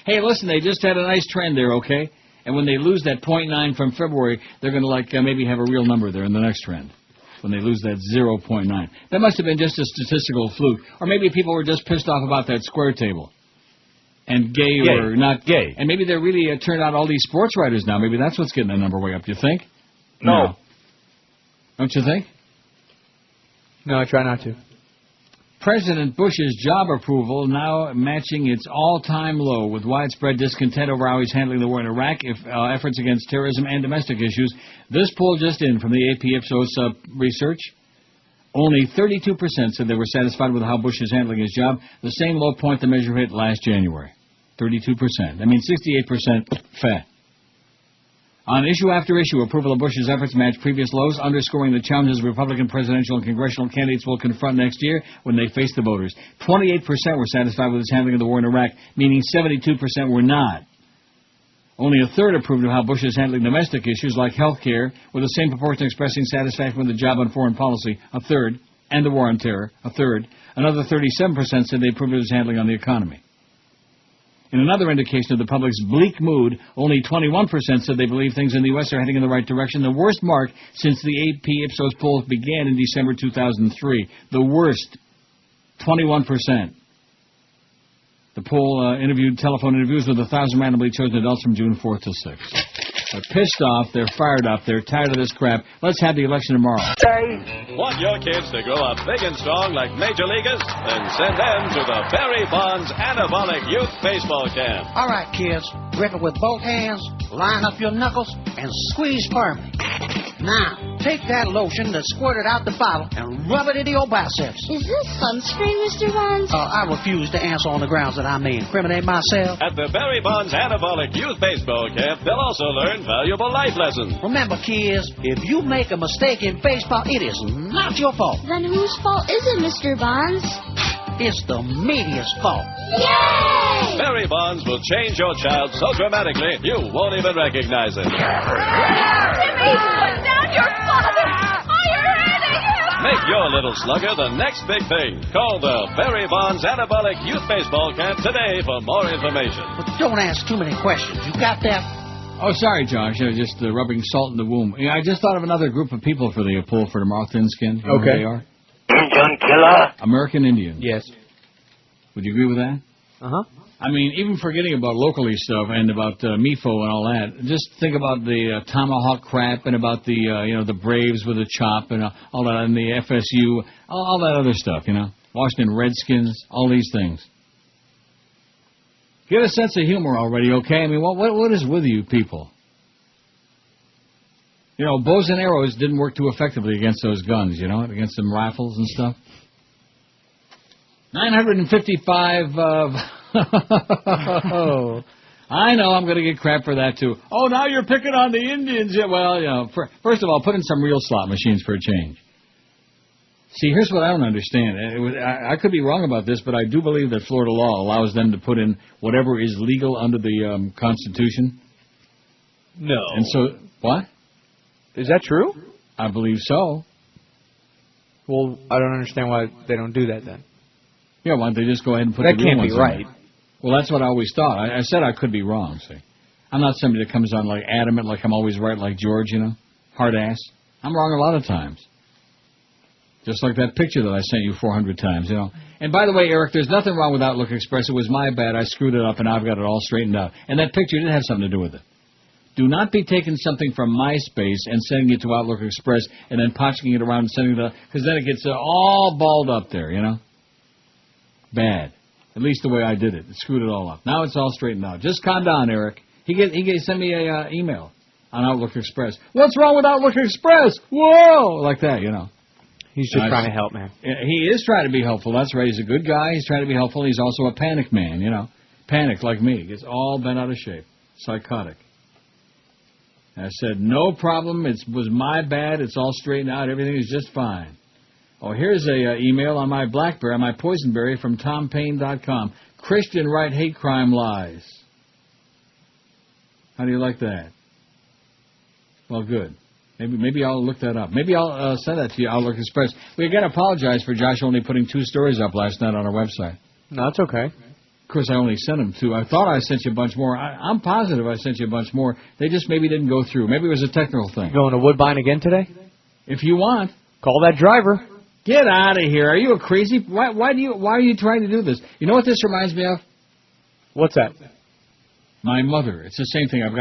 Hey, listen, they just had a nice trend there, okay? And when they lose that 0.9 from February, they're going to, maybe have a real number there in the next trend. When they lose that 0.9. That must have been just a statistical fluke. Or maybe people were just pissed off about that square table. And gay or not gay. And maybe they're really turned out all these sports writers now. Maybe that's what's getting the number way up. Do you think? No. Don't you think? No, I try not to. President Bush's job approval now matching its all-time low with widespread discontent over how he's handling the war in Iraq, efforts against terrorism, and domestic issues. This poll just in from the AP Ipsos research. Only 32% said they were satisfied with how Bush is handling his job, the same low point the measure hit last January. 32%. I mean, 68% fat. On issue after issue, approval of Bush's efforts match previous lows, underscoring the challenges Republican presidential and congressional candidates will confront next year when they face the voters. 28% were satisfied with his handling of the war in Iraq, meaning 72% were not. Only a third approved of how Bush is handling domestic issues like health care, with the same proportion expressing satisfaction with the job on foreign policy, a third, and the war on terror, a third. Another 37% said they approved of his handling on the economy. In another indication of the public's bleak mood, only 21% said they believe things in the U.S. are heading in the right direction, the worst mark since the AP Ipsos polls began in December 2003. The worst, 21%. The poll interviewed telephone interviews with 1,000 randomly chosen adults from June 4th to 6th. They're pissed off, they're fired up, they're tired of this crap. Let's have the election tomorrow. Want your kids to grow up big and strong like major leaguers? Then send them to the Barry Bonds Anabolic Youth Baseball Camp. All right, kids. Grip it with both hands, line up your knuckles, and squeeze firmly. Now, take that lotion that's squirted out the bottle and rub it into your biceps. Is this sunscreen, Mr. Bonds? I refuse to answer on the grounds that I may incriminate myself. At the Barry Bonds Anabolic Youth Baseball Camp, they'll also learn valuable life lessons. Remember, kids, if you make a mistake in baseball, it is not your fault. Then whose fault is it, Mr. Bonds? It's the media's fault. Yay! Barry Bonds will change your child so dramatically you won't even recognize it. Timmy, put down your father! You're hurting him! Make your little slugger the next big thing. Call the Barry Bonds Anabolic Youth Baseball Camp today for more information. But don't ask too many questions. You got that? Oh, sorry, Josh. Just rubbing salt in the womb. I just thought of another group of people for the poll for tomorrow, thin-skinned. You know who they are? Indian killer? American Indians. Yes. Would you agree with that? Uh-huh. I mean, even forgetting about locally stuff and about MIFO and all that, just think about the tomahawk crap and about the the Braves with the chop and all that, and the FSU, all that other stuff, Washington Redskins, all these things. Get a sense of humor already, okay? I mean, what is with you people? Bows and arrows didn't work too effectively against those guns, against them rifles and stuff. 955 I know I'm going to get crap for that, too. Oh, now you're picking on the Indians. Yeah, well, first of all, put in some real slot machines for a change. See, here's what I don't understand. I could be wrong about this, but I do believe that Florida law allows them to put in whatever is legal under the Constitution. No. And so, what? Is that true? I believe so. Well, I don't understand why they don't do that then. Yeah, why don't they just go ahead and put that the real ones in? That can't be right. Well, that's what I always thought. I said I could be wrong, see. I'm not somebody that comes on like adamant, like I'm always right, like George, hard ass. I'm wrong a lot of times. Just like that picture that I sent you 400 times, And by the way, Eric, there's nothing wrong with Outlook Express. It was my bad. I screwed it up, and I've got it all straightened out. And that picture did have something to do with it. Do not be taking something from MySpace and sending it to Outlook Express and then punching it around and sending it, because then it gets all balled up there, Bad. At least the way I did it. It screwed it all up. Now it's all straightened out. Just calm down, Eric. He sent me a email on Outlook Express. What's wrong with Outlook Express? Whoa! Like that, He's just trying to help, man. He is trying to be helpful. That's right. He's a good guy. He's trying to be helpful. He's also a panic man, Panic like me. Gets all bent out of shape. Psychotic. I said, no problem. It was my bad. It's all straightened out. Everything is just fine. Oh, here's a email on my BlackBerry, on my Poisonberry from TomPaine.com. Christian write hate crime lies. How do you like that? Well, good. Maybe I'll look that up. Maybe I'll send that to you, Outlook Express. We again apologize for Josh only putting 2 stories up last night on our website. No, it's okay. Of course, I only sent them 2. I thought I sent you a bunch more. I'm positive I sent you a bunch more. They just maybe didn't go through. Maybe it was a technical thing. Going to Woodbine again today? If you want. Call that driver. Get out of here. Are you a crazy? Why are you trying to do this? You know what this reminds me of? What's that? My mother. It's the same thing. I've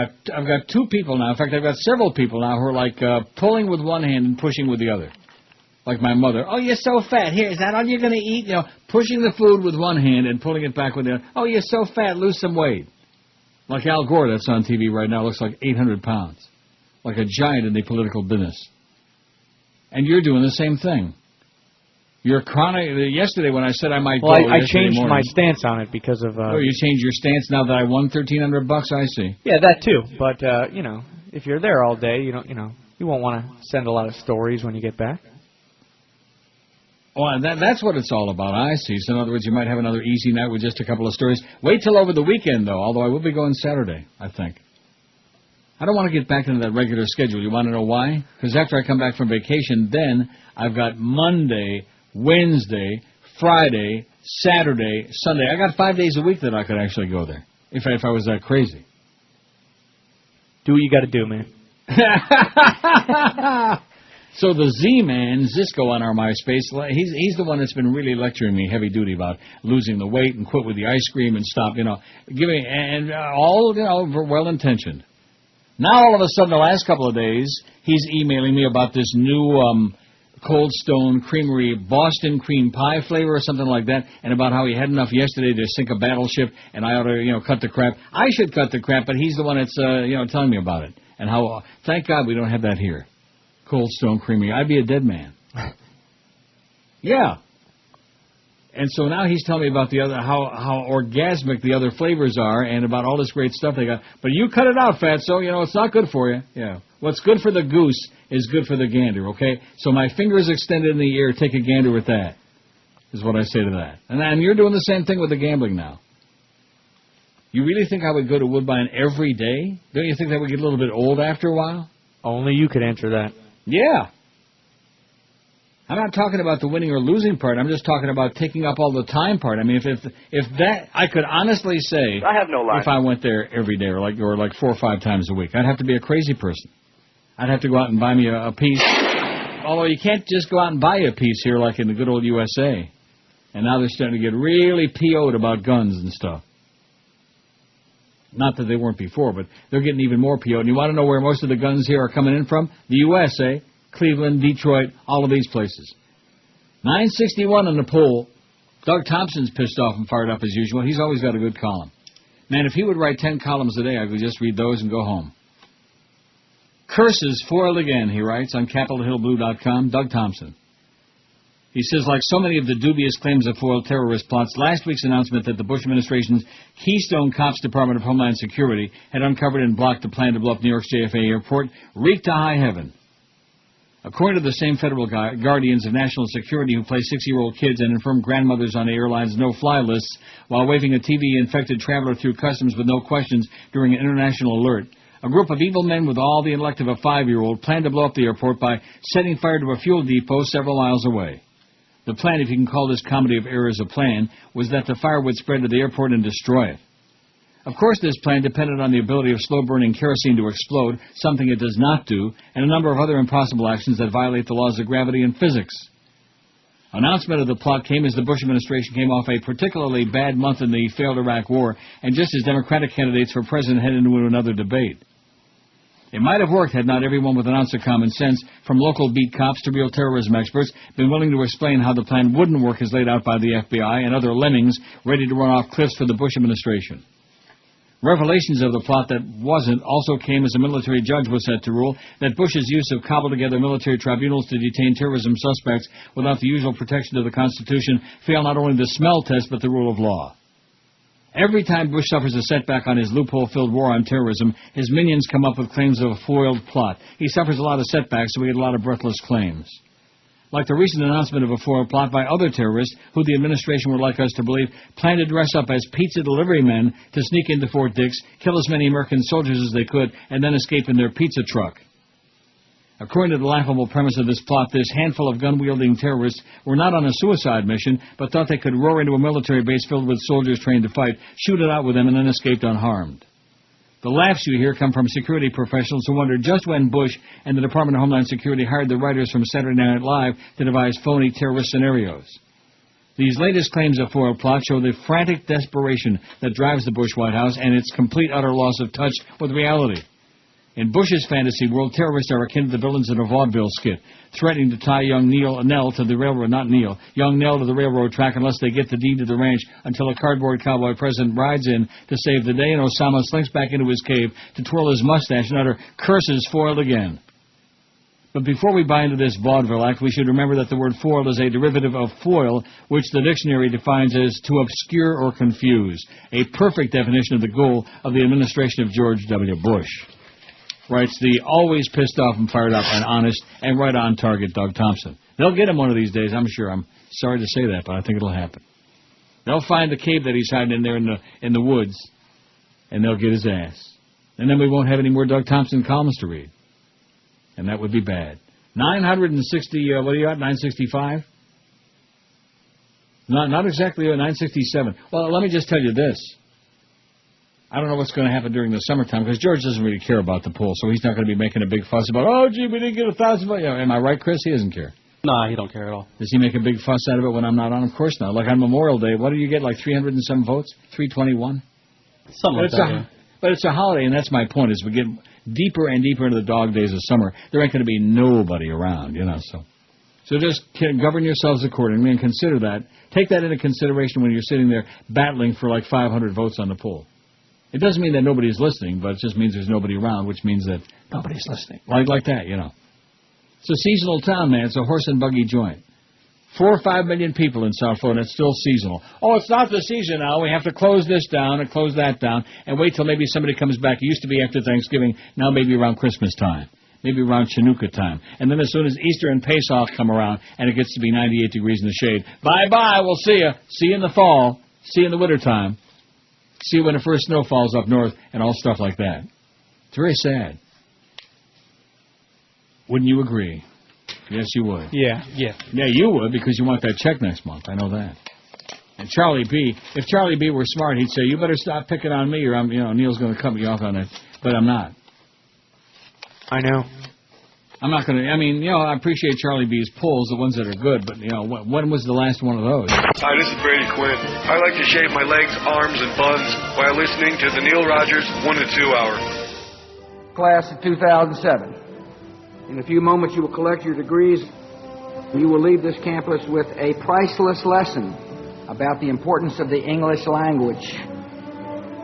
got 2 people now. In fact, I've got several people now who are like pulling with one hand and pushing with the other. Like my mother. Oh, you're so fat. Here, is that all you're going to eat? Pushing the food with one hand and pulling it back with the other. Oh, you're so fat. Lose some weight. Like Al Gore, that's on TV right now. Looks like 800 pounds. Like a giant in the political business. And you're doing the same thing. You're chronic. Yesterday when I said I might go. Well, I changed my stance on it because of. Oh, you changed your stance now that I won $1,300. I see. Yeah, that too. But if you're there all day, you won't want to send a lot of stories when you get back. Well, that's what it's all about. I see. So in other words, you might have another easy night with just a couple of stories. Wait till over the weekend, though. Although I will be going Saturday, I think. I don't want to get back into that regular schedule. You want to know why? Because after I come back from vacation, then I've got Monday, Wednesday, Friday, Saturday, Sunday. I got 5 days a week that I could actually go there if I was that crazy. Do what you got to do, man. So the Z-Man, Zisco on our MySpace, he's the one that's been really lecturing me heavy duty about losing the weight and quit with the ice cream and stop, giving and all well-intentioned. Now all of a sudden, the last couple of days, he's emailing me about this new Cold Stone Creamery Boston cream pie flavor or something like that, and about how he had enough yesterday to sink a battleship, and I ought to, cut the crap. I should cut the crap, but he's the one that's, telling me about it. And how, thank God we don't have that here. Cold Stone Creamery. I'd be a dead man. Yeah. And so now he's telling me about the other, how orgasmic the other flavors are, and about all this great stuff they got. But you cut it out, Fatso. It's not good for you. Yeah. What's good for the goose is good for the gander, okay? So my fingers extended in the air, take a gander with that, is what I say to that. And you're doing the same thing with the gambling now. You really think I would go to Woodbine every day? Don't you think that would get a little bit old after a while? Only you could answer that. Yeah. I'm not talking about the winning or losing part. I'm just talking about taking up all the time part. I mean, if that, I could honestly say, I have no line. If I went there every day or like 4 or 5 times a week, I'd have to be a crazy person. I'd have to go out and buy me a piece. Although you can't just go out and buy a piece here like in the good old USA. And now they're starting to get really PO'd about guns and stuff. Not that they weren't before, but they're getting even more PO'd. And you want to know where most of the guns here are coming in from? The USA. Cleveland, Detroit, all of these places. 961 on the poll. Doug Thompson's pissed off and fired up as usual. He's always got a good column. Man, if he would write 10 columns a day, I could just read those and go home. Curses foiled again, he writes on CapitolHillBlue.com. Doug Thompson. He says, like so many of the dubious claims of foiled terrorist plots, last week's announcement that the Bush administration's Keystone Cops Department of Homeland Security had uncovered and blocked the plan to blow up New York's JFK airport reeked to high heaven. According to the same federal guardians of national security who place 6-year-old kids and infirm grandmothers on the airline's no-fly lists while waving a TV-infected traveler through customs with no questions during an international alert, a group of evil men with all the intellect of a 5-year-old planned to blow up the airport by setting fire to a fuel depot several miles away. The plan, if you can call this comedy of errors a plan, was that the fire would spread to the airport and destroy it. Of course, this plan depended on the ability of slow-burning kerosene to explode, something it does not do, and a number of other impossible actions that violate the laws of gravity and physics. Announcement of the plot came as the Bush administration came off a particularly bad month in the failed Iraq War, and just as Democratic candidates for president headed into another debate. It might have worked had not everyone with an ounce of common sense, from local beat cops to real terrorism experts, been willing to explain how the plan wouldn't work as laid out by the FBI and other lemmings ready to run off cliffs for the Bush administration. Revelations of the plot that wasn't also came as a military judge was set to rule that Bush's use of cobbled-together military tribunals to detain terrorism suspects without the usual protection of the Constitution failed not only the smell test but the rule of law. Every time Bush suffers a setback on his loophole-filled war on terrorism, his minions come up with claims of a foiled plot. He suffers a lot of setbacks, so we get a lot of breathless claims. Like the recent announcement of a foiled plot by other terrorists who the administration would like us to believe planned to dress up as pizza delivery men to sneak into Fort Dix, kill as many American soldiers as they could, and then escape in their pizza truck. According to the laughable premise of this plot, this handful of gun-wielding terrorists were not on a suicide mission, but thought they could roar into a military base filled with soldiers trained to fight, shoot it out with them, and then escaped unharmed. The laughs you hear come from security professionals who wonder just when Bush and the Department of Homeland Security hired the writers from Saturday Night Live to devise phony terrorist scenarios. These latest claims of foiled plot show the frantic desperation that drives the Bush White House and its complete utter loss of touch with reality. In Bush's fantasy world, terrorists are akin to the villains in a vaudeville skit, threatening to tie young Nell to the railroad, young Nell to the railroad track unless they get the deed to the ranch until a cardboard cowboy president rides in to save the day and Osama slinks back into his cave to twirl his mustache and utter curses foiled again. But before we buy into this vaudeville act, we should remember that the word foiled is a derivative of foil, which the dictionary defines as to obscure or confuse, a perfect definition of the goal of the administration of George W. Bush. Writes the always pissed off and fired up and honest and right on target Doug Thompson. They'll get him one of these days, I'm sure. I'm sorry to say that, but I think it'll happen. They'll find the cave that he's hiding in there in the woods, and they'll get his ass. And then we won't have any more Doug Thompson columns to read. And that would be bad. 960, what are you at, 965? Not exactly 967. Well, let me just tell you this. I don't know what's going to happen during the summertime, because George doesn't really care about the poll, so he's not going to be making a big fuss about, oh, gee, we didn't get 1,000 votes. Am I right, Chris? He doesn't care. Nah, he don't care at all. Does he make a big fuss out of it when I'm not on? Of course not. Like on Memorial Day, what do you get, like 300 and some votes? 321? Something like that, But it's a holiday, and that's my point, is we get deeper and deeper into the dog days of summer. There ain't going to be nobody around, So just govern yourselves accordingly and consider that. Take that into consideration when you're sitting there battling for like 500 votes on the poll. It doesn't mean that nobody's listening, but it just means there's nobody around, which means that nobody's listening. Like that, It's a seasonal town, man. It's a horse and buggy joint. 4 or 5 million people in South Florida, and it's still seasonal. Oh, it's not the season now. We have to close this down and close that down and wait till maybe somebody comes back. It used to be after Thanksgiving, now maybe around Christmas time, maybe around Chinooka time. And then as soon as Easter and Pesach come around and it gets to be 98 degrees in the shade, bye-bye, we'll see you. See you in the fall. See you in the wintertime. See you when the first snow falls up north and all stuff like that. It's very sad. Wouldn't you agree? Yes, you would. Yeah. Yeah, you would, because you want that check next month. I know that. And Charlie B., if Charlie B. were smart, he'd say, you better stop picking on me or Neil's going to cut me off on it. But I'm not. I know. I'm not going to, I appreciate Charlie B.'s pulls, the ones that are good, but, when was the last one of those? Hi, this is Brady Quinn. I like to shave my legs, arms, and buns while listening to the Neil Rogers 1 to 2 hour. Class of 2007. In a few moments, you will collect your degrees. You will leave this campus with a priceless lesson about the importance of the English language.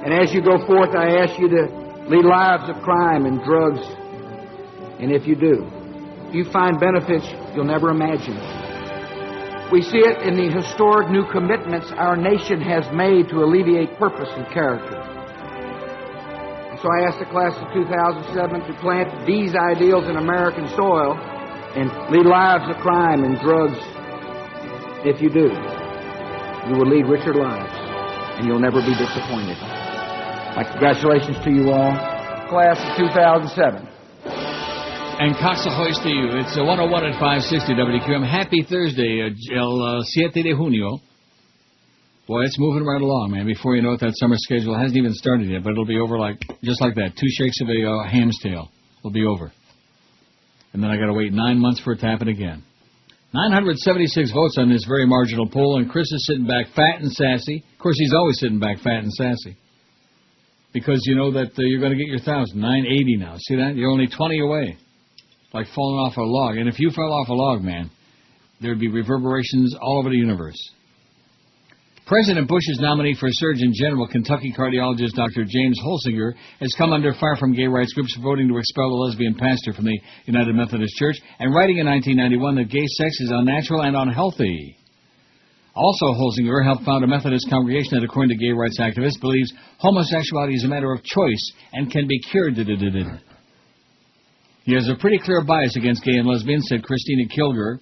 And as you go forth, I ask you to lead lives of crime and drugs. And if you do, you find benefits you'll never imagine. We see it in the historic new commitments our nation has made to alleviate purpose and character. So I asked the class of 2007 to plant these ideals in American soil and lead lives of crime and drugs. If you do, you will lead richer lives, and you'll never be disappointed. My congratulations to you all, class of 2007. And Casahoy's to you. It's 101 at 560 WQM. Happy Thursday, el 7 de junio. Boy, it's moving right along, man. Before you know it, that summer schedule hasn't even started yet, but it'll be over just like that. 2 shakes of a ham's tail. It'll be over. And then I got to wait 9 months for it to happen again. 976 votes on this very marginal poll, and Chris is sitting back fat and sassy. Of course, he's always sitting back fat and sassy. Because you know that you're going to get your 1,000. 980 now. See that? You're only 20 away. Like falling off a log. And if you fell off a log, man, there'd be reverberations all over the universe. President Bush's nominee for Surgeon General, Kentucky cardiologist Dr. James Holsinger, has come under fire from gay rights groups voting to expel a lesbian pastor from the United Methodist Church and writing in 1991 that gay sex is unnatural and unhealthy. Also, Holsinger helped found a Methodist congregation that, according to gay rights activists, believes homosexuality is a matter of choice and can be cured. He has a pretty clear bias against gay and lesbians, said Christina Kilger,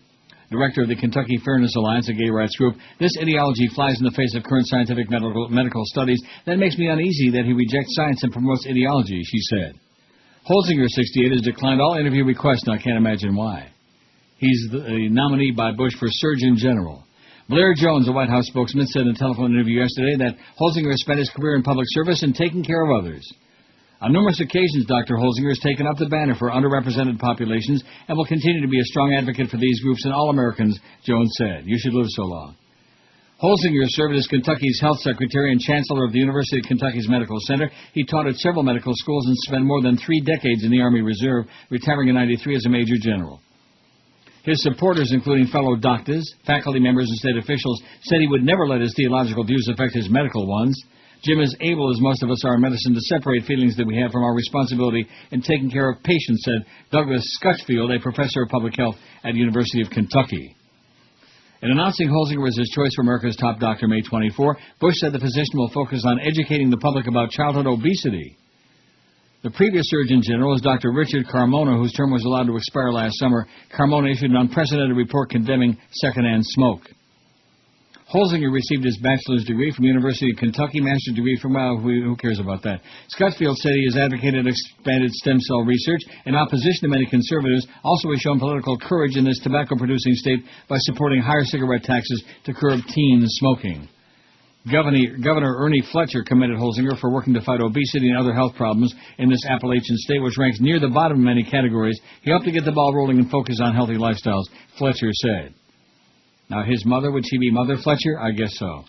director of the Kentucky Fairness Alliance, a gay rights group. This ideology flies in the face of current scientific medical studies. That makes me uneasy that he rejects science and promotes ideology, she said. Holsinger, 68, has declined all interview requests, and I can't imagine why. He's the nominee by Bush for Surgeon General. Blair Jones, a White House spokesman, said in a telephone interview yesterday that Holsinger has spent his career in public service and taking care of others. On numerous occasions, Dr. Holsinger has taken up the banner for underrepresented populations and will continue to be a strong advocate for these groups and all Americans, Jones said. You should live so long. Holsinger served as Kentucky's health secretary and chancellor of the University of Kentucky's Medical Center. He taught at several medical schools and spent more than 3 decades in the Army Reserve, retiring in 93 as a major general. His supporters, including fellow doctors, faculty members, and state officials, said he would never let his theological views affect his medical ones. Jim is able, as most of us are in medicine, to separate feelings that we have from our responsibility in taking care of patients, said Douglas Scutchfield, a professor of public health at the University of Kentucky. In announcing Holsinger as his choice for America's top doctor May 24, Bush said the physician will focus on educating the public about childhood obesity. The previous Surgeon General is Dr. Richard Carmona, whose term was allowed to expire last summer. Carmona issued an unprecedented report condemning secondhand smoke. Holsinger received his bachelor's degree from the University of Kentucky, master's degree from, who cares about that? Scutchfield said he has advocated expanded stem cell research in opposition to many conservatives, also has shown political courage in this tobacco-producing state by supporting higher cigarette taxes to curb teen smoking. Governor Ernie Fletcher commended Holsinger for working to fight obesity and other health problems in this Appalachian state, which ranks near the bottom in many categories. He helped to get the ball rolling and focus on healthy lifestyles, Fletcher said. Now, his mother, would she be Mother Fletcher? I guess so.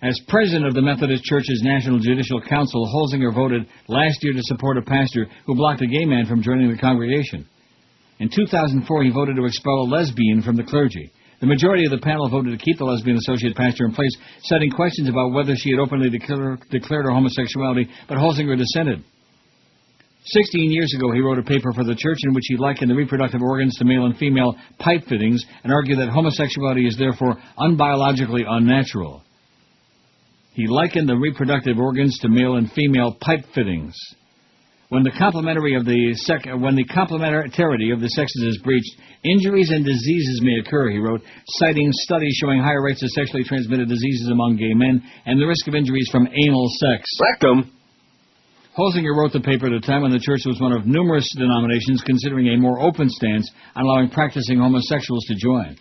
As president of the Methodist Church's National Judicial Council, Holsinger voted last year to support a pastor who blocked a gay man from joining the congregation. In 2004, he voted to expel a lesbian from the clergy. The majority of the panel voted to keep the lesbian associate pastor in place, citing questions about whether she had openly declared her homosexuality, but Holsinger dissented. 16 years ago, he wrote a paper for the church in which he likened the reproductive organs to male and female pipe fittings and argued that homosexuality is therefore unbiologically unnatural. He likened the reproductive organs to male and female pipe fittings. When the complementarity of the sexes is breached, injuries and diseases may occur, he wrote, citing studies showing higher rates of sexually transmitted diseases among gay men and the risk of injuries from anal sex. Rectum. Holzinger wrote the paper at a time when the church was one of numerous denominations considering a more open stance on allowing practicing homosexuals to join.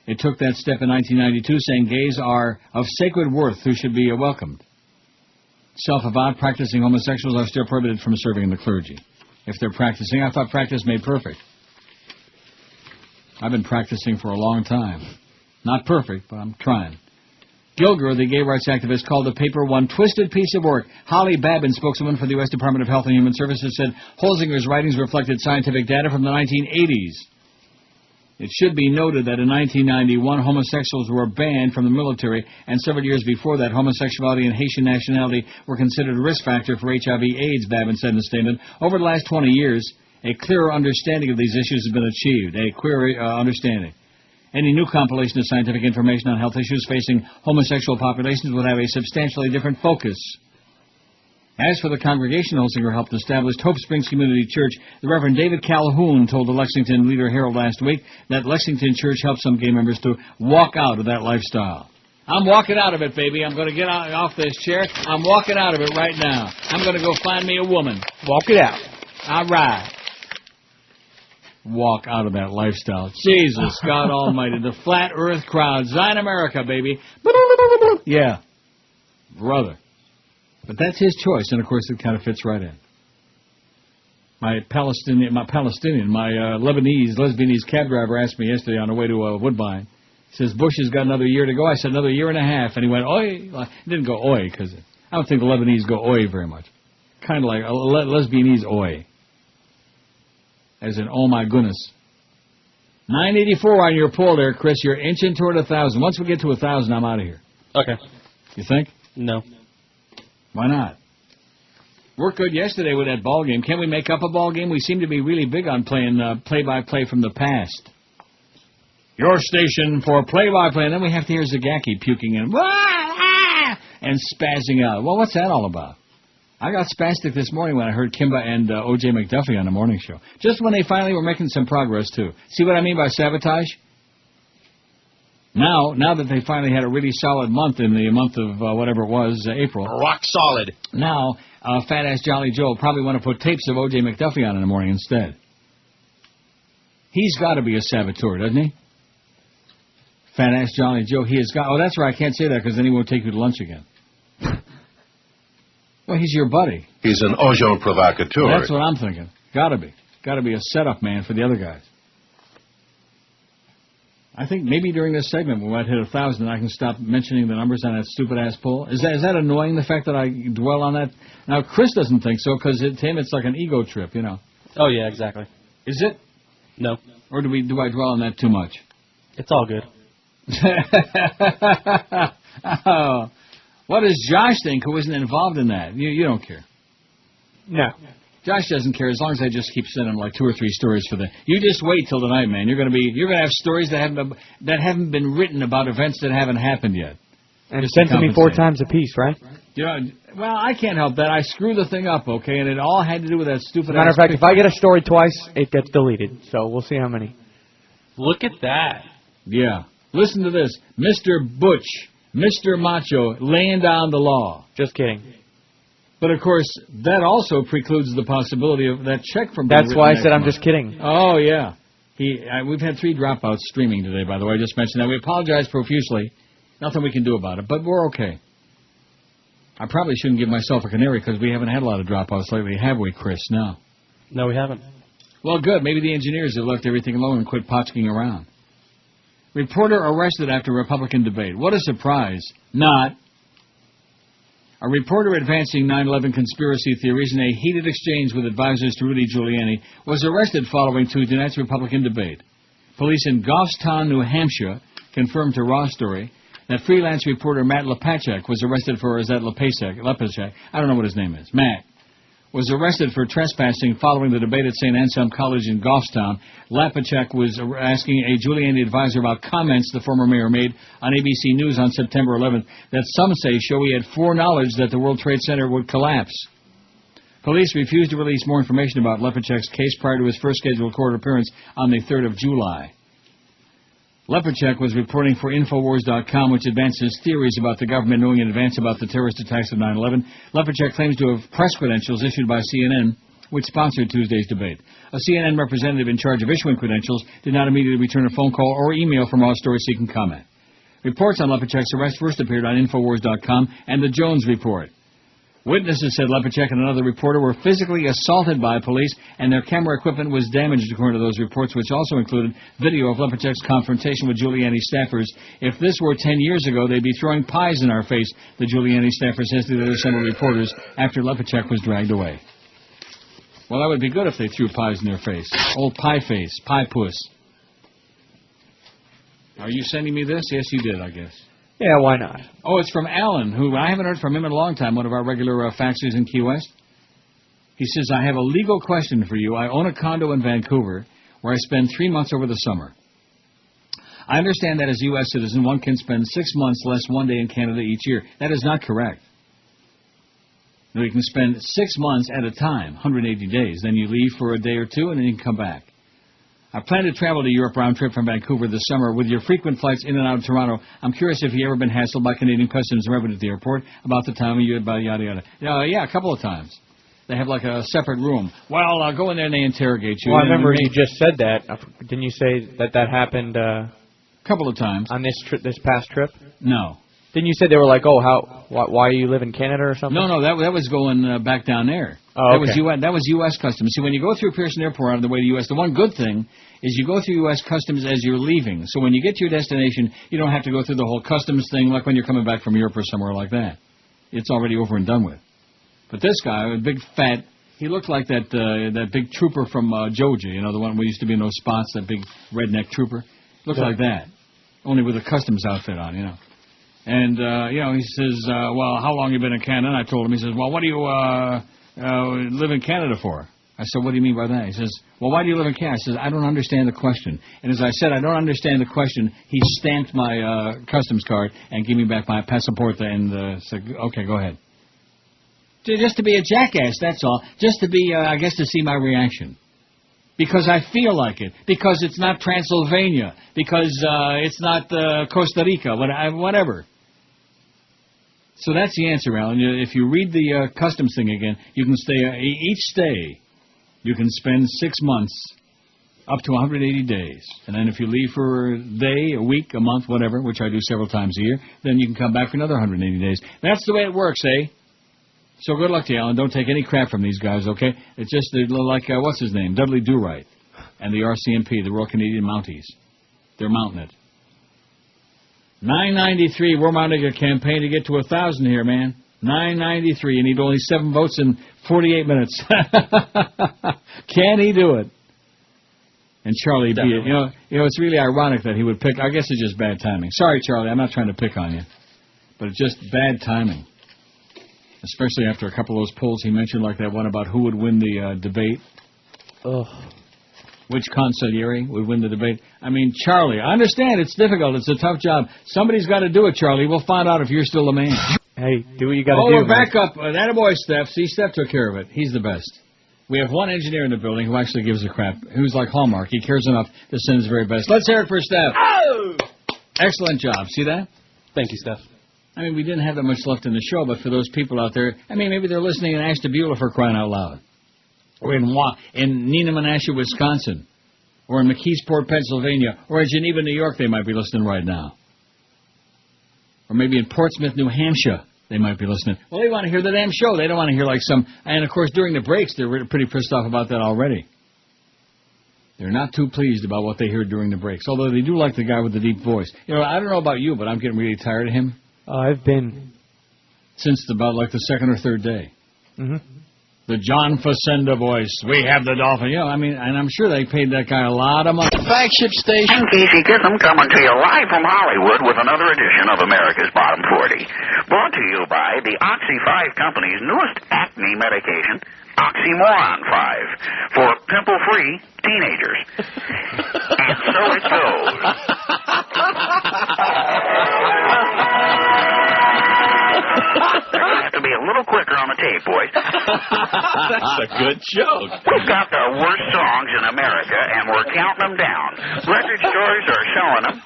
It took that step in 1992, saying gays are of sacred worth who should be welcomed. Self-avowed practicing homosexuals are still prohibited from serving in the clergy. If they're practicing, I thought practice made perfect. I've been practicing for a long time. Not perfect, but I'm trying. Gilger, the gay rights activist, called the paper one twisted piece of work. Holly Babin, spokeswoman for the U.S. Department of Health and Human Services, said Holzinger's writings reflected scientific data from the 1980s. It should be noted that in 1991, homosexuals were banned from the military, and several years before that, homosexuality and Haitian nationality were considered a risk factor for HIV/AIDS, Babin said in a statement. Over the last 20 years, a clearer understanding of these issues has been achieved, a clearer understanding. Any new compilation of scientific information on health issues facing homosexual populations would have a substantially different focus. As for the congregation Holzinger helped establish, Hope Springs Community Church, the Reverend David Calhoun told the Lexington Leader-Herald last week that Lexington Church helped some gay members to walk out of that lifestyle. I'm walking out of it, baby. I'm going to get off this chair. I'm walking out of it right now. I'm going to go find me a woman. Walk it out. All right. Walk out of that lifestyle. Jesus, God Almighty. The flat earth crowd. Zion America, baby. Yeah. Brother. But that's his choice, and of course it kind of fits right in. My Lebanese cab driver asked me yesterday on the way to Woodbine. He says, Bush has got another year to go. I said, another year and a half. And he went, oi. He didn't go oi, because I don't think the Lebanese go oi very much. Kind of like a lesbianese oi. As in, oh my goodness. 984 on your poll there, Chris. You're inching toward 1,000. Once we get to 1,000, I'm out of here. Okay. You think? No. Why not? Worked good yesterday with that ball game. Can we make up a ball game? We seem to be really big on playing play-by-play from the past. Your station for play-by-play. And then we have to hear Zagacki puking and spazzing out. Well, what's that all about? I got spastic this morning when I heard Kimba and O.J. McDuffie on the morning show. Just when they finally were making some progress, too. See what I mean by sabotage? Now that they finally had a really solid month in the month of whatever it was, April. Rock solid. Now, Fat-Ass Jolly Joe will probably want to put tapes of O.J. McDuffie on in the morning instead. He's got to be a saboteur, doesn't he? Fat-Ass Jolly Joe, he has got... Oh, that's right, I can't say that because then he won't take you to lunch again. Well, he's your buddy. He's an agent provocateur. That's what I'm thinking. Gotta be. Gotta be a setup man for the other guys. I think maybe during this segment we might hit 1,000 and I can stop mentioning the numbers on that stupid-ass poll. Is that annoying, the fact that I dwell on that? Now, Chris doesn't think so because to him it's like an ego trip, you know. Oh, yeah, exactly. Is it? No. Or do I dwell on that too much? It's all good. Oh. What does Josh think, who isn't involved in that? You don't care. No. Josh doesn't care as long as I just keep sending him like 2 or 3 stories for the. You just wait till tonight, man. You're gonna have stories that haven't been written about events that haven't happened yet. And send to me 4 times a piece, right? Yeah. Well, I can't help that. I screw the thing up, okay, and it all had to do with that stupid. Matter of fact, if I get a story twice, it gets deleted. So we'll see how many. Look at that. Yeah. Listen to this, Mr. Butch, Mr. Macho, laying down the law. Just kidding. But, of course, that also precludes the possibility of that check from being That's why I said I'm just kidding. Oh, yeah. We've had 3 dropouts streaming today, by the way. I just mentioned that. We apologize profusely. Nothing we can do about it, but we're okay. I probably shouldn't give myself a canary because we haven't had a lot of dropouts lately, have we, Chris? No. No, we haven't. Well, good. Maybe the engineers have left everything alone and quit potchking around. Reporter arrested after Republican debate. What a surprise. Not. A reporter advancing 9/11 conspiracy theories in a heated exchange with advisors to Rudy Giuliani was arrested following Tuesday night's Republican debate. Police in Goffstown, New Hampshire, confirmed to Raw Story that freelance reporter Matt Lepacek was arrested for, is that Lepacek? I don't know what his name is. Matt was arrested for trespassing following the debate at St. Anselm College in Goffstown. Lapacek was asking a Giuliani advisor about comments the former mayor made on ABC News on September 11th that some say show he had foreknowledge that the World Trade Center would collapse. Police refused to release more information about Lepacek's case prior to his first scheduled court appearance on the 3rd of July. Lepacek was reporting for Infowars.com, which advances theories about the government knowing in advance about the terrorist attacks of 9/11. Lepacek claims to have press credentials issued by CNN, which sponsored Tuesday's debate. A CNN representative in charge of issuing credentials did not immediately return a phone call or email from all stories seeking comment. Reports on Lepacek's arrest first appeared on Infowars.com and the Jones Report. Witnesses said Lepacek and another reporter were physically assaulted by police, and their camera equipment was damaged, according to those reports, which also included video of Lepacek's confrontation with Giuliani staffers. If this were 10 years ago, they'd be throwing pies in our face, the Giuliani staffer says to the other several reporters after Lepacek was dragged away. Well, that would be good if they threw pies in their face. Old pie face, pie puss. Are you sending me this? Yes, you did, I guess. Yeah, why not? Oh, it's from Alan, who I haven't heard from him in a long time, one of our regular faxers in Key West. He says, I have a legal question for you. I own a condo in Vancouver where I spend 3 months over the summer. I understand that as a U.S. citizen, one can spend 6 months less 1 day in Canada each year. That is not correct. No, you can spend 6 months at a time, 180 days. Then you leave for a day or two, and then you can come back. I plan to travel to Europe round trip from Vancouver this summer. With your frequent flights in and out of Toronto, I'm curious if you've ever been hassled by Canadian Customs and Revenue at the airport about the time of year, about yada yada. Yeah, a couple of times. They have like a separate room. Well, I'll go in there and they interrogate you. Well, I remember you just said that. Didn't you say that happened? A couple of times. On this past trip? No. Didn't you say they were like, oh, why you live in Canada or something? No, that was going back down there. Oh, okay. That was U.S. Customs. See, when you go through Pearson Airport on the way to U.S., the one good thing is you go through U.S. Customs as you're leaving. So when you get to your destination, you don't have to go through the whole customs thing like when you're coming back from Europe or somewhere like that. It's already over and done with. But this guy, a big fat, he looked like that big trooper from Georgia, you know, the one we used to be in those spots, that big redneck trooper. Looked like that, only with a customs outfit on, you know. And, he says, well, how long you been in Canada? And I told him, he says, well, what do you live in Canada for? I said, what do you mean by that? He says, well, why do you live in Canada? I says, I don't understand the question. And as I said, I don't understand the question, he stamped my customs card and gave me back my passport and said, okay, go ahead. Just to be a jackass, that's all. Just to be, I guess, to see my reaction. Because I feel like it. Because it's not Transylvania. Because it's not Costa Rica. Whatever. So that's the answer, Alan. If you read the customs thing again, you can stay, each stay, you can spend 6 months, up to 180 days. And then if you leave for a day, a week, a month, whatever, which I do several times a year, then you can come back for another 180 days. That's the way it works, eh? So good luck to you, Alan. Don't take any crap from these guys, okay? It's just like, what's his name? Dudley Do-Right and the RCMP, the Royal Canadian Mounties. They're mounting it. 993, we're mounting a campaign to get to 1,000 here, man. 993. You need only 7 votes in 48 minutes. Can he do it? And Charlie beat it. You know, it's really ironic that he would pick. I guess it's just bad timing. Sorry, Charlie, I'm not trying to pick on you. But it's just bad timing. Especially after a couple of those polls he mentioned, like that one about who would win the debate. Ugh. Which consigliere would win the debate. I mean, Charlie, I understand it's difficult. It's a tough job. Somebody's got to do it, Charlie. We'll find out if you're still the man. Hey, do what you got to do. Oh, we're back up. That boy, Steph. See, Steph took care of it. He's the best. We have one engineer in the building who actually gives a crap. Who's like Hallmark. He cares enough to send his very best. Let's hear it for Steph. Oh! Excellent job. See that? Thank you, Steph. I mean, we didn't have that much left in the show, but for those people out there, I mean, maybe they're listening in Ashtabula for crying out loud. Or in Neenah-Menasha, Wisconsin. Or in McKeesport, Pennsylvania. Or in Geneva, New York, they might be listening right now. Or maybe in Portsmouth, New Hampshire, they might be listening. Well, they want to hear the damn show. They don't want to hear like some... And, of course, during the breaks, they're pretty pissed off about that already. They're not too pleased about what they hear during the breaks. Although they do like the guy with the deep voice. You know, I don't know about you, but I'm getting really tired of him. I've been... Since about like the second or third day. Mm-hmm. The John Facenda voice. We have the Dolphin. You know, I mean, and I'm sure they paid that guy a lot of money. Flagship station. Casey Kissam coming to you live from Hollywood with another edition of America's Bottom 40. Brought to you by the Oxy 5 Company's newest acne medication, Oxymoron 5 for pimple-free teenagers. And so it goes. They're going to have to be a little quicker on the tape, boys. That's a good joke. We've got the worst songs in America, and we're counting them down. Record stores are selling them.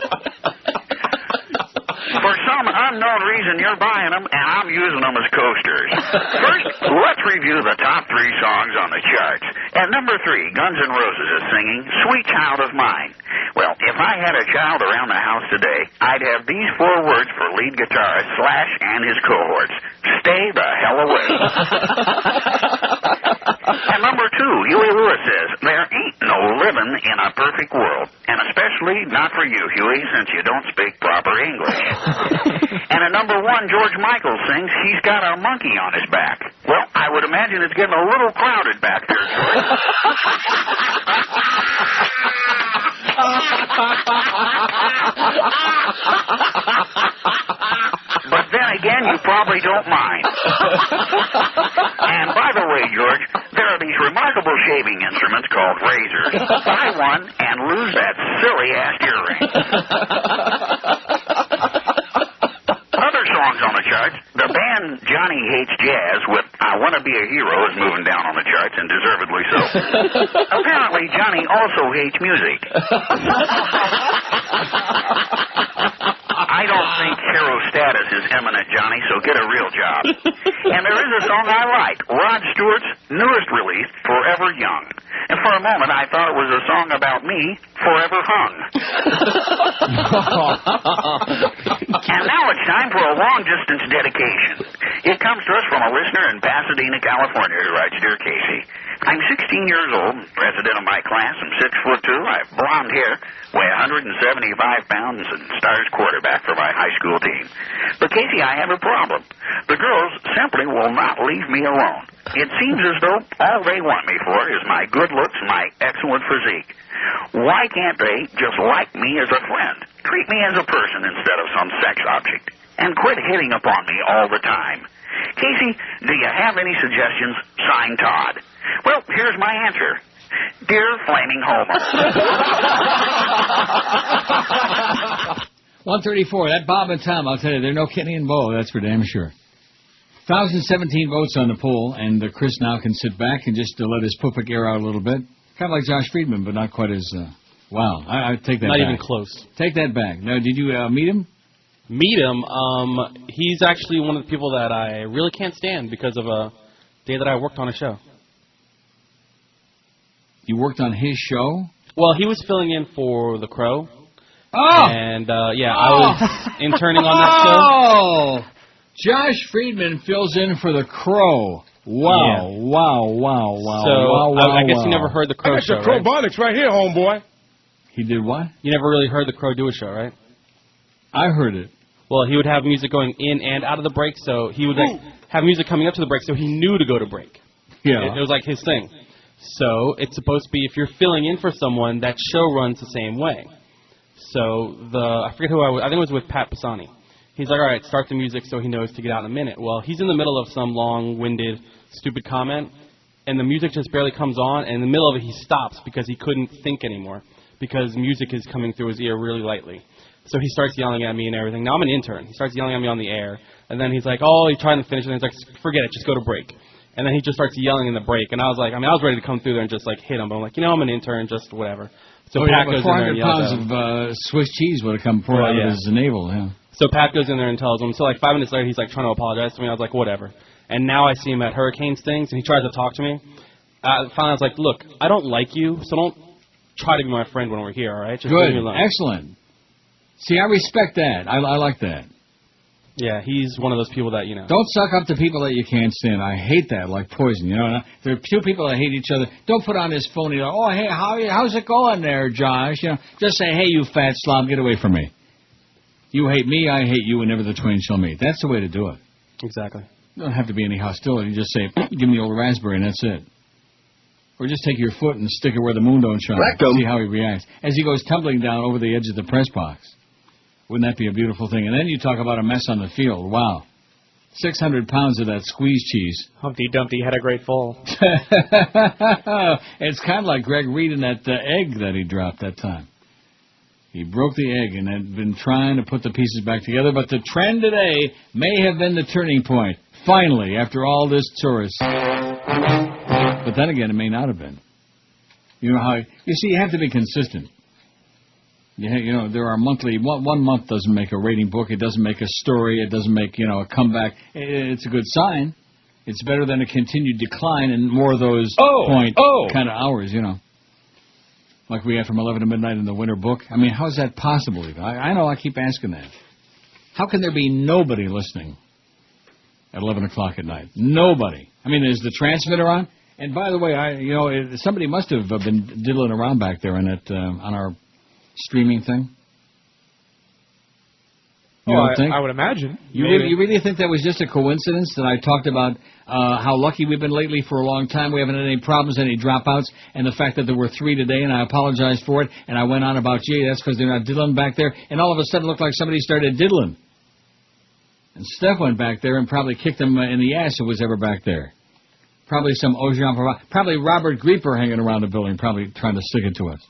For some unknown reason, you're buying them, and I'm using them as coasters. First, let's review the top 3 songs on the charts. At number 3, Guns N' Roses is singing Sweet Child of Mine. Well, if I had a child around the house today, I'd have these 4 words for lead guitarist Slash and his cohorts. Stay the hell away. At number 2, Huey Lewis says, there ain't no living in a perfect world, and especially not for you, Huey, since you don't speak proper English. And at number 1, George Michael sings, he's got a monkey on his back. Well, I would imagine it's getting a little crowded back there, George. But then again, you probably don't mind. And by the way, George, there are these remarkable shaving instruments called razors. Buy one and lose that silly-ass earring. Other songs on the charts, the band Johnny Hates Jazz with I Wanna Be a Hero is moving down on the charts, and deservedly so. Apparently, Johnny also hates music. I don't think hero status is eminent, Johnny, so get a real job. And there is a song I like, Rod Stewart's newest release, Forever Young. And for a moment, I thought it was a song about me, forever hung. And now it's time for a long-distance dedication. It comes to us from a listener in Pasadena, California, who writes, Dear Casey, I'm 16 years old, president of my class, I'm 6'2", I have blonde hair, weigh 175 pounds, and stars quarterback for my high school team. But Casey, I have a problem. The girls simply will not leave me alone. It seems as though all they want me for is my good looks and my excellent physique. Why can't they just like me as a friend? Treat me as a person instead of some sex object. And quit hitting upon me all the time. Casey, do you have any suggestions? Signed, Todd. Well, here's my answer. Dear Flaming Homo. 134. That Bob and Tom, I'll tell you, they're no Kenny and Bo. That's for damn sure. 1,017 votes on the poll, and Chris now can sit back and just let his puppic air out a little bit. Kind of like Josh Friedman, but not quite as... wow, I take that not back. Not even close. Take that back. Now, did you meet him? Meet him? He's actually one of the people that I really can't stand because of a day that I worked on a show. You worked on his show? Well, he was filling in for The Crow. Oh! And, yeah, I was interning on that show. Oh! Josh Friedman fills in for The Crow. Wow, yeah. wow. So, I guess you never heard The Crow show, right? I got your Crowbonics right here, homeboy. He did what? You never really heard The Crow do a show, right? I heard it. Well, he would have music going in and out of the break, so he would have music coming up to the break, so he knew to go to break. Yeah. It was like his thing. So it's supposed to be, if you're filling in for someone, that show runs the same way. So I forget who I think it was with Pat Pisani. He's like, all right, start the music so he knows to get out in a minute. Well, he's in the middle of some long-winded, stupid comment, and the music just barely comes on, and in the middle of it he stops because he couldn't think anymore because music is coming through his ear really lightly. So he starts yelling at me and everything. Now I'm an intern. He starts yelling at me on the air, and then he's like, oh, he's trying to finish it, and he's like, forget it, just go to break. And then he just starts yelling in the break, and I was ready to come through there and just, like, hit him. But I'm like, I'm an intern, just whatever. So Pat goes in there and yells at him. 400 pounds of Swiss cheese would have come out of his navel, yeah. So Pat goes in there and tells him. So, like, 5 minutes later, he's, like, trying to apologize to me. I was like, whatever. And now I see him at Hurricanes things, and he tries to talk to me. Finally, I was like, look, I don't like you, so don't try to be my friend when we're here, all right? Just leave me alone. Excellent. See, I respect that. I like that. Yeah, he's one of those people that, Don't suck up to people that you can't stand. I hate that like poison, There are two people that hate each other. Don't put on this phony, oh, hey, how's it going there, Josh? Just say, hey, you fat slob, get away from me. You hate me, I hate you, and never the twain shall meet. That's the way to do it. Exactly. There don't have to be any hostility. Just say, give me the old raspberry, and that's it. Or just take your foot and stick it where the moon don't shine. See how he reacts. As he goes tumbling down over the edge of the press box. Wouldn't that be a beautiful thing? And then you talk about a mess on the field. Wow. 600 pounds of that squeeze cheese. Humpty Dumpty had a great fall. It's kind of like Greg Reed in that egg that he dropped that time. He broke the egg and had been trying to put the pieces back together, but the trend today may have been the turning point. Finally, after all this tourist. But then again, it may not have been. You know how... You see, you have to be consistent. You know, there are monthly... One month doesn't make a rating book. It doesn't make a story. It doesn't make, a comeback. It's a good sign. It's better than a continued decline and more of those kind of hours, Like we had from 11 to midnight in the winter book. I mean, how is that possible even? I know I keep asking that. How can there be nobody listening at 11 o'clock at night? Nobody. I mean, is the transmitter on? And by the way, somebody must have been diddling around back there on our streaming thing. You don't think? I would imagine. You really think that was just a coincidence that I talked about how lucky we've been lately for a long time? We haven't had any problems, any dropouts, and the fact that there were 3 today, and I apologized for it, and I went on about, gee, that's because they're not diddling back there, and all of a sudden it looked like somebody started diddling. And Steph went back there and probably kicked him in the ass who was ever back there. Probably some probably Robert Grieper hanging around the building, probably trying to stick it to us.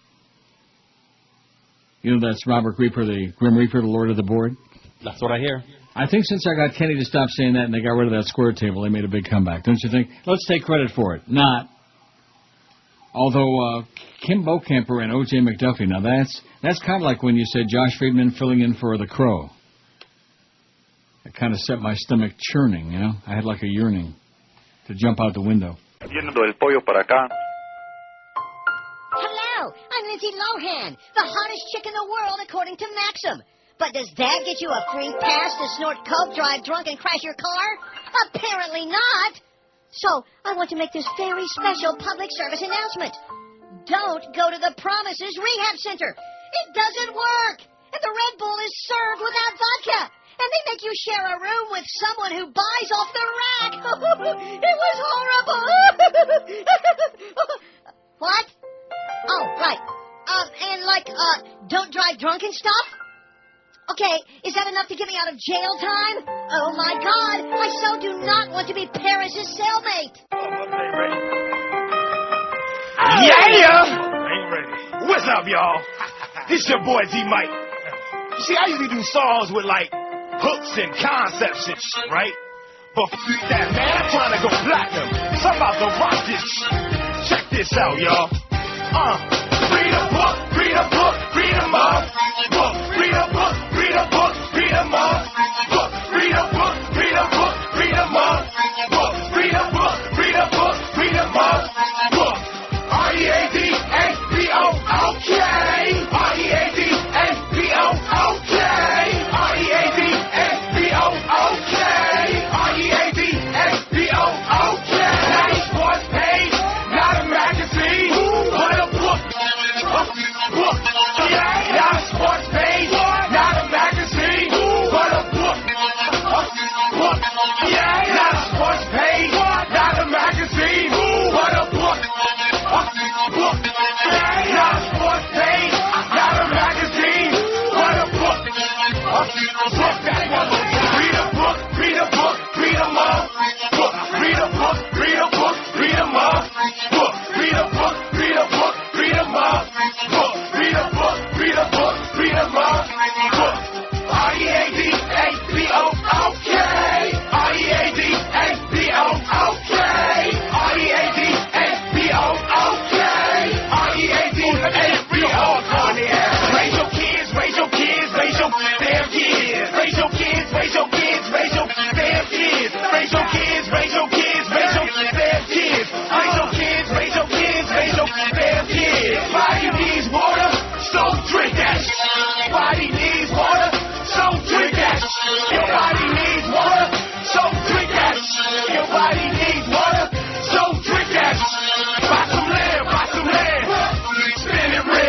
You know that's Robert Grieper, the Grim Reaper, the Lord of the Board? That's what I hear. I think since I got Kenny to stop saying that and they got rid of that square table, they made a big comeback. Don't you think? Let's take credit for it. Not. Although Kim Bocamper and O.J. McDuffie, now that's kind of like when you said Josh Friedman filling in for the Crow. It kind of set my stomach churning, I had like a yearning to jump out the window. Hello, I'm Lindsay Lohan, the hottest chick in the world according to Maxim. But does that get you a free pass to snort coke, drive drunk, and crash your car? Apparently not. So, I want to make this very special public service announcement. Don't go to the Promises Rehab Center. It doesn't work. And the Red Bull is served without vodka. And they make you share a room with someone who buys off the rack. It was horrible. What? Oh, right. Don't drive drunk and stuff? Okay, is that enough to get me out of jail time? Oh, my God, I so do not want to be Paris' cellmate. Yeah! Ain't ready. What's up, y'all? This your boy Z-Mike. You see, I usually do songs with, hooks and concepts and shit, right? But that, man, I'm trying to go platinum. So I'm about to rock this shit. Check this out, y'all. Read a book, read a book, read a book. Read a book, read a book, read a book. Read a book, read a book, read a book. Read a book, read a book, read a book. R-E-A-D-A-B-O, okay. R-E-A-D-A-B-O, okay. R-E-A-D-A-B-O, okay. R-E-A-D-A-B-O, okay. Not a sports page, not a magazine, but a book. Yeah, not a sports page, not a magazine, but a book. Yeah, not a sports page, not a magazine, but a book. Yeah, not a sports page, not a magazine, but a book. Read a book, read a book, read a book. Read a book, read a book, read a book. Read a book, read a book, read a book. Read a book, read a book, read a book. R-E-A-D-A-B-O, okay. R-E-A-D-A-B-O, okay. R-E-A-D-A-B-O, okay. R-E-A-D-A-B-O, raise your kids, raise your kids, raise your damn kids. Raise your kids, raise your kids, raise your damn kids. Raise your kids, raise your kids, raise your damn kids. Raise your kids, raise your kids, raise your damn kids. Body needs water, so drink that shit. Body needs water, so drink that shit. Your body needs water, so drink that shit. Your body needs water, so drink that shit. Buy some land, spin it real.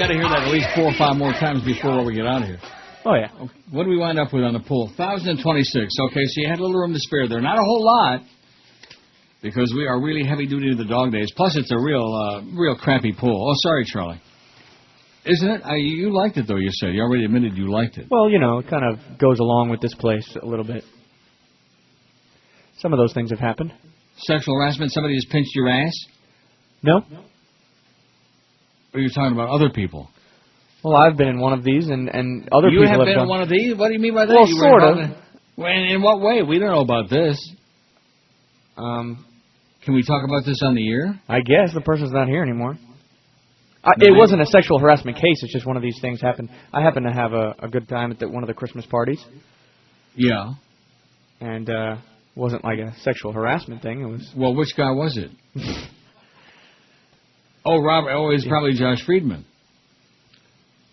got to hear that at least 4 or 5 more times before we get out of here. Oh, yeah. What do we wind up with on the pool? 1,026. Okay, so you had a little room to spare there. Not a whole lot, because we are really heavy-duty to the dog days. Plus, it's a real crappy pool. Oh, sorry, Charlie. Isn't it? You liked it, though, you said. You already admitted you liked it. Well, it kind of goes along with this place a little bit. Some of those things have happened. Sexual harassment? Somebody has pinched your ass? No. Or you're talking about other people? Well, I've been in one of these, and other people have been in one of these? What do you mean by that? Well, sort of. In what way? We don't know about this. Can we talk about this on the air? I guess. The person's not here anymore. It wasn't a sexual harassment case. It's just one of these things happened. I happened to have a good time at one of the Christmas parties. Yeah. And wasn't like a sexual harassment thing. It was. Well, which guy was it? Oh, Robert. Oh, it's probably Josh Friedman.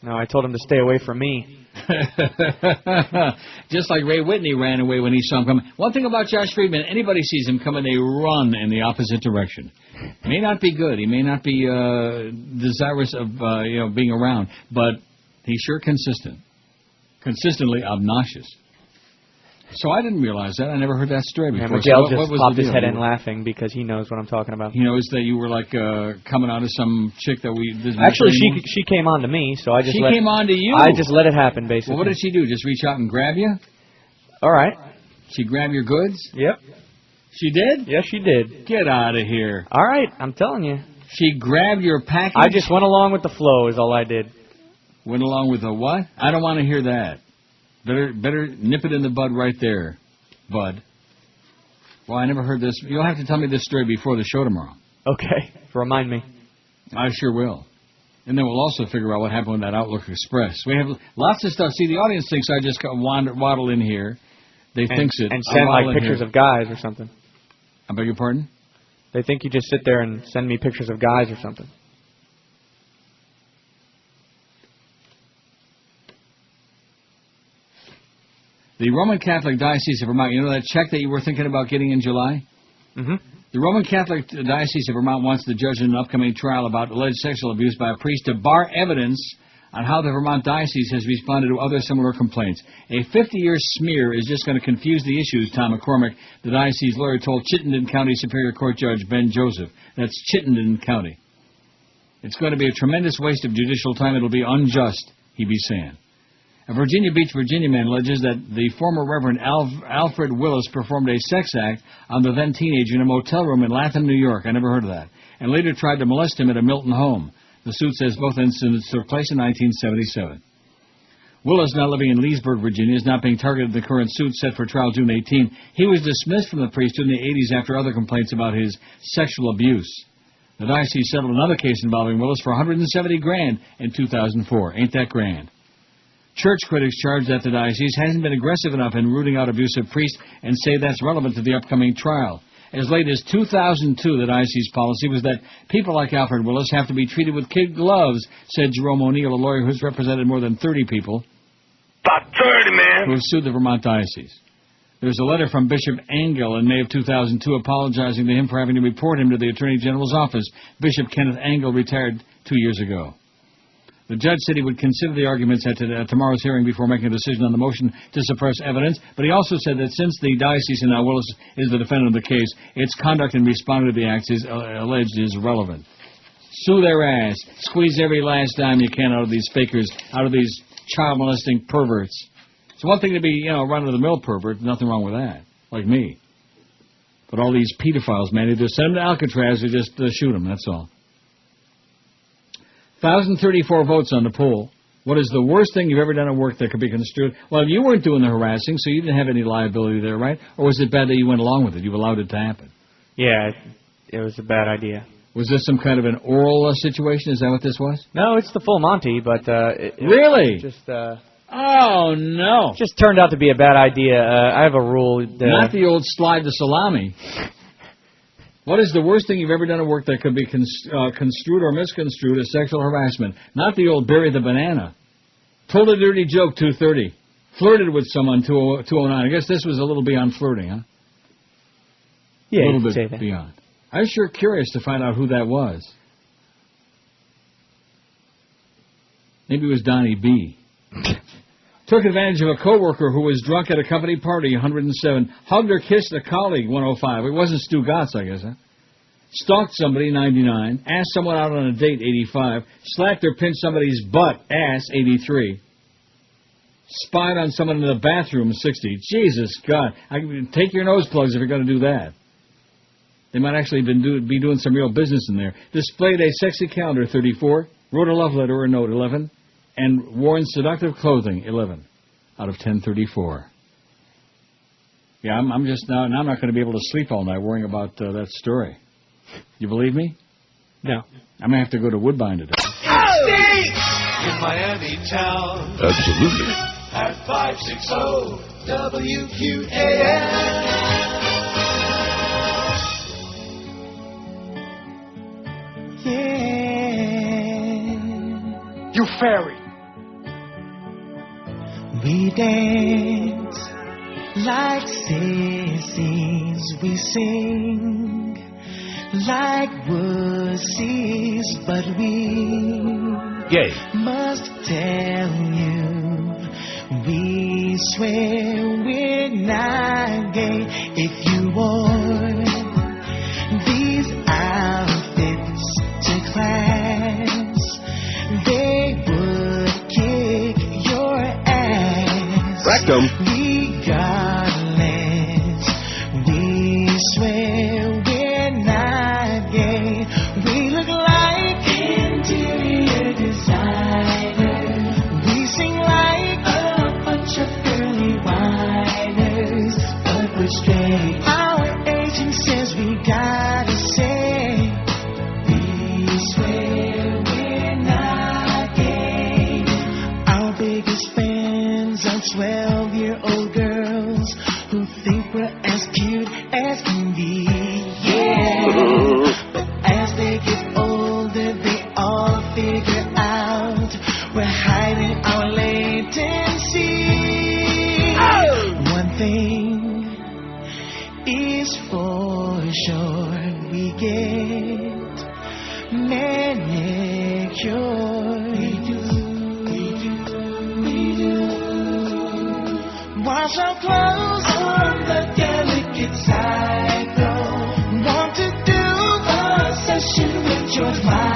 No, I told him to stay away from me. Just like Ray Whitney ran away when he saw him coming. One thing about Josh Friedman, anybody sees him coming, they run in the opposite direction. May not be good. He may not be desirous of being around, but he's sure consistent. Consistently obnoxious. So I didn't realize that. I never heard that story before. Miguel just popped his head in laughing because he knows what I'm talking about. He knows that you were like coming out of some chick that we... Actually, she came on to me, so I just came on to you? I just let it happen, basically. Well, what did she do? Just reach out and grab you? All right. She grabbed your goods? Yep. She did? Yes, she did. Get out of here. All right, I'm telling you. She grabbed your package? I just went along with the flow is all I did. Went along with the what? I don't want to hear that. Better nip it in the bud right there, bud. Well, I never heard this. You'll have to tell me this story before the show tomorrow. Okay. Remind me. I sure will. And then we'll also figure out what happened with that Outlook Express. We have lots of stuff. See, the audience thinks I just waddle in here. They think it. And send like pictures of guys or something. I beg your pardon? They think you just sit there and send me pictures of guys or something. The Roman Catholic Diocese of Vermont, you know that check that you were thinking about getting in July? Mm-hmm. The Roman Catholic Diocese of Vermont wants the judge in an upcoming trial about alleged sexual abuse by a priest to bar evidence on how the Vermont Diocese has responded to other similar complaints. A 50-year smear is just going to confuse the issues, Tom McCormick, the diocese lawyer, told Chittenden County Superior Court Judge Ben Joseph. That's Chittenden County. It's going to be a tremendous waste of judicial time. It'll be unjust, he be saying. A Virginia Beach, Virginia man alleges that the former Reverend Alfred Willis performed a sex act on the then teenager in a motel room in Latham, New York. I never heard of that. And later tried to molest him at a Milton home. The suit says both incidents took place in 1977. Willis, now living in Leesburg, Virginia, is not being targeted in the current suit set for trial June 18. He was dismissed from the priesthood in the 80s after other complaints about his sexual abuse. The diocese settled another case involving Willis for $170,000 in 2004. Ain't that grand? Church critics charge that the diocese hasn't been aggressive enough in rooting out abusive priests and say that's relevant to the upcoming trial. As late as 2002, the diocese policy was that people like Alfred Willis have to be treated with kid gloves, said Jerome O'Neill, a lawyer who's represented more than 30 people. About 30, man. Who have sued the Vermont diocese. There's a letter from Bishop Engel in May of 2002 apologizing to him for having to report him to the Attorney General's office. Bishop Kenneth Engel retired 2 years ago. The judge said he would consider the arguments at tomorrow's hearing before making a decision on the motion to suppress evidence, but he also said that since the diocese and now Willis is the defendant of the case, its conduct in responding to the acts is alleged is relevant. Sue their ass. Squeeze every last dime you can out of these fakers, out of these child-molesting perverts. It's one thing to be, run-of-the-mill pervert, nothing wrong with that, like me. But all these pedophiles, man, either send them to Alcatraz or just shoot them, that's all. 1,034 votes on the poll. What is the worst thing you've ever done at work that could be construed? Well, you weren't doing the harassing, so you didn't have any liability there, right? Or was it bad that you went along with it? You allowed it to happen? Yeah, it was a bad idea. Was this some kind of an oral situation? Is that what this was? No, it's the full Monty, but... Really? Just, oh, no. Just turned out to be a bad idea. I have a rule... Not the old slide the salami. What is the worst thing you've ever done at work that could be construed or misconstrued as sexual harassment? Not the old bury the banana. Told a dirty joke, 2:30. Flirted with someone, 2:09. I guess this was a little beyond flirting, huh? Yeah, a little bit beyond. I was sure curious to find out who that was. Maybe it was Donnie B. Took advantage of a coworker who was drunk at a company party, 107. Hugged or kissed a colleague, 105. It wasn't Stu Gotts, I guess, huh? Stalked somebody, 99. Asked someone out on a date, 85. Slapped or pinched somebody's butt, ass, 83. Spied on someone in the bathroom, 60. Jesus God. Take your nose plugs if you're going to do that. They might actually be doing some real business in there. Displayed a sexy calendar, 34. Wrote a love letter or a note, 11. And worn seductive clothing, 11. Out of 1034. Yeah, I'm just now I'm not going to be able to sleep all night worrying about that story. You believe me? No. I'm going to have to go to Woodbine today. In Miami town. Absolutely. At 560 WQAM. Yeah. You fairy. We dance like sissies. We sing like wussies, but we must tell you, we swear we're not gay. If you wore these outfits to class, they would kick your ass. Rectum. Regardless, we swear we're not gay. We look like interior designers. We sing like a bunch of girly whiners, but we're straight. Our agent says we gotta say, we swear we're not gay. Our biggest fans are 12-year-old girls who think we're as cute as can be. Yeah. But as they get older, they all figure out we're hiding our latency. One thing is for sure, we get manicured. We do. Wash our clothes on the delicate side, though. Want to do a session with George Michael.